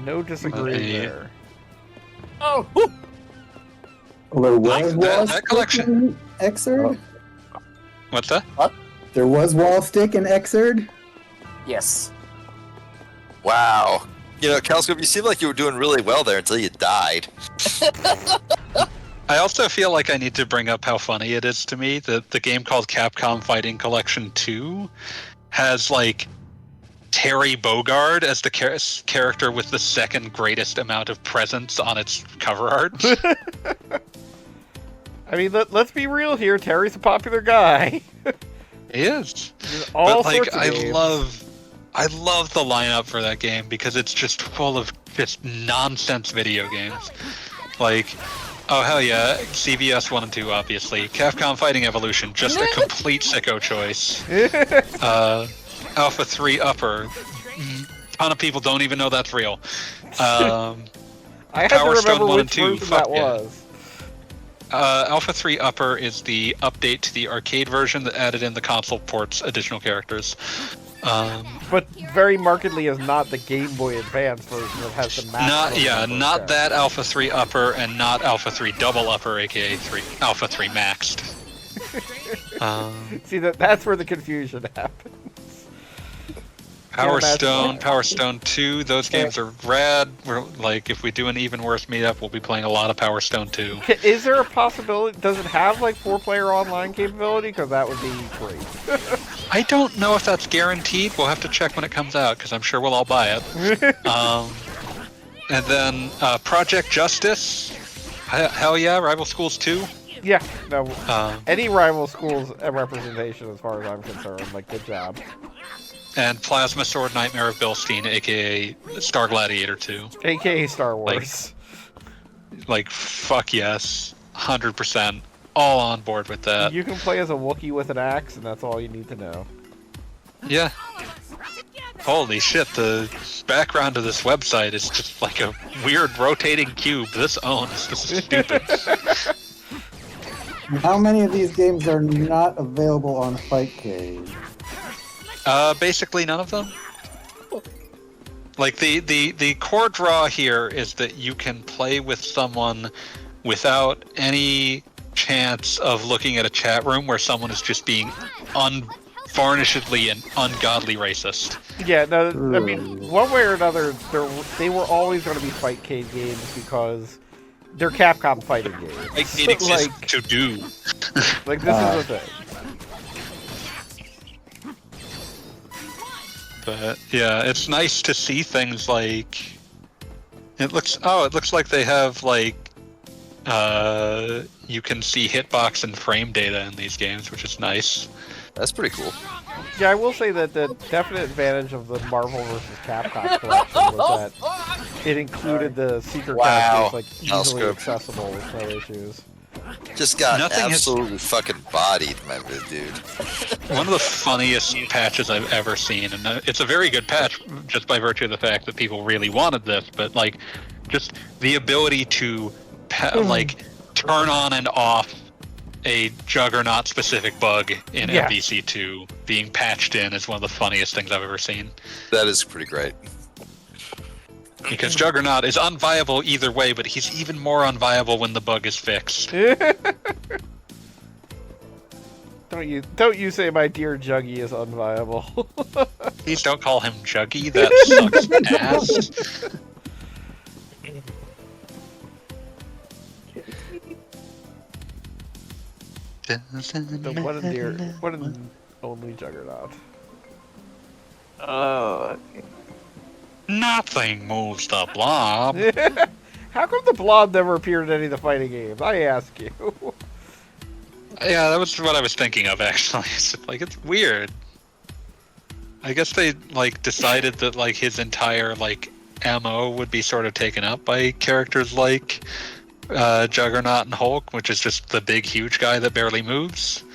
No disagreeing there. Oh! Well, there was that collection. Exerd? What's that? What? There was wall stick in Exerd? Yes. Wow. You know, Calscope, you seemed like you were doing really well there until you died. I also feel like I need to bring up how funny it is to me that the game called Capcom Fighting Collection 2 has, like, Terry Bogard as the character with the second greatest amount of presence on its cover art. I mean, let's be real here. Terry's a popular guy. He is. All but, like, sorts of games. I love the lineup for that game because it's just full of just nonsense video games. Like, oh hell yeah, CVS 1 and 2 obviously. Capcom Fighting Evolution, just a complete sicko choice. Alpha 3 Upper, ton of people don't even know that's real. I had Power to Stone remember 1 which and 2, version fuck that yeah. was. Alpha 3 Upper is the update to the arcade version that added in the console ports additional characters. But very markedly is not the Game Boy Advance version that has the maximum. Not that Alpha 3 Upper and not Alpha 3 Double Upper, aka Alpha 3 Maxed. See, that's where the confusion happens. Power Stone 2, those games are rad. We're like, if we do an even worse meetup, we'll be playing a lot of Power Stone 2. Is there a possibility? Does it have like 4-player online capability? Because that would be great. I don't know if that's guaranteed. We'll have to check when it comes out, because I'm sure we'll all buy it. And then Project Justice. Hell yeah, Rival Schools 2. Yeah, no. Any Rival Schools representation, as far as I'm concerned, like, good job. And Plasma Sword Nightmare of Bilstein, aka Star Gladiator 2. AKA Star Wars. Like fuck yes. 100%. All on board with that. You can play as a Wookiee with an axe, and that's all you need to know. Yeah. Holy shit, the background of this website is just like a weird rotating cube. This owns. This is stupid. How many of these games are not available on Fightcade? Basically none of them. Like the core draw here is that you can play with someone without any chance of looking at a chat room where someone is just being unvarnishedly and ungodly racist. Yeah, no, I mean, one way or another, they were always going to be Fightcade games because they're Capcom fighting games. Like, it exists to do. Like, this is the thing. But yeah, it's nice to see things like it looks like they have like you can see hitbox and frame data in these games, which is nice. That's pretty cool. Yeah, I will say that the definite advantage of the Marvel vs. Capcom collection was that it included the secret characters like easily accessible with no issues. Just got absolutely fucking bodied, my dude. One of the funniest patches I've ever seen, and it's a very good patch just by virtue of the fact that people really wanted this, but like just the ability to like turn on and off a Juggernaut specific bug in MVC2 being patched in is one of the funniest things I've ever seen. That is pretty great. Because Juggernaut is unviable either way, but he's even more unviable when the bug is fixed. Don't you say my dear Juggy is unviable. Please don't call him Juggy, that sucks ass. What an only Juggernaut. Nothing moves the blob. How come the blob never appeared in any of the fighting games? I ask you. Yeah, that was what I was thinking of actually. It's weird. I guess they like decided that like his entire like MO would be sort of taken up by characters like Juggernaut and Hulk, which is just the big huge guy that barely moves.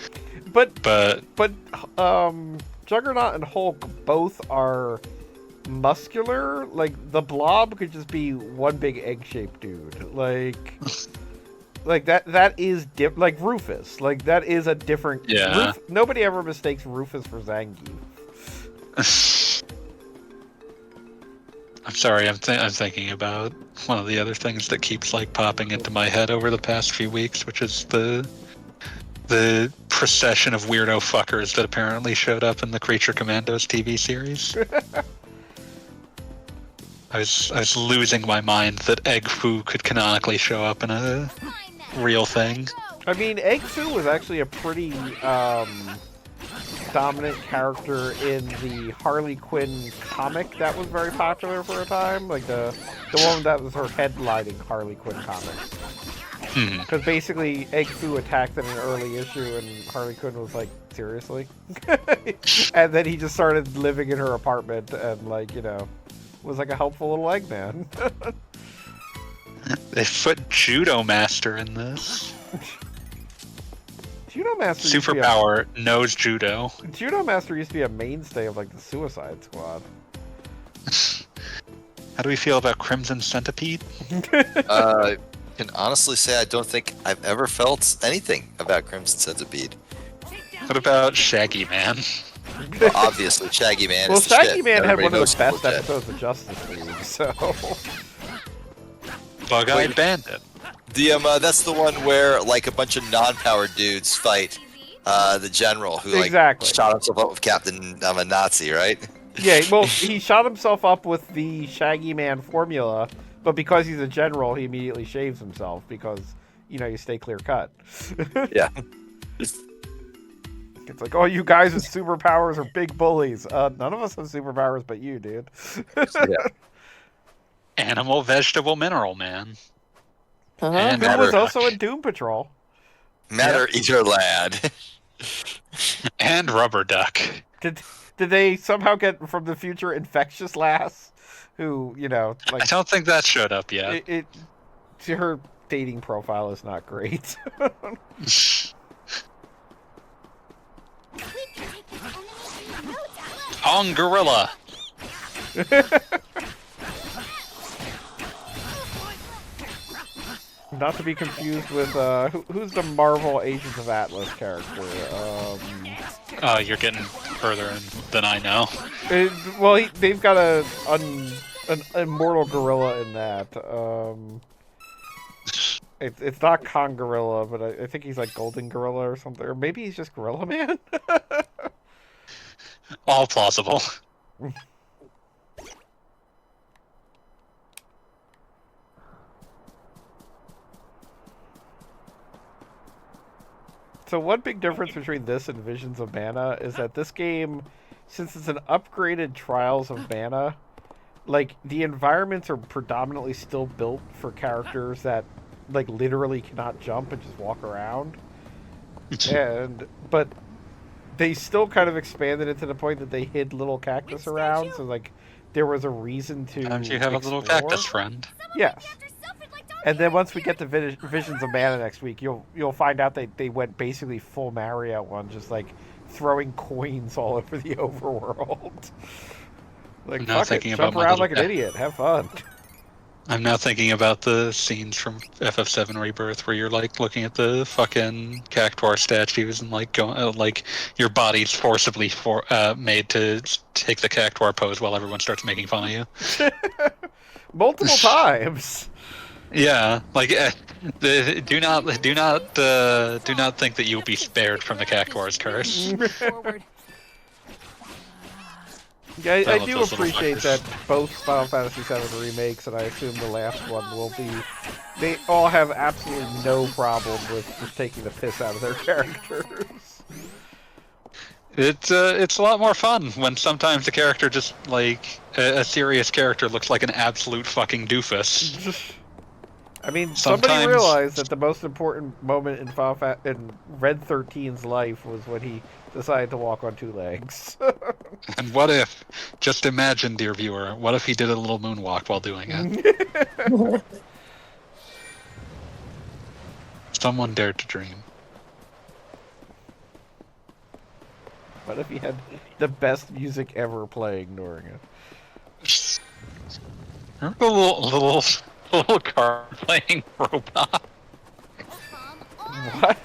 But Juggernaut and Hulk both are muscular. Like the blob could just be one big egg-shaped dude. Like that is like Rufus. Like that is a different. Yeah. Nobody ever mistakes Rufus for Zangief. I'm sorry. I'm thinking about one of the other things that keeps like popping into my head over the past few weeks, which is the procession of weirdo fuckers that apparently showed up in the Creature Commandos TV series. I was losing my mind that Egg Foo could canonically show up in a real thing. I mean, Egg Foo was actually a pretty dominant character in the Harley Quinn comic that was very popular for a time. Like the one that was her headlining Harley Quinn comic. Because basically, Egg Foo attacked in an early issue, and Harley Quinn was like, seriously? And then he just started living in her apartment, and like, you know, was like a helpful little Eggman. They put Judo Master in this. Judo Master Superpower knows judo. Judo Master used to be a mainstay of like the Suicide Squad. How do we feel about Crimson Centipede? I can honestly say I don't think I've ever felt anything about Crimson Centipede. What about Shaggy Man? Well, obviously, Shaggy Man well, is the Shaggy shit. Man had Everybody one of knows the best about that. episodes of Justice League, so... Bug-Eyed Bandit. That's the one where like a bunch of non-powered dudes fight the general who like Exactly. shot himself up with Captain I'm a Nazi, right? Yeah, well, he shot himself up with the Shaggy Man formula, but because he's a general, he immediately shaves himself because, you stay clear cut. Yeah. It's like, oh, you guys with superpowers are big bullies. None of us have superpowers but you, dude. Yeah. Animal, vegetable, mineral, man. And Who was Rubber also Duck. in Doom Patrol. Matter Eater Lad. And Rubber Duck. Did they somehow get from the future Infectious Lass, who, I don't think that showed up yet. Her dating profile is not great. On Gorilla. Not to be confused with who's the Marvel Agents of Atlas character. You're getting further in than I know. They've got an immortal gorilla in that. It's not Kong Gorilla, but I think he's like Golden Gorilla or something, or maybe he's just Gorilla Man. All plausible. So one big difference between this and Visions of Mana is that this game, since it's an upgraded Trials of Mana, like, the environments are predominantly still built for characters that, like, literally cannot jump and just walk around. But they still kind of expanded it to the point that they hid little cactus around, so, like, there was a reason to Sometimes you have a little explore. cactus friend. Yes. And then once we get to Visions of Mana next week, you'll find out they went basically full Mario one, just like throwing coins all over the overworld. Like, I'm now fuck thinking it, about jump my around little like an idiot, have fun. I'm now thinking about the scenes from FF7 Rebirth where you're like looking at the fucking Cactuar statues and like going like your body's forcibly made to take the Cactuar pose while everyone starts making fun of you. Multiple times. Yeah, like do not think that you'll be spared from the Cactuar's curse. Yeah, I do appreciate that both Final Fantasy VII remakes, and I assume the last one will be. They all have absolutely no problem with just taking the piss out of their characters. It's a lot more fun when sometimes the character just like a serious character looks like an absolute fucking doofus. I mean, Sometimes... somebody realized that the most important moment in in Red 13's life was when he decided to walk on two legs. And what if, just imagine, dear viewer, what if he did a little moonwalk while doing it? Someone dared to dream. What if he had the best music ever playing during it? Remember the little card playing robot? What?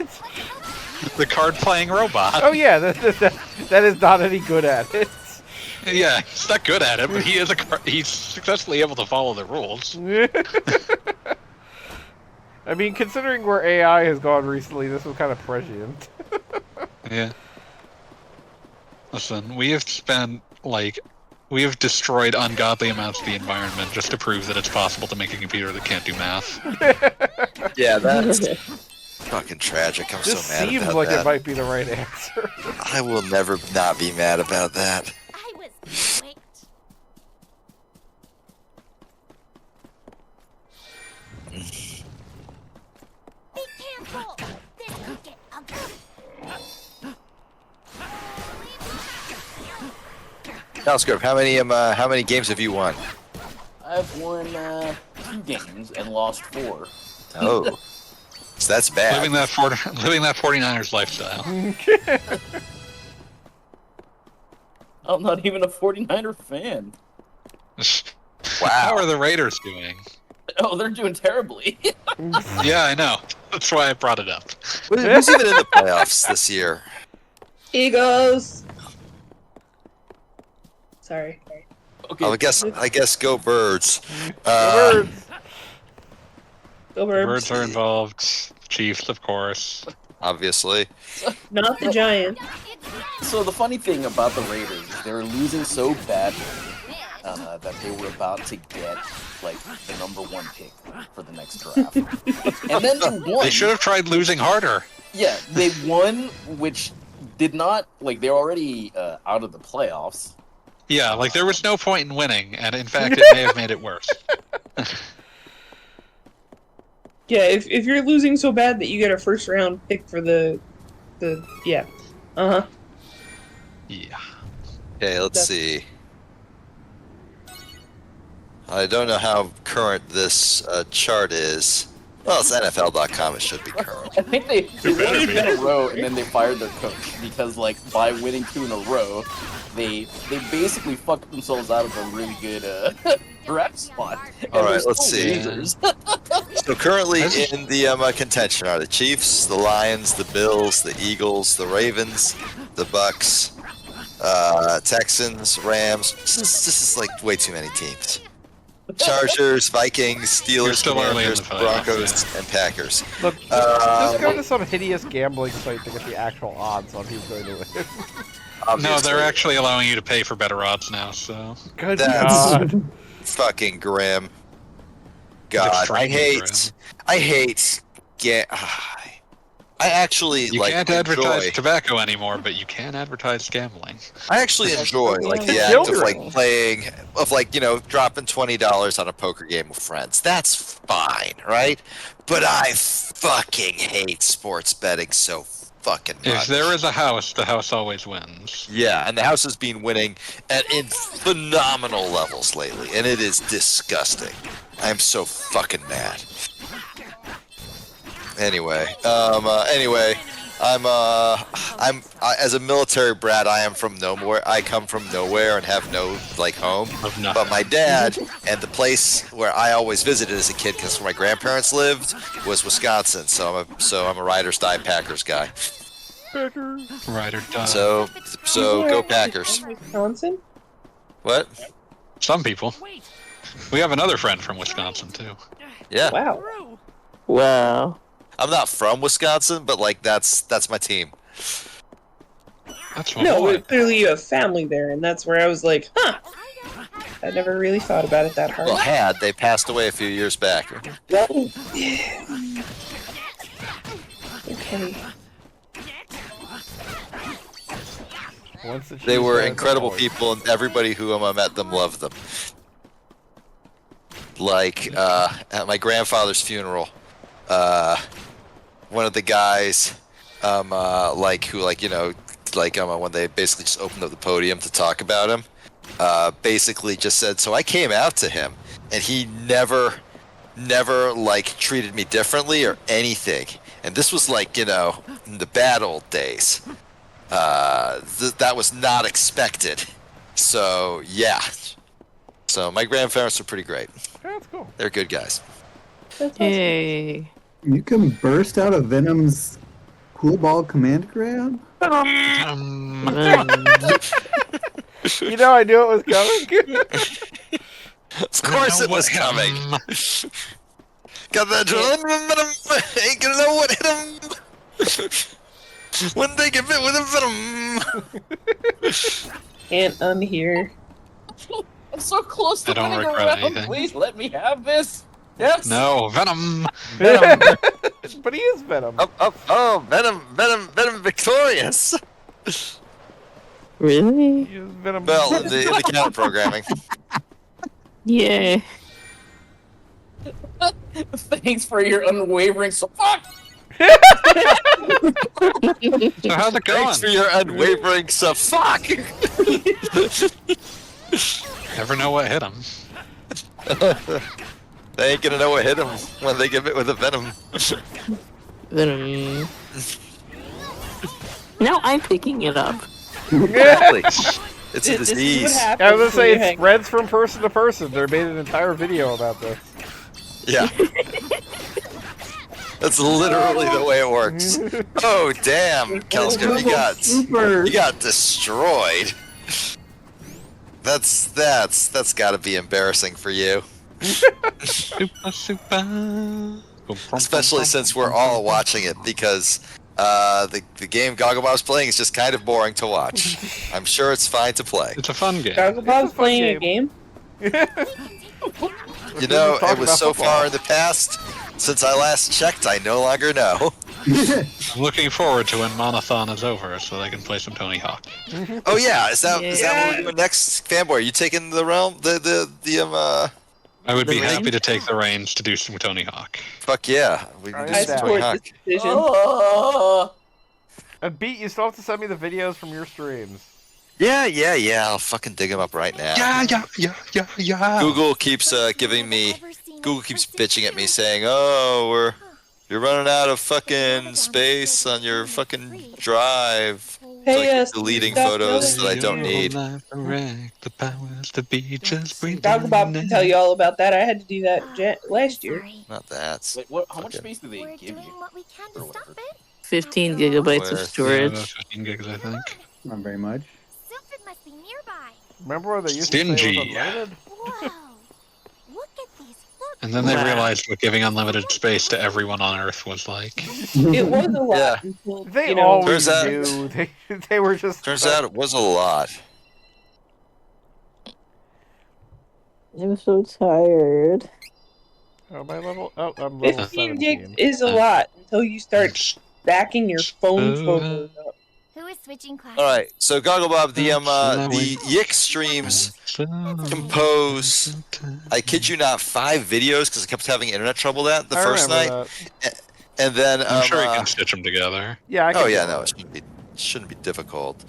The card playing robot. Oh yeah, that is not any good at it. Yeah, he's not good at it, but he's successfully able to follow the rules. I mean, considering where AI has gone recently, this was kind of prescient. Yeah. Listen, we have destroyed ungodly amounts of the environment just to prove that it's possible to make a computer that can't do math. Yeah, that's fucking tragic. I'm this so mad about that. seems like it might be the right answer. I will never not be mad about that. I was wait. Be careful. This could get ugly. Now, Script, how many games have you won? I've won 2 games and lost 4. Oh, so that's bad. Living that 49ers lifestyle. I'm not even a 49er fan. Wow. How are the Raiders doing? Oh, they're doing terribly. Yeah, I know. That's why I brought it up. Who's even in the playoffs this year? Eagles. Sorry. Okay. Oh, I guess go Birds. Go Birds. Go Birds. Birds are involved. Chiefs, of course. Obviously. Not the Giants. So the funny thing about the Raiders is they were losing so badly that they were about to get like the #1 pick for the next draft, and then they won. They should have tried losing harder. Yeah, they won, which did not like they're already out of the playoffs. Yeah, like there was no point in winning, and in fact, it may have made it worse. Yeah, if you're losing so bad that you get a first round pick for the yeah. Uh-huh. Yeah. Okay, let's see. I don't know how current this chart is. Well, it's NFL.com. It should be current. I think they won 2 in a row, and then they fired their coach because, like, by winning 2 in a row, they basically fucked themselves out of a really good draft spot. All right, let's see. So currently in the contention are the Chiefs, the Lions, the Bills, the Eagles, the Ravens, the Bucks, Texans, Rams. This is like way too many teams. Chargers, Vikings, Steelers, Commanders, Broncos, and Packers. Look, just go to some hideous gambling site to get the actual odds on who's going to win. No, they're actually allowing you to pay for better odds now, so... Good That's God. fucking grim. God, I hate... I actually You like can't advertise tobacco anymore, but you can advertise gambling. I actually enjoy like the act of like playing, of like, you know, dropping $20 on a poker game with friends. That's fine, right? But I fucking hate sports betting so fucking much. If there is a house, the house always wins. Yeah, and the house has been winning in phenomenal levels lately, and it is disgusting. I'm so fucking mad. Anyway, I'm as a military brat, I am from nowhere. I come from nowhere and have no like home. But my dad and the place where I always visited as a kid, because where my grandparents lived, was Wisconsin. So I'm a Riders Die Packers guy. Packers. Rider die. So go Packers. Wisconsin? What? Some people. We have another friend from Wisconsin too. Yeah. Wow. Wow. I'm not from Wisconsin, but like that's my team. That's no, but clearly you have family there, and that's where I was like, huh. I never really thought about it that hard. Well, they passed away a few years back. Oh, yeah. Okay. They were incredible people, and everybody who met them loved them. Like at my grandfather's funeral, one of the guys, when they basically just opened up the podium to talk about him, basically just said, so I came out to him, and he never like treated me differently or anything. And this was like, in the bad old days. That was not expected. So, yeah. So my grandparents are pretty great. That's cool. They're good guys. Hey. You can burst out of Venom's cool ball command grab? You know, I knew it was coming. Of course it was coming. Got that adrenaline venom. Ain't gonna know what hit him. When they get bit with a venom. Can't unhear. I'm so close to I don't winning regret around. anything. Please let me have this. Yes. No, Venom. Venom. But he is Venom. Oh, Venom victorious. Really? He is Venom. Well, in the counter programming. Yeah. Thanks for your unwavering support. So how's it going? Thanks for your unwavering fuck. Never know what hit him. They ain't gonna know what hit them when they get bit with a venom. Venom. Now I'm picking it up. Exactly. It's a This is disease. what happens I was gonna say when you it hang- spreads from person to person. They made an entire video about this. Yeah. That's literally the way it works. Oh damn, Kelsko, you got destroyed. That's got to be embarrassing for you. Super. Especially since we're all watching it, because The game Gogglebob's playing is just kind of boring to watch. I'm sure it's fine to play. It's a fun game. Gogglebob's playing a game? You know, it was so far in the past. Since I last checked, I no longer know. I'm looking forward to when Monothon is over so I can play some Tony Hawk. Oh yeah, is that what we're doing next, Fanboy? Are you taking the realm? I would be the happy to take the reins to do some Tony Hawk. Fuck yeah, we can do I some Tony support Hawk. this decision. And Beat, you still have to send me the videos from your streams. Yeah. I'll fucking dig them up right now. Yeah. Google keeps giving me. Google keeps bitching at me saying, "Oh, you're running out of fucking space on your fucking drive." Hey, so I keep deleting photos that I don't need. Gogglebob can tell you all about that. I had to do that last year. Not that. Wait, how much space do they give you? 15 gigabytes of storage. 15 gigs, I think. Not very much. Sylphid must be nearby. Remember when they used to say it was Stingy. unlimited? Whoa. Look at these And then they realized what giving unlimited space to everyone on Earth was like. It was a lot. Yeah. Until, They always Turns out- knew. They were just. Turns out it was a lot. I'm so tired. Oh, my level. Oh, I'm level 15 17. gigs is a lot until you start backing your phone photos up. Who is switching classes? All right, so Gogglebob, the Yick streams compose. I kid you not, 5 videos because I kept having internet trouble the first night, and then I'm sure you can stitch them together. Yeah. I can do no, that. it shouldn't be difficult,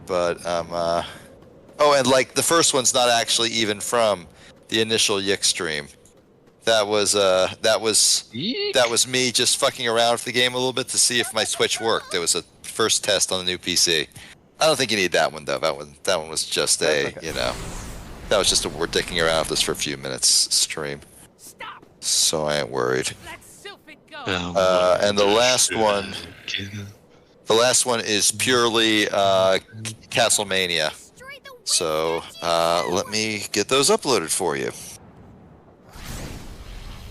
but and like the first one's not actually even from the initial Yick stream. That was me just fucking around with the game a little bit to see if my Switch worked. There was a first test on the new PC. I don't think you need that one though. That one was just that was just we're dicking around with this for a few minutes stream. So I ain't worried. And the last one is purely Castlemania. So let me get those uploaded for you.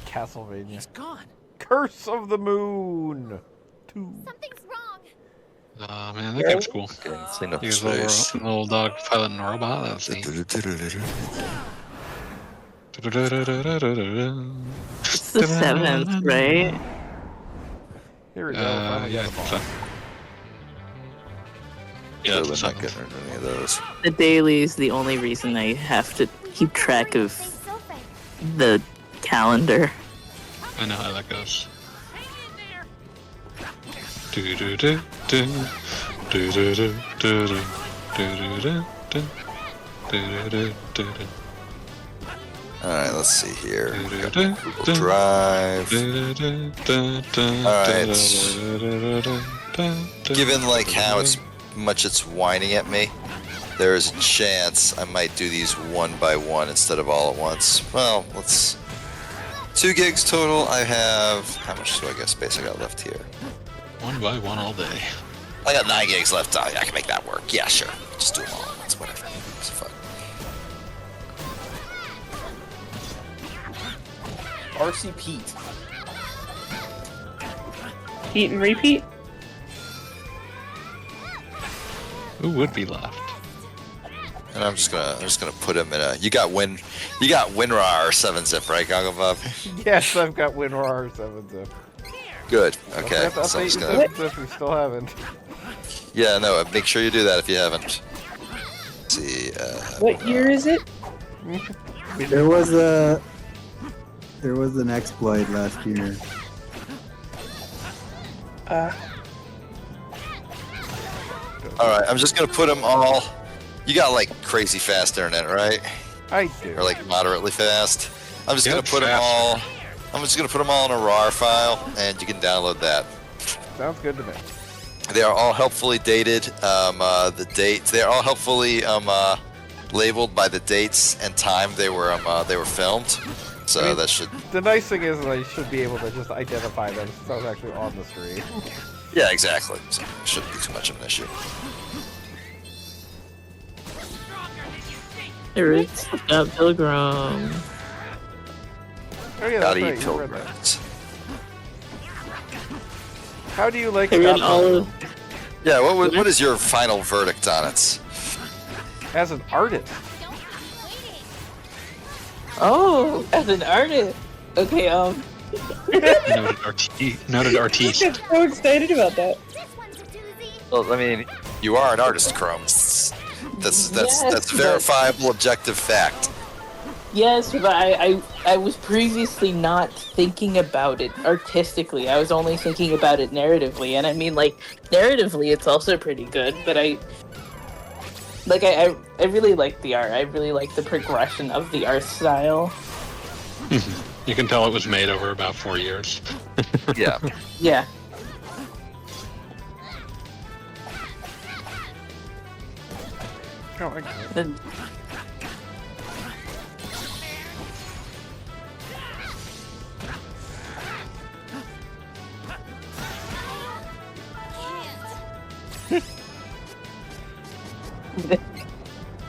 Castlevania. He's gone. Curse of the Moon. 2. Something's wrong. Oh man, that game's cool. Clean up He's space. a little dog piloting a robot. That's neat. It's the 7th, right? Here we go. Finally got them all. Yeah, We're not getting rid of any of those. The daily is the only reason I have to keep track of the calendar. I know how that goes. Alright, let's see here. Google Drive. Alright. Given like how much it's whining at me, there is a chance I might do these one by one instead of all at once. Well, let's 2 gigs total. I have how much do I got space I got left here? 1 by 1 all day. I got 9 gigs left. I can make that work. Yeah, sure. Just do them all at once. Whatever. It's fun. RC Pete. Eat and repeat? Who would be left? And I'm just gonna put him in a. You got WinRAR 7-zip, right, Gogglebob? Yes, I've got WinRAR 7-zip. Good. Okay. Don't So I'm forget just to gonna. update your 7-zip, we still haven't. Yeah, no. Make sure you do that if you haven't. Let's see. What year is it? There was an exploit last year. All right. I'm just gonna put them all. You got like crazy fast internet, right? I do. Or like moderately fast. I'm just Yeah, gonna put them all. I'm just gonna put them all in a RAR file, and you can download that. Sounds good to me. They are all helpfully dated. The dates. They are all helpfully labeled by the dates and time they were filmed. So I mean, that should. The nice thing is I should be able to just identify them since I was actually on the screen. Yeah, exactly. So it shouldn't be too much of an issue. It's Pilgrim. Oh yeah, Gotta that's eat right, you read that. pilgrims. How do you like I read Scott all Pilgrim? of. Yeah, what is your final verdict on it? As an artist? Oh, as an artist. Okay, Noted artiste. I'm so excited about that. Well, I mean, you are an artist, Chrome. That's Yes, verifiable, objective fact. Yes, but I was previously not thinking about it artistically. I was only thinking about it narratively, and I mean, like, narratively, it's also pretty good. But I really like the art. I really like the progression of the art style. You can tell it was made over about 4 years. Yeah. Yeah. Oh my god. Then-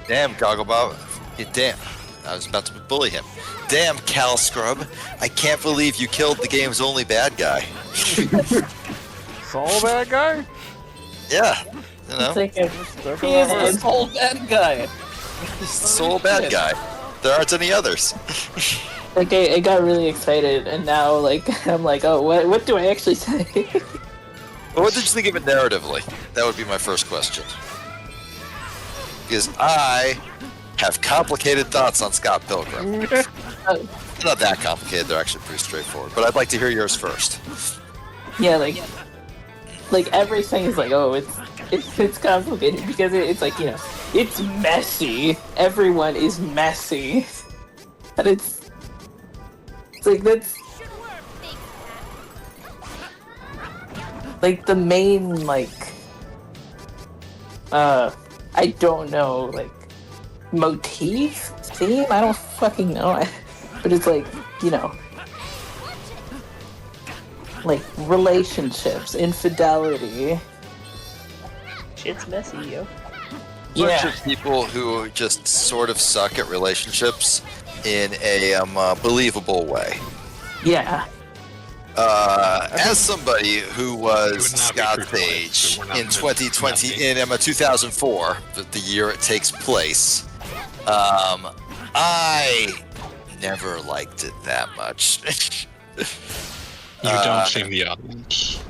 Damn, Gogglebob. Damn. I was about to bully him. Damn, Cal Scrub. I can't believe you killed the game's only bad guy. Sole bad guy? Yeah. You know, It's like a, Never he is mind. a sole bad guy. sole bad guy. There aren't any others. Like I got really excited, and now like I'm like, oh, what do I actually say? Well, what did you think of it narratively? That would be my first question. Because I have complicated thoughts on Scott Pilgrim. Not that complicated, they're actually pretty straightforward. But I'd like to hear yours first. Yeah, like everything is like, oh, it's complicated because it's like, you know, it's messy. Everyone is messy, and it's like that's like the main I don't know, like motif theme. I don't fucking know, but it's like, you know, like relationships, infidelity. Shit's messy, yo. Bunch of people who just sort of suck at relationships in a believable way. Yeah. As somebody who was Scott's age in 2020, in 2004, the year it takes place, I never liked it that much. You don't seem the audience.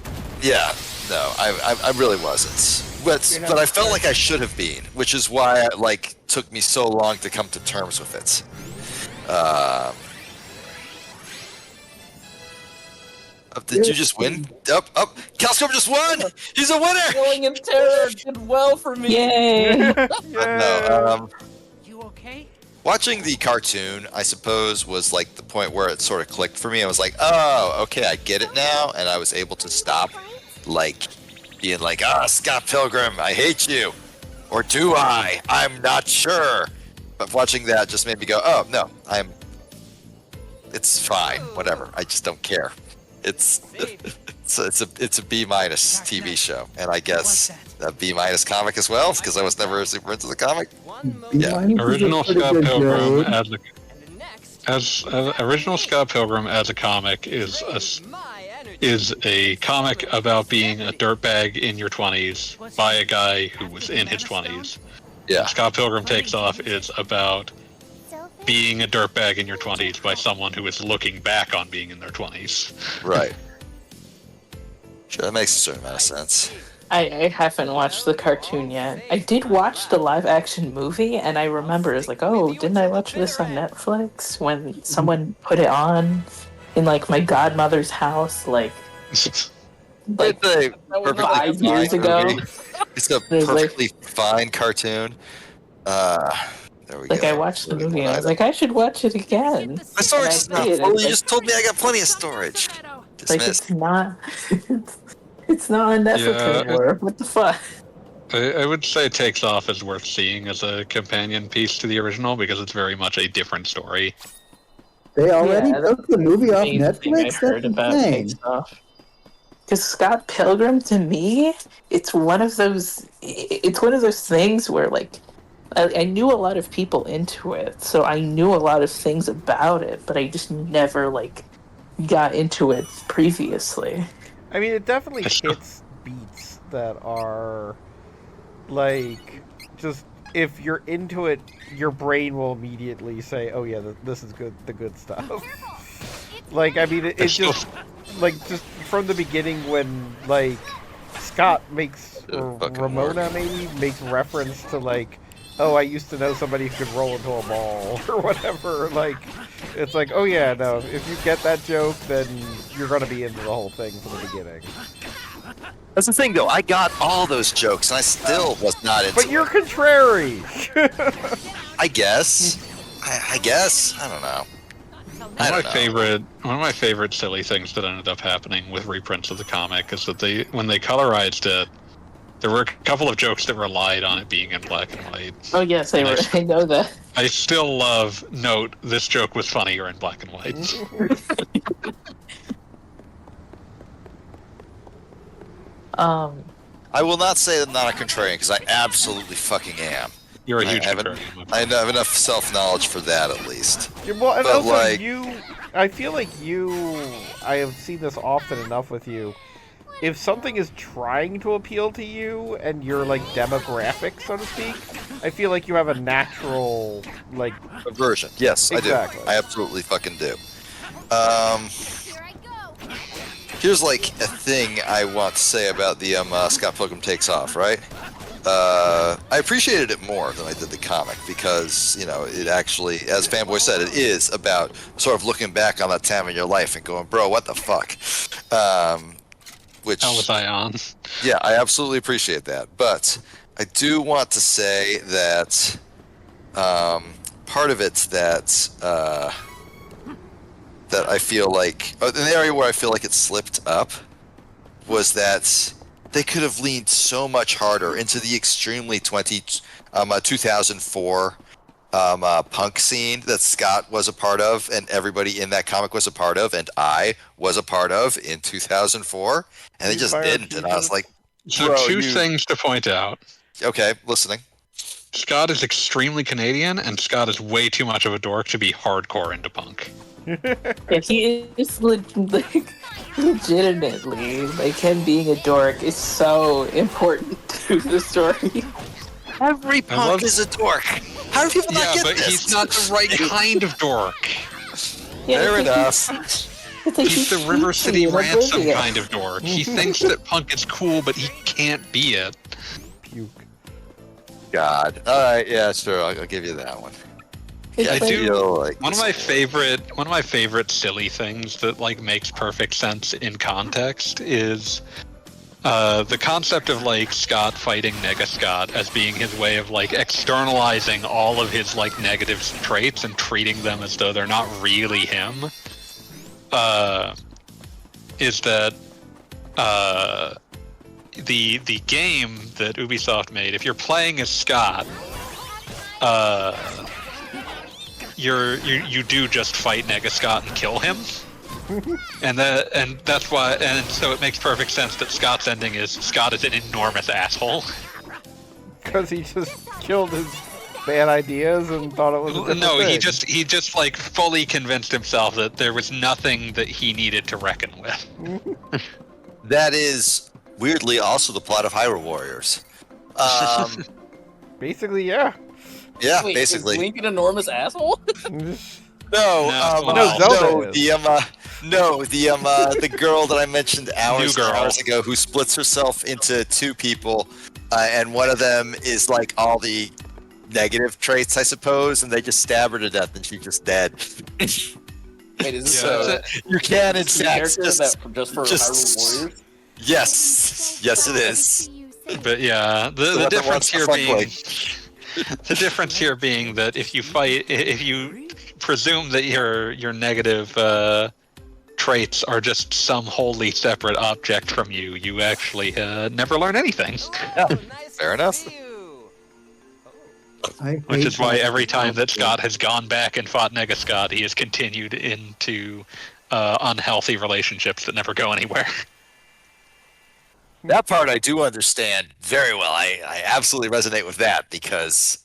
Yeah, no, I really wasn't. But I felt like I should have been, which is why it took me so long to come to terms with it. Did you just win? Up. Calscom just won! He's a winner! Going in terror did well for me. Yay! No, You okay? watching the cartoon, I suppose, was like the point where it sort of clicked for me. I was like, oh, okay, I get it now, and I was able to stop, being like, Scott Pilgrim, I hate you. Or do I? I'm not sure. But watching that just made me go, oh, no, it's fine, whatever. I just don't care. It's a B- TV show, and I guess a B- comic as well, because I was never super into the comic. Yeah. Original Scott Pilgrim original Scott Pilgrim as a comic is a comic about being a dirtbag in your 20s by a guy who was in his 20s. Yeah. Scott Pilgrim Takes Off is about being a dirtbag in your 20s by someone who is looking back on being in their 20s. Right. Sure, that makes a certain amount of sense. I haven't watched the cartoon yet. I did watch the live action movie, and I remember it's like, oh, didn't I watch this on Netflix when someone put it on in my godmother's house It's a perfectly 5 years fine ago? movie. It's a perfectly fine cartoon. There we go. I watched the movie and I was like, I should watch it again. My storage And is I not did. full. It's You just told me I got plenty of storage. Dismissed. it's not it's not on Netflix Yeah, anymore. What the fuck? I would say Takes Off is worth seeing as a companion piece to the original because it's very much a different story. They already Yeah, took the movie off Main thing Netflix? I That's heard about insane. Takes Off. Because Scott Pilgrim, to me, it's one of those things where I knew a lot of people into it, so I knew a lot of things about it, but I just never got into it previously. I mean, it definitely hits beats that are like just if you're into it, your brain will immediately say, "Oh yeah, this is good, the good stuff." Like, I mean, it's just like just from the beginning when like Scott makes or Ramona maybe makes reference to like, "Oh, I used to know somebody who could roll into a ball" or whatever. Like, it's like, oh yeah, no, if you get that joke, then you're gonna be into the whole thing from the beginning. That's the thing, though. I got all those jokes, and I still was not into But you're contrary. I guess. I guess. I don't know. One of my favorite silly things that ended up happening with reprints of the comic is that when they colorized it, there were a couple of jokes that relied on it being in black and white. Oh yes, I know that. I still note this joke was funnier in black and white. I will not say that I'm not a contrarian, because I absolutely fucking am. You're a huge contrarian. I have enough self-knowledge for that, at least. Yeah, well, and but also like, I feel like I have seen this often enough with you. If something is trying to appeal to you and your like demographic, so to speak, I feel like you have a natural like aversion. Yes, exactly. I do. I absolutely fucking do. Here's like a thing I want to say about the Scott Pilgrim Takes Off, right? I appreciated it more than I did the comic because, you know, it actually, as Fanboy said, it is about sort of looking back on that time in your life and going, bro, what the fuck? Which, how was I on? Yeah, I absolutely appreciate that. But I do want to say that part of it's that that I feel like, an area where I feel like it slipped up was that they could have leaned so much harder into the extremely 2004 punk scene that Scott was a part of and everybody in that comic was a part of and I was a part of in 2004, and they just didn't, and I was like, so two things to point out. Okay, listening. Scott is extremely Canadian, and Scott is way too much of a dork to be hardcore into punk. Yeah, he is legitimately, like, him being a dork is so important to the story. Every punk is a dork. How do people not get this? Yeah, but he's not the right kind of dork. Yeah, fair enough. He's the River City Ransom kind of dork. He thinks that punk is cool, but he can't be it. Puke. God. Alright, yeah, sure, I'll give you that one. Yeah, I do. Like one of my favorite silly things that like makes perfect sense in context is the concept of like Scott fighting Nega Scott as being his way of like externalizing all of his like negative traits and treating them as though they're not really him. Is that the game that Ubisoft made? If you're playing as Scott, you do just fight Nega Scott and kill him, and that's why, and so it makes perfect sense that Scott's ending is Scott is an enormous asshole because he just killed his bad ideas and thought it was a different thing. he just like fully convinced himself that there was nothing that he needed to reckon with. That is weirdly also the plot of Hyrule Warriors. Basically, yeah. Yeah, Wait, basically. Is Link an enormous asshole? The girl that I mentioned hours ago who splits herself into two people, and one of them is like all the negative traits, I suppose, and they just stab her to death, and she's just dead. Wait, is this you can in fact just for Hyrule Warriors? Yes, it is. But yeah, the difference here being. The difference here being that if you presume that your negative traits are just some wholly separate object from you, you actually never learn anything. Yeah, fair enough. Which is why every time that Scott has gone back and fought Nega Scott, he has continued into unhealthy relationships that never go anywhere. That part I do understand very well. I absolutely resonate with that because,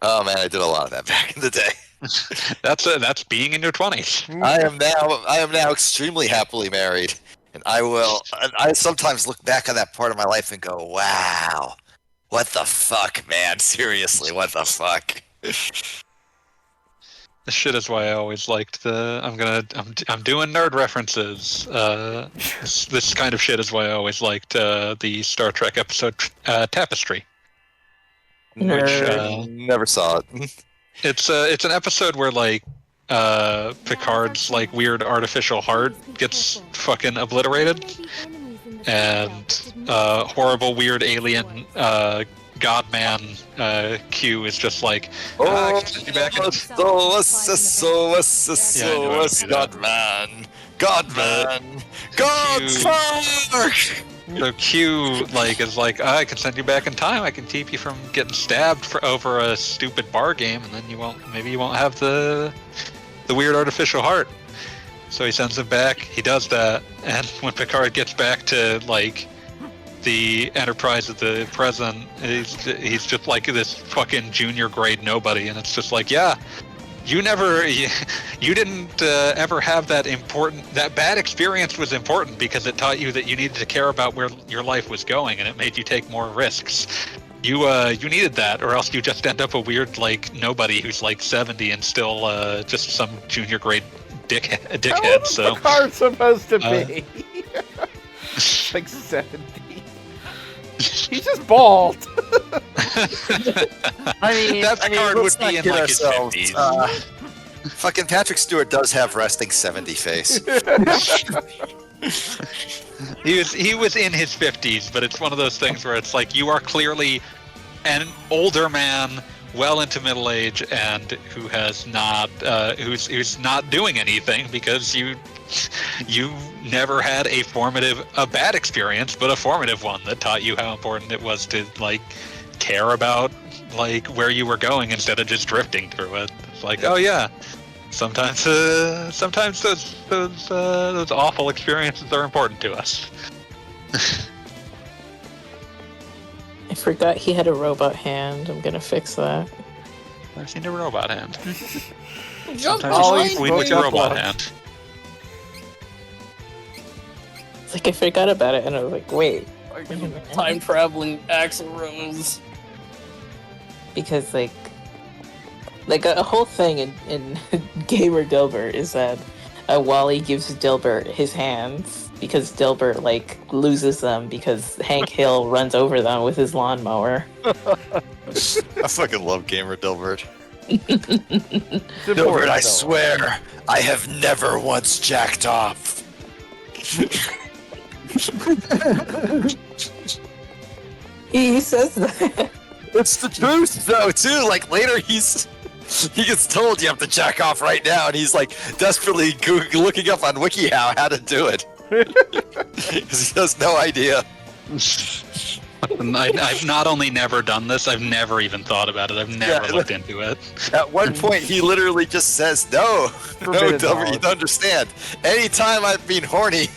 oh man, I did a lot of that back in the day. That's being in your 20s. I am now extremely happily married And I sometimes look back on that part of my life and go, wow, what the fuck, man? Seriously, what the fuck? This shit is why I always liked I'm doing nerd references. This kind of shit is why I always liked the Star Trek episode Tapestry. Which Never saw it. It's an episode where like Picard's like weird artificial heart gets fucking obliterated, and horrible weird alien Godman Q is just like, Godman, Godman, Godfuck! So Q like is like, I can send you back in time. I can keep you from getting stabbed over a stupid bar game, and then maybe you won't have the weird artificial heart. So he sends him back. He does that, and when Picard gets back to like the Enterprise of the present, he's just like this fucking junior grade nobody, and it's just like, yeah. You didn't ever have that bad experience was important because it taught you that you needed to care about where your life was going, and it made you take more risks. You needed that, or else you just end up a weird like nobody who's like 70 and still just some junior grade dickhead. How old So is Picard supposed to be? Like 70. He's just bald. That Picard would be in like his 50s. Fucking Patrick Stewart does have resting 70 face. He was in his 50s, but it's one of those things where it's like you are clearly an older man, well into middle age, and who has not who's not doing anything because you never had a bad experience, but a formative one that taught you how important it was to like care about like where you were going instead of just drifting through it. It's like, oh yeah, sometimes those awful experiences are important to us. I forgot he had a robot hand. I'm gonna fix that. I've seen a robot hand. Always we need a robot hand. It's like I forgot about it, and I was like, wait. Time traveling Axl Rose. Because like a whole thing in Gamer Dilbert is that Wally gives Dilbert his hands because Dilbert like loses them because Hank Hill runs over them with his lawnmower. I fucking love Gamer Dilbert. Dilbert, I swear, I have never once jacked off. He says that. It's the truth, though, too. Like, later he gets told you have to jack off right now, and he's, like, desperately looking up on WikiHow how to do it. Because he has no idea. I've not only never done this, I've never even thought about it. I've never looked into it. At one point, he literally just says, no, Dilbert, you don't understand. Anytime I've been horny,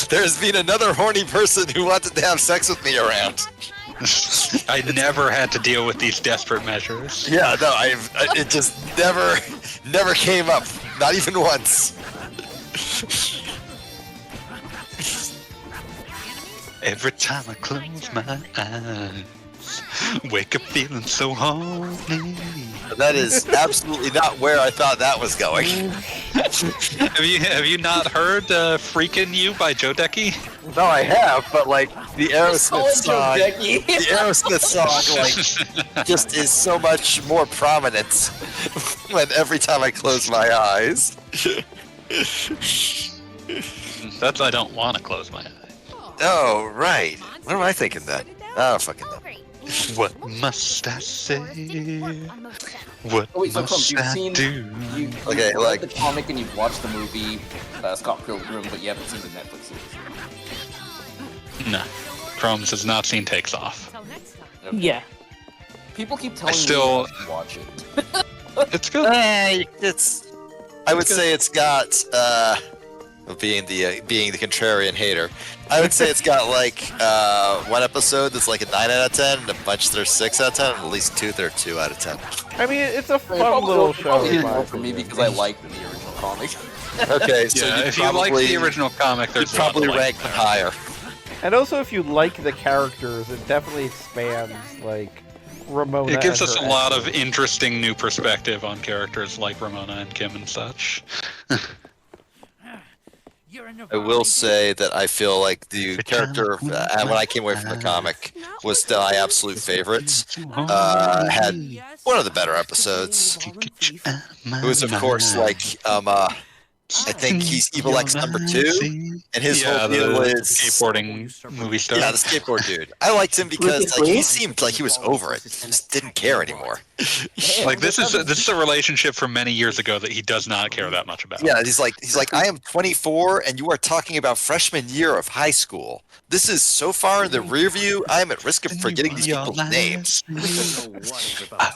there's been another horny person who wanted to have sex with me around. I never had to deal with these desperate measures. Yeah, no, it just never came up, not even once. Every time I close my eyes, wake up feeling so horny. That is absolutely not where I thought that was going. Have you not heard "Freakin' You" by Joe Decky? No, I have, but like the Aerosmith song, like just is so much more prominent when every time I close my eyes. That's I don't want to close my eyes. Oh right, what am I thinking then? Oh fucking no. What must I say? What must I do? Okay, you've like read the comic and you've watched the movie Scott Pilgrim, but you haven't seen the Netflix series. No, Chromes has not seen Takes Off. Okay. Yeah. People keep telling me to watch it. It's good. I would say it's got being the contrarian hater. I would say it's got like one episode that's like a 9 out of 10, and a bunch that are 6 out of 10, and at least 2 that are 2 out of 10. I mean, it's a fun little show. For me because I like the original comic. Okay, so Yeah, you'd if you like probably- the original comic, you'd there's a lot to probably like rank there. higher. And also, if you like the characters, it definitely expands, like, Ramona. It gives and us her a lot of exes. interesting new perspective on characters like Ramona and Kim and such. I will say that I feel like the character, when I came away from the comic, was still my absolute favorites. Had one of the better episodes. It was, of course, like, I think he's Evil X number 2, and his whole deal the is skateboarding movie star. Yeah, the skateboard dude. I liked him because like he seemed like he was over it. He just didn't care anymore. Like this is a relationship from many years ago that he does not care that much about. Yeah, he's like I am 24 and you are talking about freshman year of high school. This is so far in the rear view. I am at risk of forgetting these people's names.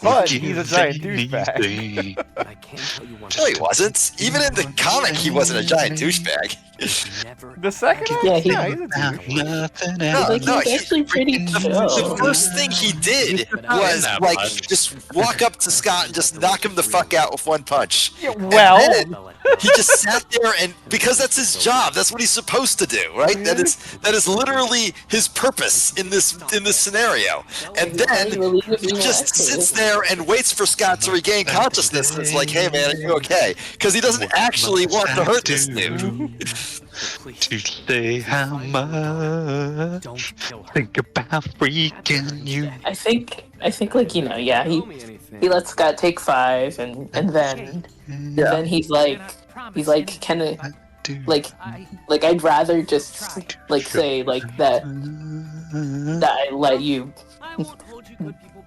But he's a giant douchebag. No, he wasn't. Even in the comic, he wasn't a giant douchebag. The second one? Yeah, He's a douche. Like, he's actually pretty chill. The first thing he did was that like much. just walk up to Scott and just knock him the fuck out with one punch. Yeah, well, And then he just sat there and because that's his job, that's what he's supposed to do, right? That is literally his purpose in this scenario. And then he just sits there and waits for Scott to regain consciousness. And it's like, hey man, are you okay? Because he doesn't actually want to hurt this dude. To say how much think about freaking you. I think like, you know, yeah, he lets Scott take 5 and then he's like kind of like I'd rather just like say like that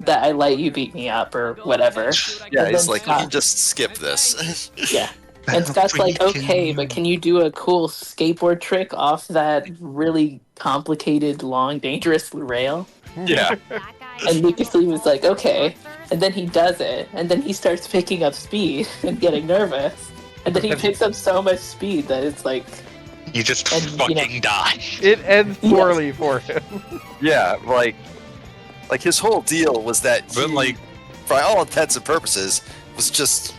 I let you beat me up or whatever. Yeah, And he's then like, you can just skip this. Yeah. And Scott's like, okay, but can you do a cool skateboard trick off that really complicated, long, dangerous rail? Yeah. And Lucas Lee was like, okay. And then he does it. And then he starts picking up speed and getting nervous. And then he picks up so much speed that it's like... You just fucking die. It ends poorly for him. Yeah, like his whole deal was that he, like, for all intents and purposes, was just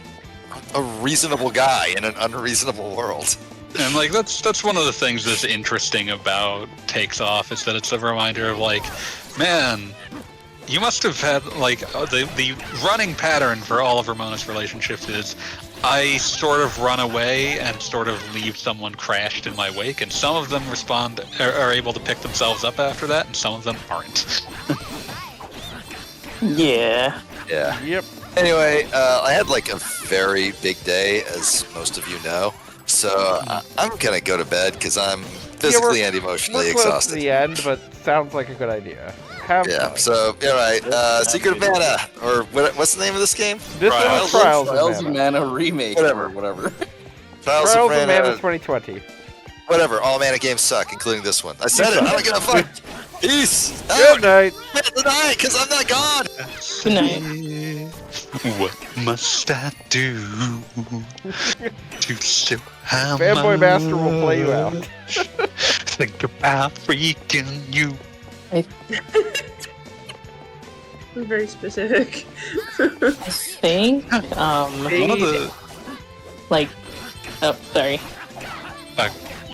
a reasonable guy in an unreasonable world. And like that's one of the things that's interesting about Takes Off is that it's a reminder of like, man, you must have had like the running pattern for all of Ramona's relationships is I sort of run away and sort of leave someone crashed in my wake, and some of them are able to pick themselves up after that, and some of them aren't. Yeah. Yeah. Yep. Anyway, I had like a very big day, as most of you know. So I'm gonna go to bed because I'm physically and emotionally We're close exhausted. to the end, but sounds like a good idea. Have fun. So all right. Secret of Mana, or what's the name of this game? This one is Trials of Mana. Mana remake. Whatever. Or whatever. Trials of Mana 2020. Whatever. All Mana games suck, including this one. I said it. I don't give a fuck. Peace. Good night. Good night, because I'm not God. Good night. What must I do to show how Fanboy Master will play you out. Think about freaking you. We're very specific. I think, One of the like, oh, sorry.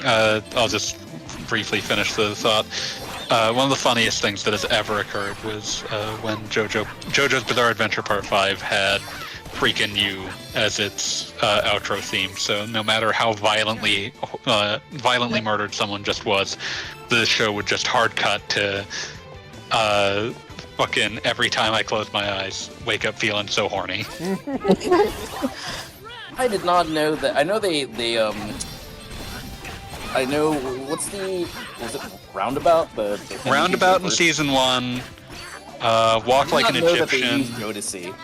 I'll just briefly finish the thought. One of the funniest things that has ever occurred was when JoJo's Bizarre Adventure Part 5 had Freakin' You as its outro theme. So no matter how violently murdered someone just was, the show would just hard cut to fucking every time I close my eyes, wake up feeling so horny. I did not know that. I know they I know was it Roundabout? The Roundabout in season 1. Walk Like an Egyptian. Jodeci.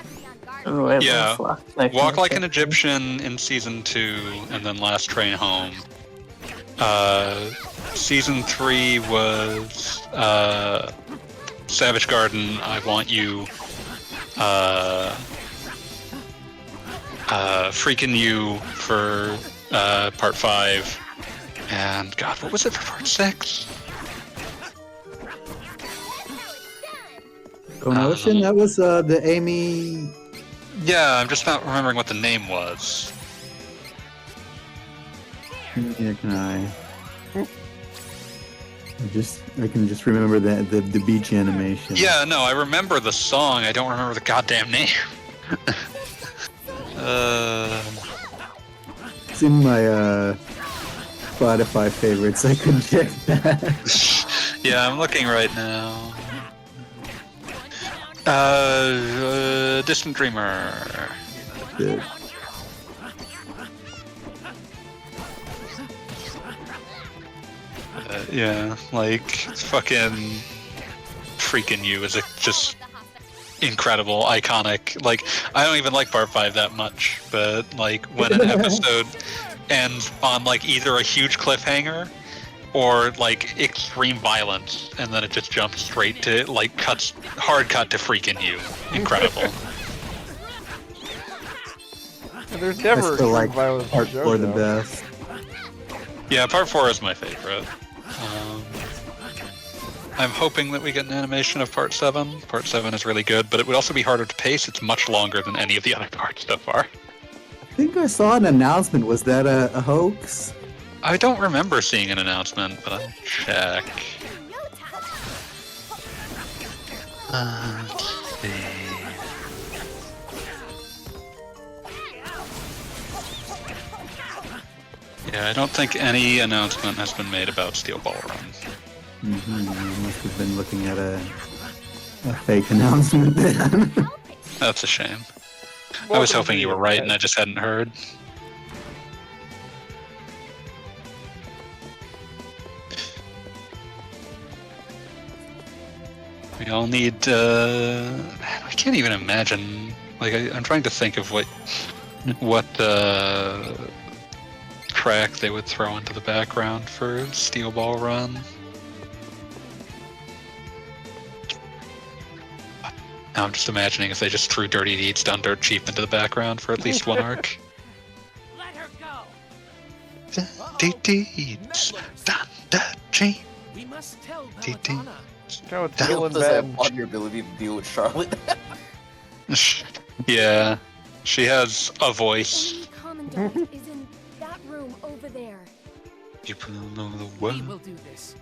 Oh, Yeah, Walk Like an Egyptian in season 2, and then Last Train Home. Season 3 was Savage Garden, I Want You, Freakin' You for part 5, and God, what was it for part 6? Promotion? That was the Amy... Yeah, I'm just not remembering what the name was. Yeah, can I? I can just remember the beach animation. Yeah, no, I remember the song. I don't remember the goddamn name. It's in my Spotify favorites. I couldn't check that. Yeah, I'm looking right now. Distant Dreamer. Yeah, like fucking freaking you is just incredible, iconic. Like, I don't even like Part 5 that much, but like when an episode ends on like either a huge cliffhanger or like extreme violence, and then it just jumps straight to like hard cut to freaking you. Incredible. There's never I still like violence Part 4 the best. Yeah, Part 4 is my favorite. I'm hoping that we get an animation of Part 7. Part 7 is really good, but it would also be harder to pace. It's much longer than any of the other parts so far. I think I saw an announcement. Was that a hoax? I don't remember seeing an announcement, but I'll check. Let's see. Yeah, I don't think any announcement has been made about Steel Ball Run. I must have been looking at a fake announcement then. That's a shame. I was hoping you were right and I just hadn't heard. We all need, man, I can't even imagine, like, I'm trying to think of what track they would throw into the background for Steel Ball Run. Now I'm just imagining if they just threw Dirty Deeds Done Dirt Cheap into the background for at least one arc. Let her go. Dirty Deeds Done Dirt Cheap. We must tell Dirty Belladonna. No, it's Does Dylan that Ben. applaud your ability to deal with Charlotte? Yeah, she has a voice. Commandant is in that room over there. People all over the We world will do this.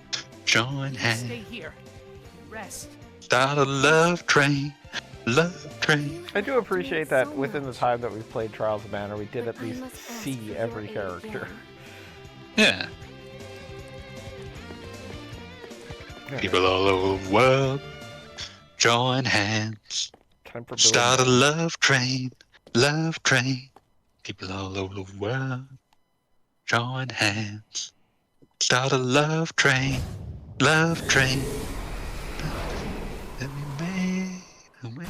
join You hands. stay here. Rest. Start a love train. Love train. I do appreciate that within the time that we've played Trials of Mana, we did at least see every character. Yeah. People all over the world join hands. Time for Start a love train. Love train. People all over the world join hands. Start a love train. Love train. Let me make love.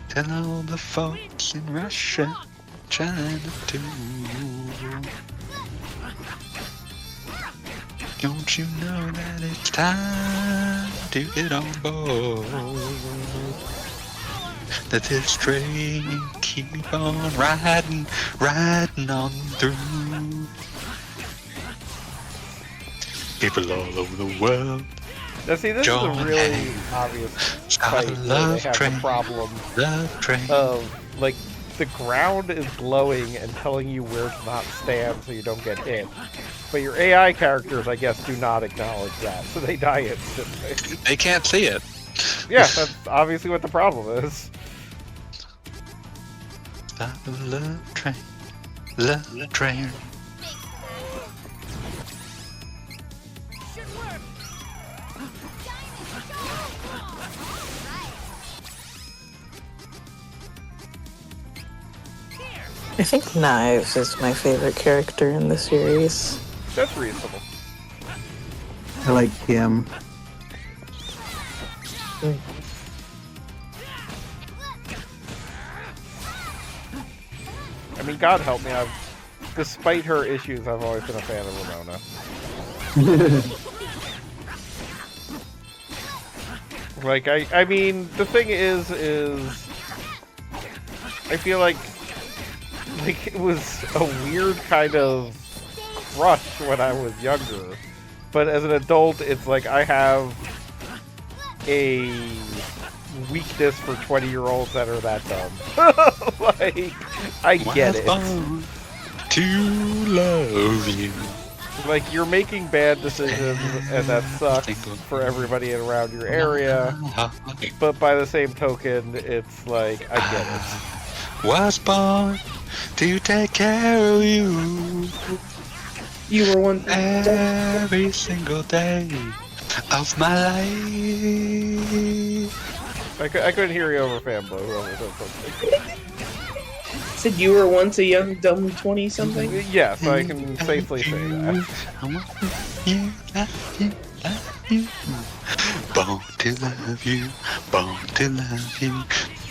Tell all the folks in Russia, China too. Don't you know that it's time to get on board? That this train keep on riding, riding on through. People all over the world. Now see, this is a really obvious fight where they have the problem of, like, the ground is glowing and telling you where to not stand so you don't get hit. But your AI characters, I guess, do not acknowledge that, so they die instantly. They can't see it. Yeah, that's obviously what the problem is. Stop the love train. Love train. I think Knives is my favorite character in the series. That's reasonable. I like him. I mean, God help me, despite her issues, I've always been a fan of Ramona. Like, I mean, the thing is I feel like it was a weird kind of crush when I was younger. But as an adult, it's like I have a weakness for 20-year-olds that are that dumb. Like, I get it. To love you. Like, you're making bad decisions, and that sucks for everybody around your area. But by the same token, it's like, I get it. Was born to take care of you. You were one every single day of my life. I couldn't hear you over fanboy. Whoever said something. Said you were once a young, dumb 20-something? Yes, I can safely say that. Born to love you, born to love you,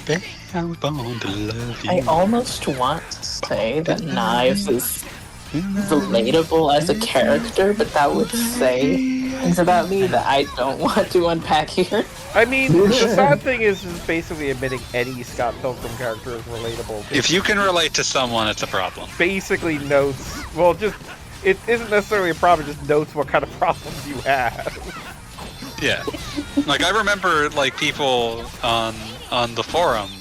baby, I'm born to love you. I almost want to say that Knives is relatable as a character, but that would say things about me that I don't want to unpack here. I mean, the sad thing is basically admitting any Scott Pilgrim character is relatable. If you can relate to someone, it's a problem. Basically notes, well, just, it isn't necessarily a problem, it just notes what kind of problems you have. Yeah. Like, I remember, like, people on the forum,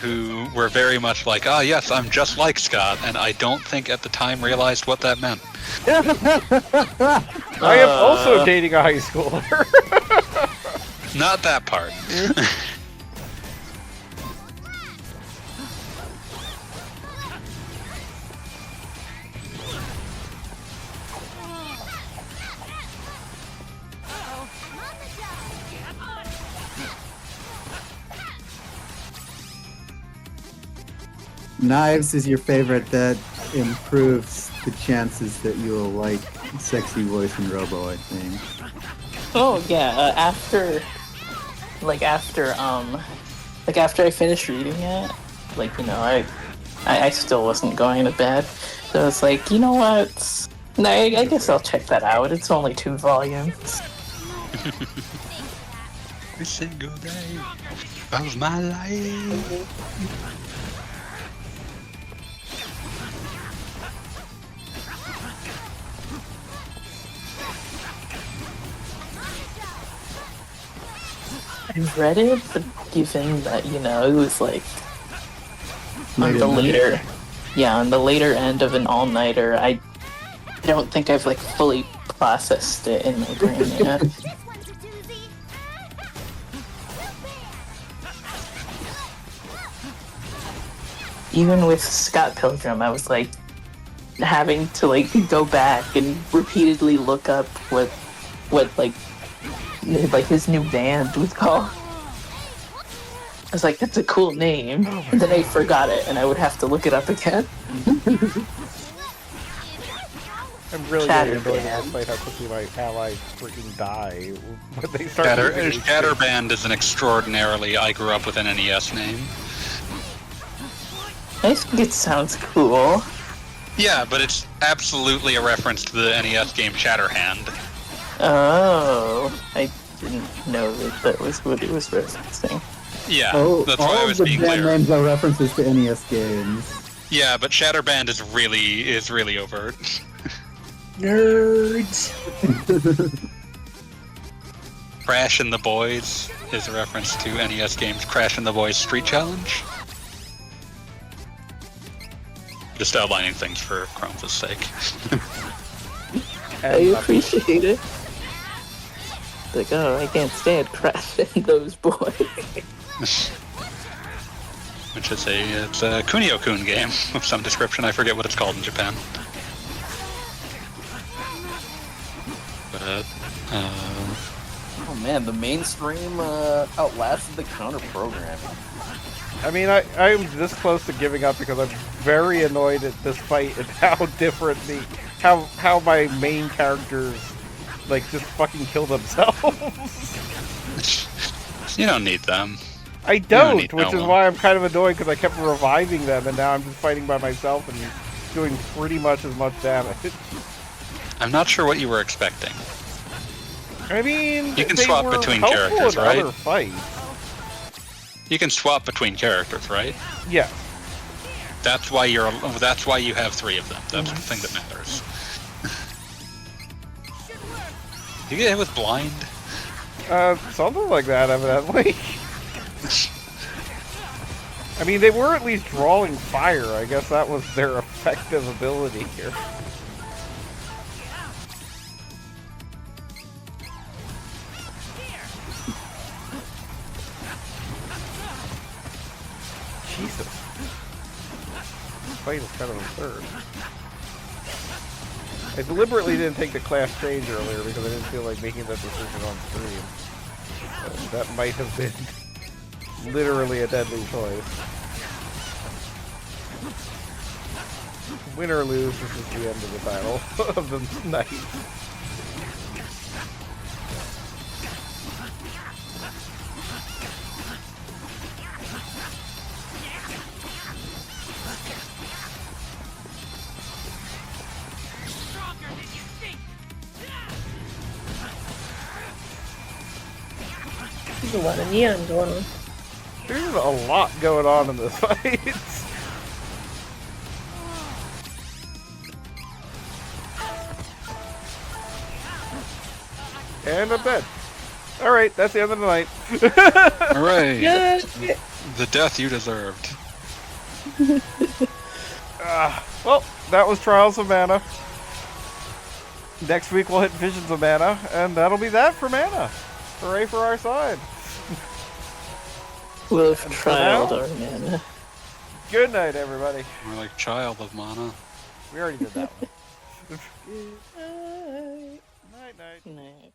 who were very much like, ah, yes, I'm just like Scott, and I don't think at the time realized what that meant. I am also dating a high schooler. Not that part. Knives is your favorite that improves the chances that you'll like sexy voice in Robo, I think. Oh yeah, after I finished reading it, like, you know, I still wasn't going to bed, so it's like, you know what? No, I guess I'll check that out. It's only 2 volumes. Every single day of my life. I read it, but given that, you know, it was like on the later end of an all-nighter, I don't think I've like fully processed it in my brain yet. Even with Scott Pilgrim, I was like having to like go back and repeatedly look up what like his new band was called. I was like, that's a cool name. And then I forgot it, and I would have to look it up again. I'm really getting annoyed despite how quickly my allies freaking die when they start. Scatterband is an extraordinarily I grew up with an NES name. I think it sounds cool. Yeah, but it's absolutely a reference to the NES game Shatterhand. Oh, I didn't know that was what it was referencing. Yeah, that's all why I of was the being band clear. names are references to NES games. Yeah, but Shatterband is really overt. Nerds. Crash and the Boys is a reference to NES games Crash and the Boys Street Challenge. Just outlining things for Chrome's sake. I appreciate it. Like, oh, I can't stand Crash and those boys. Which is it's a Kunio-kun game of some description. I forget what it's called in Japan. But, oh man, the mainstream outlasted the counter programming. I mean, I'm this close to giving up because I'm very annoyed at this fight and how different how my main characters like just fucking kill themselves. You don't need them. I don't, which is why I'm kind of annoyed because I kept reviving them and now I'm just fighting by myself and doing pretty much as much damage. I'm not sure what you were expecting. I mean, you can swap between characters, right? Other fights. You can swap between characters, right? Yeah. That's why you have 3 of them. That's the thing that matters. You get hit with blind? Something like that, evidently. I mean, they were at least drawing fire. I guess that was their effective ability here. Jesus. This fight is kind of absurd. I deliberately didn't take the class change earlier because I didn't feel like making that decision on stream. That might have been literally a deadly choice. Win or lose, this is the end of the battle of the night. There's a lot of neon going on. There's a lot going on in this fight. And I'm dead. Alright, that's the end of the night. Hooray! Yeah. The death you deserved. Well, that was Trials of Mana. Next week we'll hit Visions of Mana, and that'll be that for Mana. Hooray for our side. We'll have trialed our mana. Good night, everybody. We're like Child of Mana. We already did that one. Night. Night, night. Night.